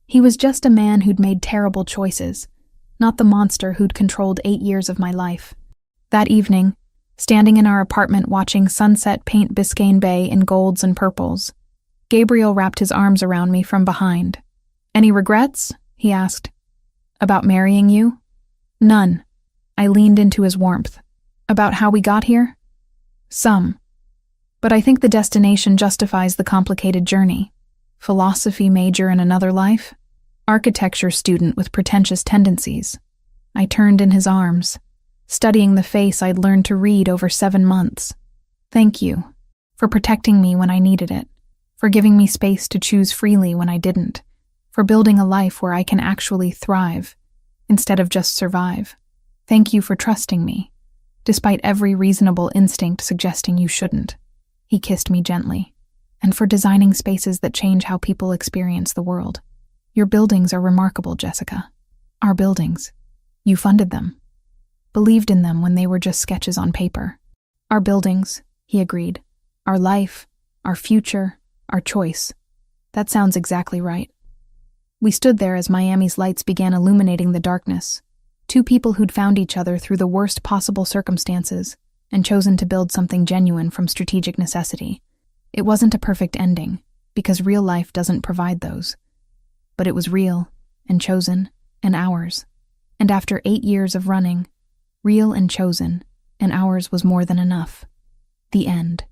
He was just a man who'd made terrible choices, not the monster who'd controlled 8 years of my life. That evening, standing in our apartment watching sunset paint Biscayne Bay in golds and purples, Gabriel wrapped his arms around me from behind. "Any regrets?" he asked. "About marrying you?" "None." I leaned into his warmth. "About how we got here?" "Some. But I think the destination justifies the complicated journey. Philosophy major in another life? Architecture student with pretentious tendencies." I turned in his arms, studying the face I'd learned to read over 7 months. "Thank you for protecting me when I needed it, for giving me space to choose freely when I didn't, for building a life where I can actually thrive instead of just survive. Thank you for trusting me, despite every reasonable instinct suggesting you shouldn't." He kissed me gently. "And for designing spaces that change how people experience the world. Your buildings are remarkable, Jessica. Our buildings. You funded them. Believed in them when they were just sketches on paper." "Our buildings," he agreed. "Our life, our future, our choice. That sounds exactly right." We stood there as Miami's lights began illuminating the darkness. Two people who'd found each other through the worst possible circumstances and chosen to build something genuine from strategic necessity. It wasn't a perfect ending, because real life doesn't provide those. But it was real, and chosen, and ours. And after 8 years of running, real and chosen, and ours was more than enough. The end.